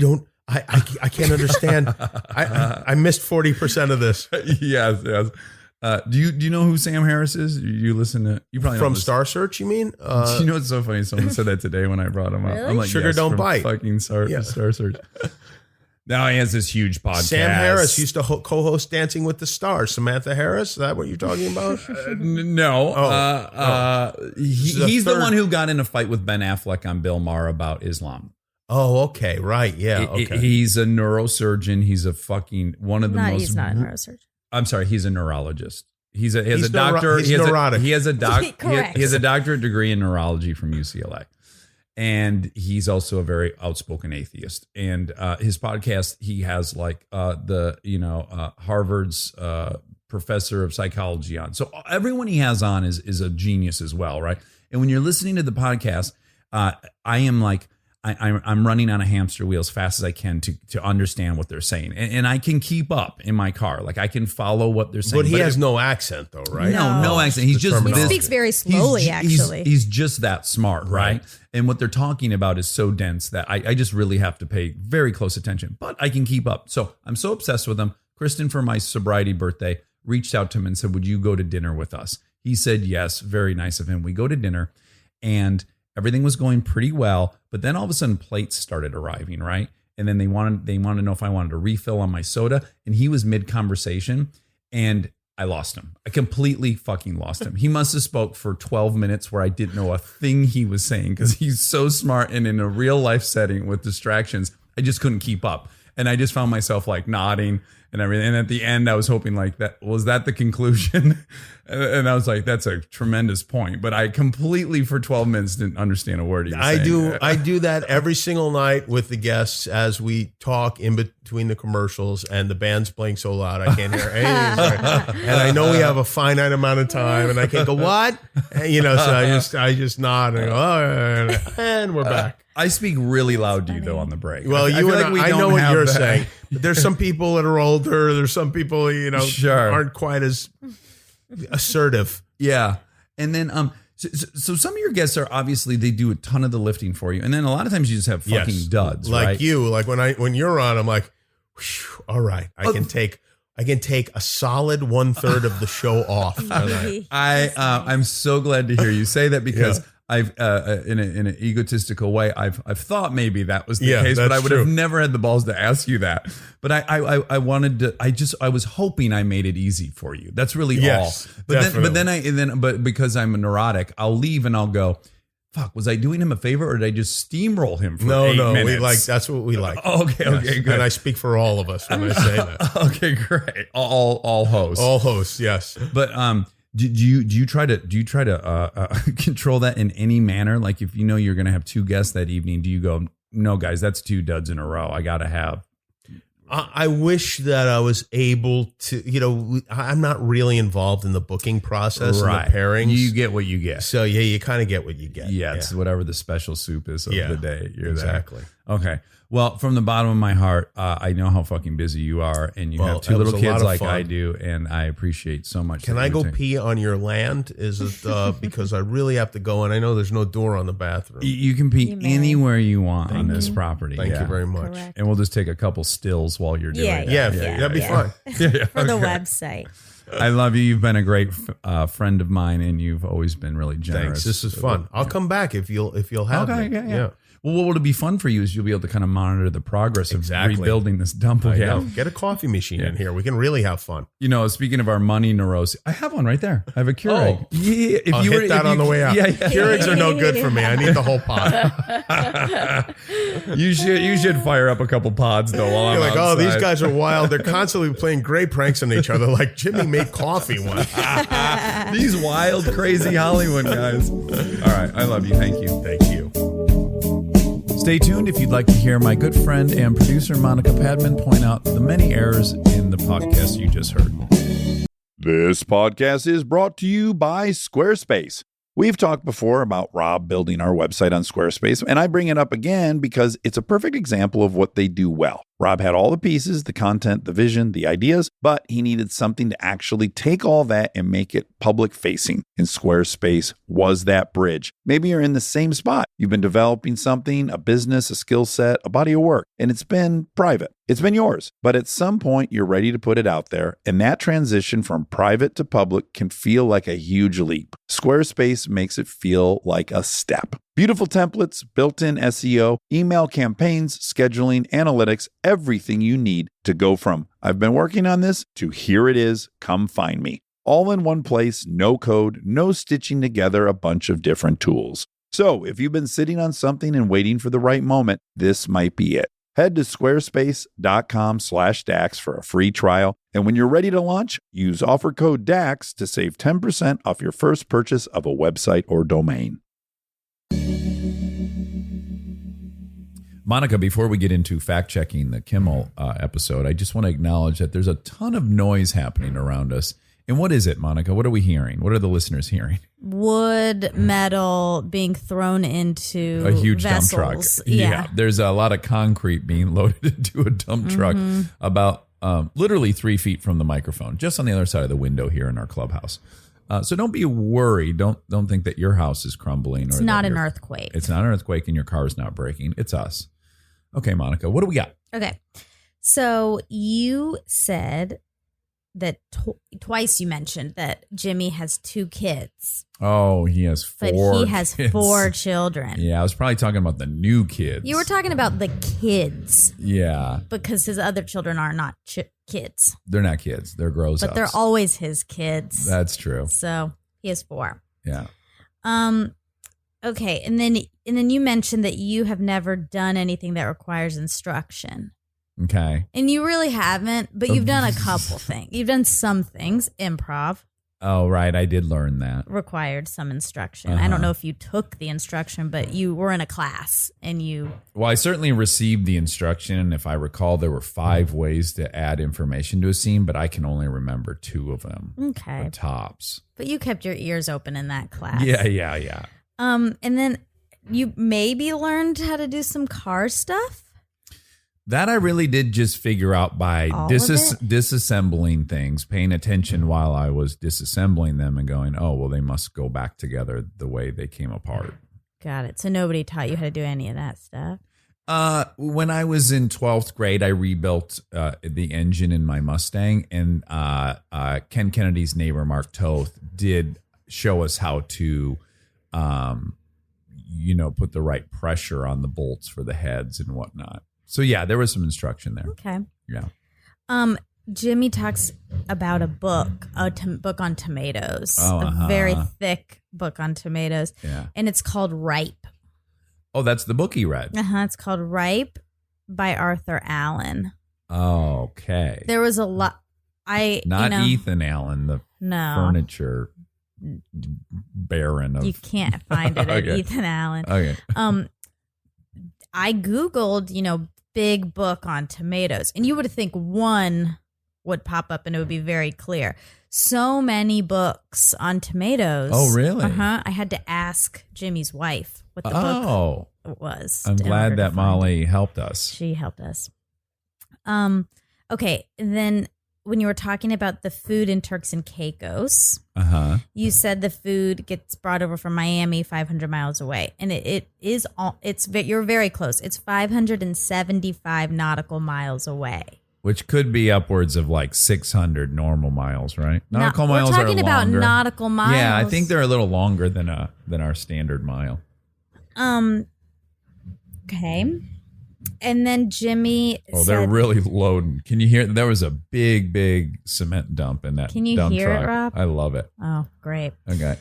can't understand. I missed 40% of this. Yes. Do you know who Sam Harris is? You listen to you probably From know this. Star Search, you mean? You know what's so funny? Someone said that today when I brought him up. Really? I'm like, Sugar yes, Don't from Bite. Fucking Star Search. Now he has this huge podcast. Sam Harris used to co-host Dancing with the Stars. Samantha Harris, is that what you're talking about? No. He's the third- one who got in a fight with Ben Affleck on Bill Maher about Islam. Oh, okay, right, yeah, okay. He's a neurosurgeon. He's a fucking one of the most. He's not a neurosurgeon. I'm sorry. He's a neurologist. He has He's a doctor. he's he has neurotic. He has a Correct. he has a doctorate degree in neurology from UCLA, and he's also a very outspoken atheist. And his podcast, he has like Harvard's professor of psychology on. So everyone he has on is a genius as well, right? And when you're listening to the podcast, I am like. I'm running on a hamster wheel as fast as I can to understand what they're saying. And I can keep up in my car. Like I can follow what they're saying. But he has if- no accent, though, right? no accent. He's The just terminology. He this- speaks very slowly, actually. He's just that smart, right? Right. And what they're talking about is so dense that I just really have to pay very close attention. But I can keep up. So I'm so obsessed with him. Kristen, for my sobriety birthday, reached out to him and said, would you go to dinner with us? He said yes. Very nice of him. We go to dinner and everything was going pretty well, but then all of a sudden plates started arriving, right? And then they wanted to know if I wanted a refill on my soda, and he was mid conversation, and I lost him. I completely fucking lost him. He must have spoke for 12 minutes where I didn't know a thing he was saying because he's so smart, and in a real life setting with distractions, I just couldn't keep up. And I just found myself like nodding and everything. And at the end, I was hoping like was that the conclusion? And I was like, that's a tremendous point. But I completely for 12 minutes didn't understand a word he was saying. I do that every single night with the guests as we talk in between the commercials and the band's playing so loud I can't hear anything. And I know we have a finite amount of time and I can't go, what? And, so I just nod and go, oh, and we're back. I speak really loud to you though on the break. Well, I you feel and we I don't know what have you're that. saying. But there's some people that are older. There's some people, Sure. aren't quite as assertive. Yeah. And then so some of your guests are obviously they do a ton of the lifting for you. And then a lot of times you just have fucking Yes. duds, Like right? you, like when you're on, I'm like, whew, all right, I can take a solid 1/3 of the show off. I'm so glad to hear you say that because I've in an egotistical way I've thought maybe that was the case, but I that's would have true. never had the balls to ask you that. But I wanted to. I was hoping I made it easy for you. That's really Yes, all. But definitely. but because I'm a neurotic, I'll leave and I'll go. Fuck, was I doing him a favor or did I just steamroll him for 8 minutes? we like that's what we like. Okay, good. And I speak for all of us when I say that. Okay, great. All hosts. All hosts, yes. But do you try to control that in any manner? Like if you know you're going to have 2 guests that evening, do you go, no, guys, that's 2 duds in a row. I got to have. I wish that I was able to, I'm not really involved in the booking process and the pairings. You get what you get. So yeah, you kind of get what you get. Yeah, it's whatever the special soup is of the day. You're exactly. there. Okay. Well, from the bottom of my heart, I know how fucking busy you are, and you have 2 it was little a lot kids of like fun. I do, and I appreciate so much. Can that I you're go taking- pee on your land? Is it because I really have to go and I know there's no door on the bathroom? You can pee You may. anywhere you want on this property. Thank you very much. Correct. And we'll just take a couple stills while you're doing it. Yeah, that'd be fun. For the Okay. website. I love you. You've been a great friend of mine, and you've always been really generous. Thanks. This is fun. I'll come back if you'll have Okay, me. yeah. Well, what will be fun for you is you'll be able to kind of monitor the progress Exactly. of rebuilding this dump I we know. have. Get a coffee machine in here. We can really have fun. Speaking of our money neurosis, I have one right there. I have a Keurig. Oh. Yeah, if I'll hit that on the way out. Yeah. Keurigs are no good for me. I need the whole pot. You should fire up a couple pods though. While I'm You're like, oh, these outside. guys are wild. They're constantly playing great pranks on each other. Like Jimmy made coffee once. These wild, crazy Hollywood guys. All right, I love you. Thank you. Thank you. Stay tuned if you'd like to hear my good friend and producer Monica Padman point out the many errors in the podcast you just heard. This podcast is brought to you by Squarespace. We've talked before about Rob building our website on Squarespace, and I bring it up again because it's a perfect example of what they do well. Rob had all the pieces, the content, the vision, the ideas, but he needed something to actually take all that and make it public facing. And Squarespace was that bridge. Maybe you're in the same spot. You've been developing something, a business, a skill set, a body of work, and it's been private. It's been yours. But at some point, you're ready to put it out there, and that transition from private to public can feel like a huge leap. Squarespace makes it feel like a step. Beautiful templates, built-in SEO, email campaigns, scheduling, analytics, everything you need to go from "I've been working on this" to "here it is, come find me." All in one place, no code, no stitching together a bunch of different tools. So if you've been sitting on something and waiting for the right moment, this might be it. Head to squarespace.com/DAX for a free trial. And when you're ready to launch, use offer code DAX to save 10% off your first purchase of a website or domain. Monica, before we get into fact-checking the Kimmel episode, I just want to acknowledge that there's a ton of noise happening around us. And what is it, Monica? What are we hearing? What are the listeners hearing? Wood, metal being thrown into A huge vessels. dump truck. Yeah. There's a lot of concrete being loaded into a dump truck about literally 3 feet from the microphone, just on the other side of the window here in our clubhouse. So don't be worried. Don't think that your house is crumbling. It's not an earthquake. It's not an earthquake and your car is not breaking. It's us. Okay, Monica, what do we got? Okay. So you said that twice you mentioned that Jimmy has 2 kids. Oh, he has 4 But he has kids. 4 children. Yeah, I was probably talking about the new kids. You were talking about the kids. Yeah. Because his other children are not kids. They're not kids. They're grown-ups. But they're always his kids. That's true. So he has 4. Yeah. Okay, and then you mentioned that you have never done anything that requires instruction. Okay. And you really haven't, but you've done a couple things. You've done some things. Improv Oh, right. I did learn that. required some instruction. I don't know if you took the instruction, but you were in a class and you... Well, I certainly received the instruction. If I recall, there were 5 ways to add information to a scene, but I can only remember 2 of them. Okay. Tops. But you kept your ears open in that class. Yeah. And then you maybe learned how to do some car stuff? That I really did just figure out by All of it? disassembling things, paying attention while I was disassembling them and going, oh, well, they must go back together the way they came apart. Got it. So nobody taught you how to do any of that stuff? When I was in 12th grade, I rebuilt the engine in my Mustang, and Ken Kennedy's neighbor, Mark Toth, did show us how to, put the right pressure on the bolts for the heads and whatnot. So, yeah, there was some instruction there. Okay. Yeah. Jimmy talks about a book, book on tomatoes, Uh-huh. a very thick book on tomatoes. Yeah. And it's called Ripe. Oh, that's the book he read. It's called Ripe by Arthur Allen. Okay. There was a lot. Not Ethan Allen, the No. furniture baron of. You can't find it at Okay. Ethan Allen. Okay. I Googled, big book on tomatoes, and you would think one would pop up and it would be very clear. So many books on tomatoes. Oh, really? I had to ask Jimmy's wife what the book was. I'm in order glad to that find Molly it. helped us. She helped us. Okay, and then when you were talking about the food in Turks and Caicos, you said the food gets brought over from Miami 500 miles away, and you're very close. It's 575 nautical miles away. Which could be upwards of like 600 normal miles, right? Nautical miles we're talking are about longer. nautical miles. Yeah, I think they're a little longer than our standard mile. Okay. And then Jimmy Oh, they're really loading. Can you hear? There was a big cement dump in that Can you dump hear truck. it, Rob? I love it. Oh, great. Okay.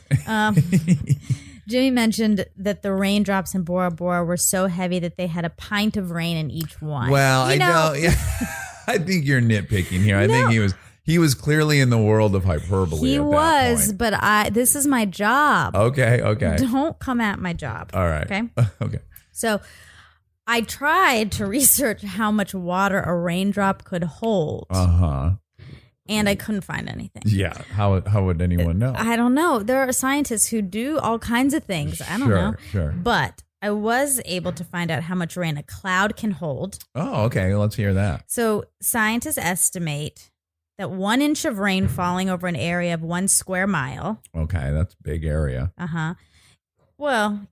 Jimmy mentioned that the raindrops in Bora Bora were so heavy that they had a pint of rain in each one. Well, You I know. Yeah. I think you're nitpicking here. I think he was clearly in the world of hyperbole. He at that was, point. but this is my job. Okay. Don't come at my job. All right. Okay. Okay. So I tried to research how much water a raindrop could hold. Uh-huh. And I couldn't find anything. Yeah. How would anyone know? I don't know. There are scientists who do all kinds of things. I don't know. Sure. But I was able to find out how much rain a cloud can hold. Oh, okay. Let's hear that. So scientists estimate that 1 inch of rain falling over an area of 1 square mile. Okay. That's a big area. Well,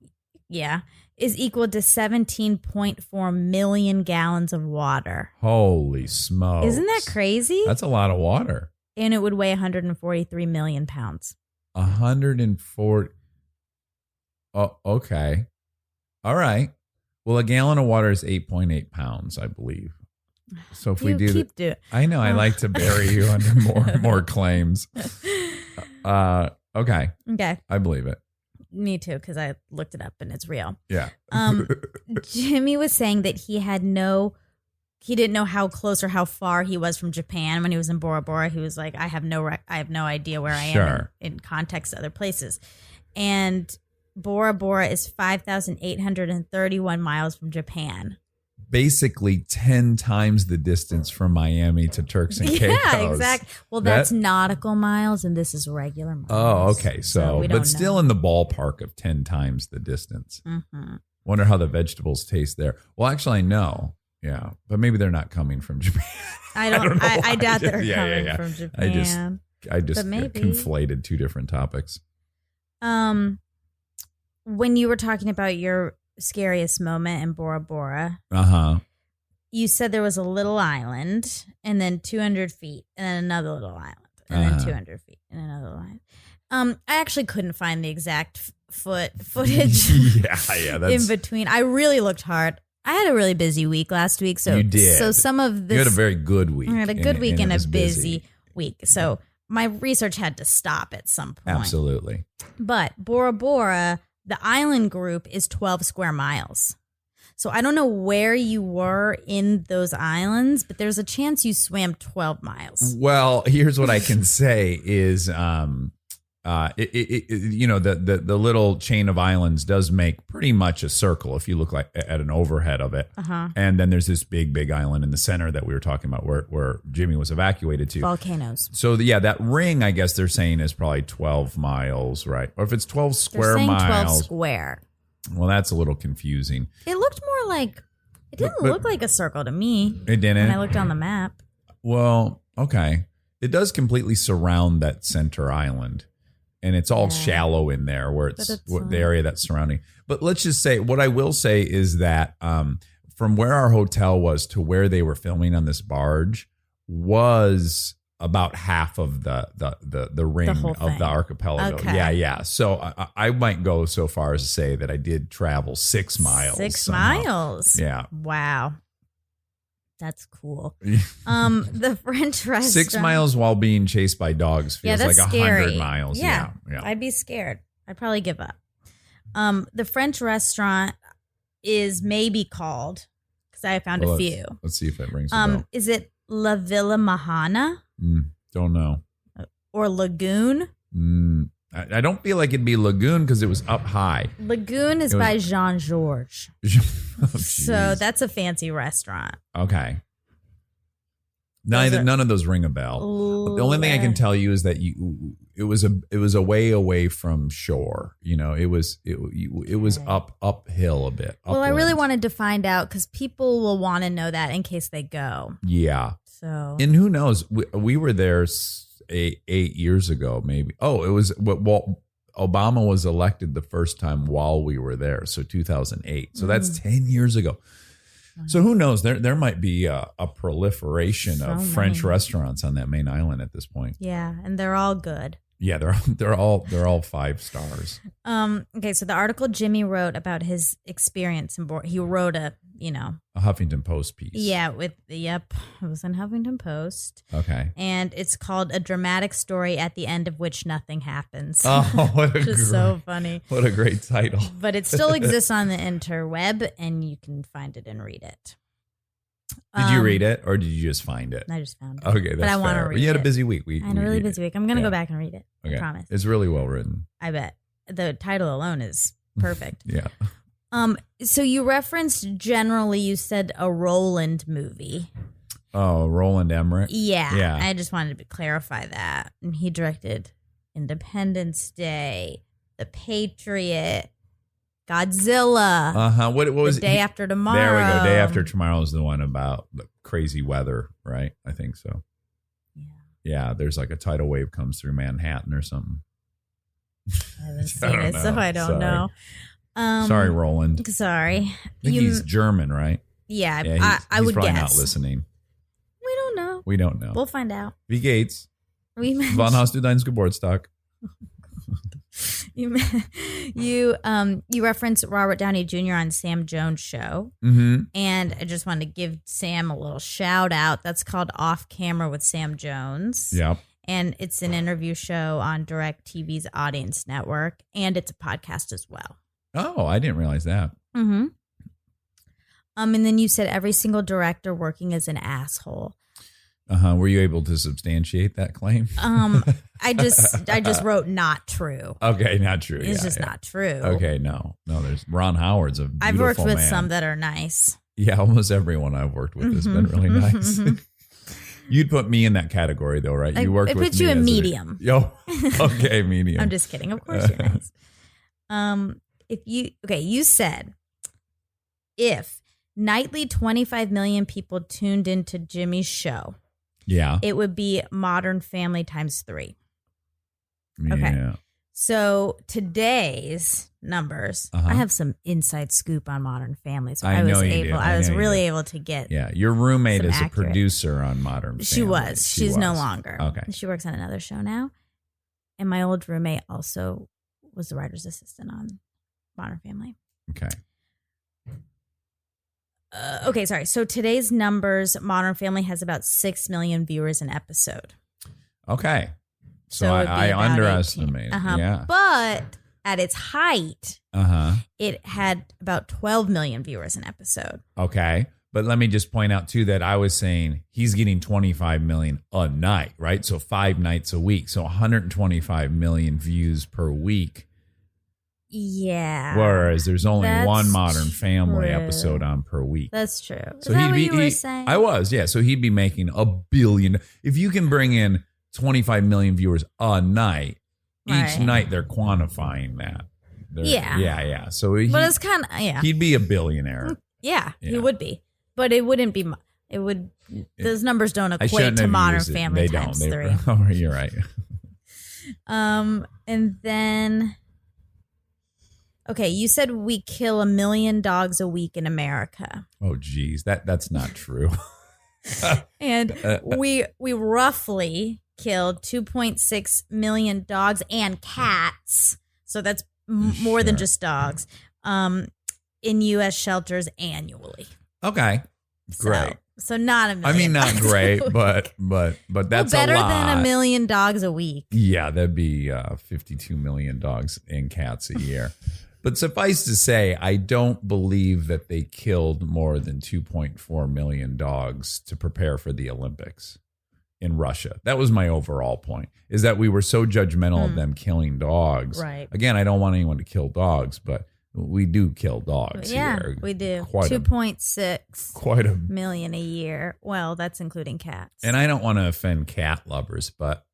yeah, is equal to 17.4 million gallons of water. Holy smokes. Isn't that crazy? That's a lot of water. And it would weigh 143 million pounds. 140. Oh, okay. All right. Well, a gallon of water is 8.8 pounds, I believe. So if we do keep doing, I know I like to bury you under more claims. Okay. I believe it. Me too, because I looked it up and it's real. Yeah. Jimmy was saying that he didn't know how close or how far he was from Japan when he was in Bora Bora. He was like, I have no idea where I am in context to other places. And Bora Bora is 5,831 miles from Japan. Basically 10 times the distance from Miami to Turks and Caicos. Yeah, exactly. Well, that's nautical miles, and this is regular miles. Oh, okay. So but still in the ballpark of 10 times the distance. Wonder how the vegetables taste there. Well, actually, I know. Yeah, but maybe they're not coming from Japan. I doubt they're coming from Japan. I just conflated two different topics. When you were talking about your scariest moment in Bora Bora, you said there was a little island, and then 200 feet, and then another little island, and then 200 feet, and another little island. I actually couldn't find the exact footage. That's in between. I really looked hard. I had a really busy week last week, so you did. So some of this, you had a very good week. I had a good week and a busy week. So my research had to stop at some point. Absolutely. But Bora Bora, the island group is 12 square miles. So I don't know where you were in those islands, but there's a chance you swam 12 miles. Well, here's what I can say is, the little chain of islands does make pretty much a circle if you look like at an overhead of it. And then there's this big island in the center that we were talking about where Jimmy was evacuated to. Volcanoes. So that ring, I guess they're saying, is probably 12 miles, right? Or if it's 12 square they're saying miles. 12 square. Well, that's a little confusing. It looked more like, it didn't look like a circle to me. It didn't? When I looked on the map. Well, okay. It does completely surround that center island. And it's all shallow in there where it's the area that's surrounding. But let's just say, what I will say is that from where our hotel was to where they were filming on this barge was about half of the ring of the archipelago. Okay. Yeah. So I might go so far as to say that I did travel 6 miles. 6 miles. Yeah. Wow. That's cool. The French restaurant. 6 miles while being chased by dogs feels like 100 miles. Yeah. I'd be scared. I'd probably give up. The French restaurant is maybe called, because I found a few. Let's see if it rings a bell. Is it La Villa Mahana? Don't know. Or Lagoon? I don't feel like it'd be Lagoon because it was up high. Lagoon is by Jean Georges. So that's a fancy restaurant. Okay. None of those ring a bell. The only thing I can tell you is that it was a way away from shore. It was uphill a bit. Well, I really wanted to find out because people will want to know that in case they go. Yeah. So, and who knows? We were there 8 years ago, maybe. Oh, it was Obama was elected the first time while we were there, so 2008. So that's 10 years ago. So who knows? There might be a proliferation of French restaurants on that main island at this point. Yeah, and they're all good. Yeah, they're all 5 stars. Okay, so the article Jimmy wrote about his experience in he wrote a Huffington Post piece. Yeah, it was in Huffington Post. Okay. And it's called A Dramatic Story at the End of Which Nothing Happens. Oh, what which is so funny. What a great title. But it still exists on the interweb, and you can find it and read it. Did you read it, or did you just find it? I just found it. Okay, that's but I want to read it. You had a busy week. I had a really busy week. I'm going to go back and read it. Okay. I promise. It's really well written. I bet. The title alone is perfect. Yeah. So you referenced generally, you said a Roland movie. Oh, Roland Emmerich. Yeah. Yeah. I just wanted to clarify that. And he directed Independence Day, The Patriot, Godzilla. What was The Day After Tomorrow. There we go. Day After Tomorrow is the one about the crazy weather, right? I think so. Yeah, there's like a tidal wave comes through Manhattan or something. I haven't seen it, so I don't know. Sorry, Roland. Sorry. I think he's German, right? Yeah, he's I would probably guess. not listening. We don't know. We don't know. We'll find out. Wie geht's? We Wann hast du dein Geburtstag? you reference Robert Downey Jr. on Sam Jones' show, and I just wanted to give Sam a little shout out. That's called Off Camera with Sam Jones. Yep. And it's an interview show on DirecTV's Audience Network, and it's a podcast as well. Oh, I didn't realize that. Mm-hmm. And then you said every single director working is an asshole. Were you able to substantiate that claim? I just wrote not true. Okay, not true. It's just not true. Okay, no. There's Ron Howard's a beautiful I've worked with man. some that are nice. Yeah, almost everyone I've worked with has been really nice. You'd put me in that category, though, right? You worked I with put me you in as medium. Okay, medium. I'm just kidding. Of course you're nice. You said if nightly 25 million people tuned into Jimmy's show, yeah, it would be Modern Family times 3. Yeah. Okay. So today's numbers, I have some inside scoop on Modern Family. So I was really able to get. Yeah, your roommate is accurate. a producer on Modern Family. She was. She's no longer. Okay. She works on another show now. And my old roommate also was the writer's assistant on Modern Family. Okay. Okay, sorry. So today's numbers, Modern Family has about 6 million viewers an episode. Okay. So it'd be I about underestimated. 18. Yeah. But at its height, it had about 12 million viewers an episode. Okay. But let me just point out, too, that I was saying he's getting 25 million a night, right? So 5 nights a week. So 125 million views per week. Yeah. Whereas there's only one Modern true. Family episode on per week. That's true. Is So that what you were saying? I was, yeah. So he'd be making $1 billion. If you can bring in 25 million viewers a night, each night they're quantifying that. Yeah. So but it's kind of, he'd be a billionaire. Yeah, he would be. But it wouldn't be, those numbers don't equate to Modern Family times 3. Oh, you're right. And then, okay, you said we kill 1 million dogs a week in America. Oh, geez, that's not true. And we roughly killed 2.6 million dogs and cats. So that's more than just dogs in U.S. shelters annually. Okay, great. So not 1 million. I mean, not great, but that's better a lot. than 1 million dogs a week. Yeah, that'd be 52 million dogs and cats a year. But suffice to say, I don't believe that they killed more than 2.4 million dogs to prepare for the Olympics in Russia. That was my overall point, is that we were so judgmental of them killing dogs. Right. Again, I don't want anyone to kill dogs, but we do kill dogs here. We do. Quite 2.6 million a year. Well, that's including cats. And I don't want to offend cat lovers, but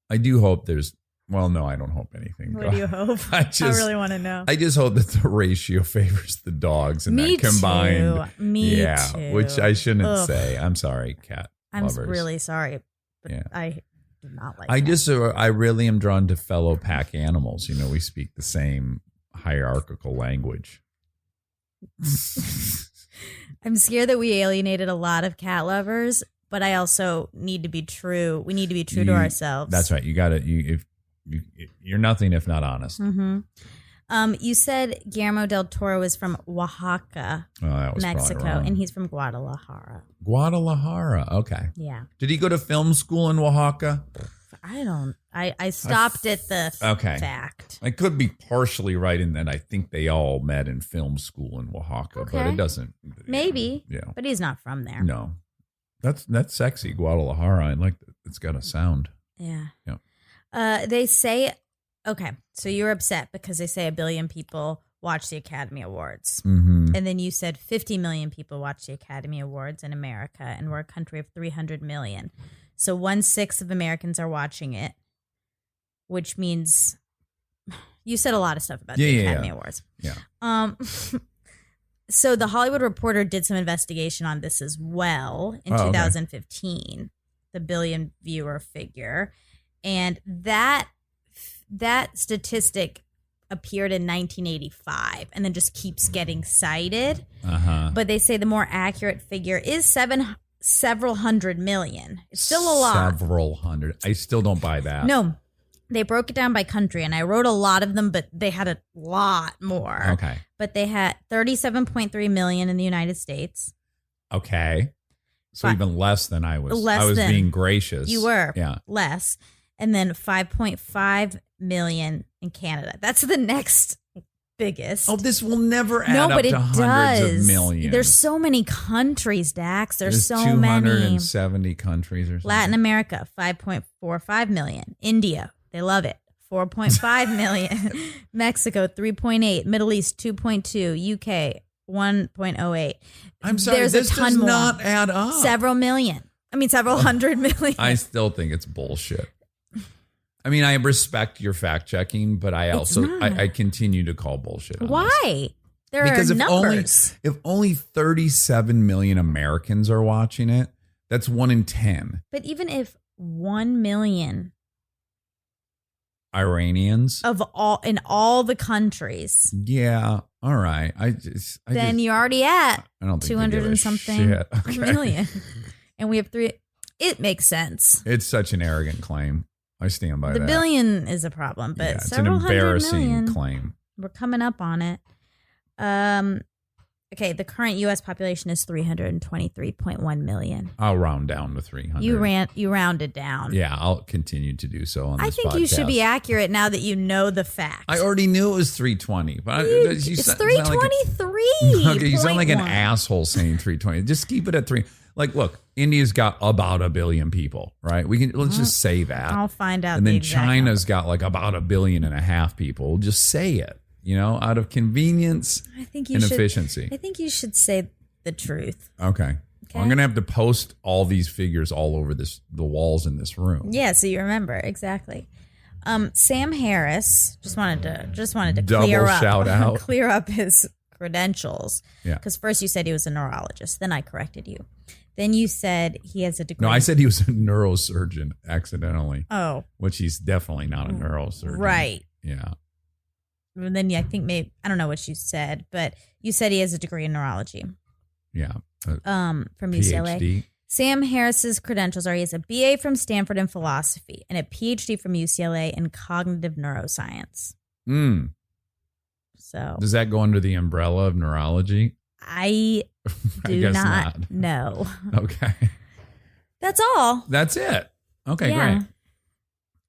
I do hope there's, well, no, I don't hope anything. What do you hope? I really want to know. I just hope that the ratio favors the dogs and that combined. Me too. Which I shouldn't say. I'm sorry, cat lovers. I'm really sorry. But I do not like I really am drawn to fellow pack animals. You know, we speak the same hierarchical language. I'm scared that we alienated a lot of cat lovers, but I also need to be true. We need to be true to ourselves. That's right. You got to, you're nothing if not honest. Mm-hmm. You said Guillermo del Toro is from Oaxaca, Mexico, and he's from Guadalajara. Guadalajara. Okay. Yeah. Did he go to film school in Oaxaca? I stopped at the fact. I could be partially right in that I think they all met in film school in Oaxaca, but it doesn't. Maybe. Yeah. But he's not from there. No. That's sexy, Guadalajara. I like that. It's got a sound. Yeah. Yeah. They say, okay, so you're upset because they say 1 billion people watch the Academy Awards. Mm-hmm. And then you said 50 million people watch the Academy Awards in America, and we're a country of 300 million. So 1/6 of Americans are watching it, which means you said a lot of stuff about the Academy Awards. Yeah. So the Hollywood Reporter did some investigation on this as well in 2015, the billion viewer figure. And that statistic appeared in 1985 and then just keeps getting cited. Uh-huh. But they say the more accurate figure is several hundred million. It's still a lot. Several hundred. I still don't buy that. No, they broke it down by country, and I wrote a lot of them, but they had a lot more. Okay. But they had 37.3 million in the United States. Okay. So even less than I was. Less I was than. being gracious. You were. Yeah. Less. And then 5.5 million in Canada. That's the next biggest. Oh, this will never add no, up but to it hundreds does. of millions. There's so many countries, Dax. There's so 270 many. countries or something. Latin America, 5.45 million. India, they love it. 4.5 million. Mexico, 3.8. Middle East, 2.2. UK, 1.08. I'm sorry, There's this a ton does more. not add up. Several hundred million. I still think it's bullshit. I mean, I respect your fact checking, but I also I continue to call bullshit on this. Why? There Because are if numbers. only 37 million Americans are watching it, that's 1 in 10 But even if 1 million Iranians. of all the countries, Yeah, all right. then you're already at I don't think 200 they give a and something shit. Okay. million. And we have 3. It makes sense. It's such an arrogant claim. I stand by The that. billion is a problem, but Yeah, it's an several hundred embarrassing million. claim. We're coming up on it. Okay, the current U.S. population is 323.1 million. I'll round down to 300. You rounded down. Yeah, I'll continue to do so on this I think you should be podcast. accurate now that you know the facts. I already knew it was 320. But It's 323. Okay, you sound like an 0.1. asshole saying 320. Just keep it at 3. Like, look, India's got about 1 billion people, right? Let's just say that. I'll find out. And the then exact China's got like about 1.5 billion people. Just say it, out of convenience number. I think you and should, efficiency. I think you should say the truth. Okay. Well, I'm going to have to post all these figures all over the walls in this room. Yeah, so you remember exactly. Sam Harris just wanted to Double clear up, shout out. clear up his credentials. Yeah. Because first you said he was a neurologist, then I corrected you. Then you said he has a degree. No, I said he was a neurosurgeon accidentally, Oh, which he's definitely not a neurosurgeon. right. Yeah. And then I think I don't know what you said, but you said he has a degree in neurology. Yeah. From UCLA. PhD. Sam Harris's credentials are he has a BA from Stanford in philosophy and a PhD from UCLA in cognitive neuroscience. So Does that go under the umbrella of neurology? I do guess not know. Okay. That's all. That's it. Okay, Yeah. great.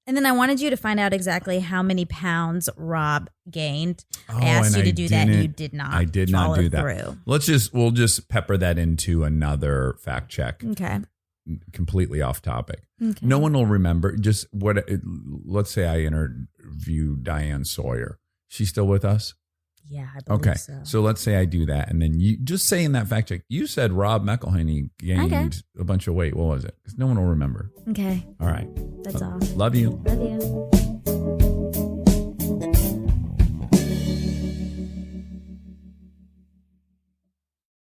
And then I wanted you to find out exactly how many pounds Rob gained. Oh, I asked you and to I do that and you didn't- did not. I did not follow do that. through. We'll just pepper that into another fact check. Okay. Completely off topic. Okay. No one will remember. Let's say I interview Diane Sawyer. She's still with us? Yeah, I believe Okay. so. So let's say I do that. And then you just say in that fact check, you said Rob McElhenney gained a bunch of weight. What was it? Because no one will remember. Okay. All right. That's all. Love you. Love you.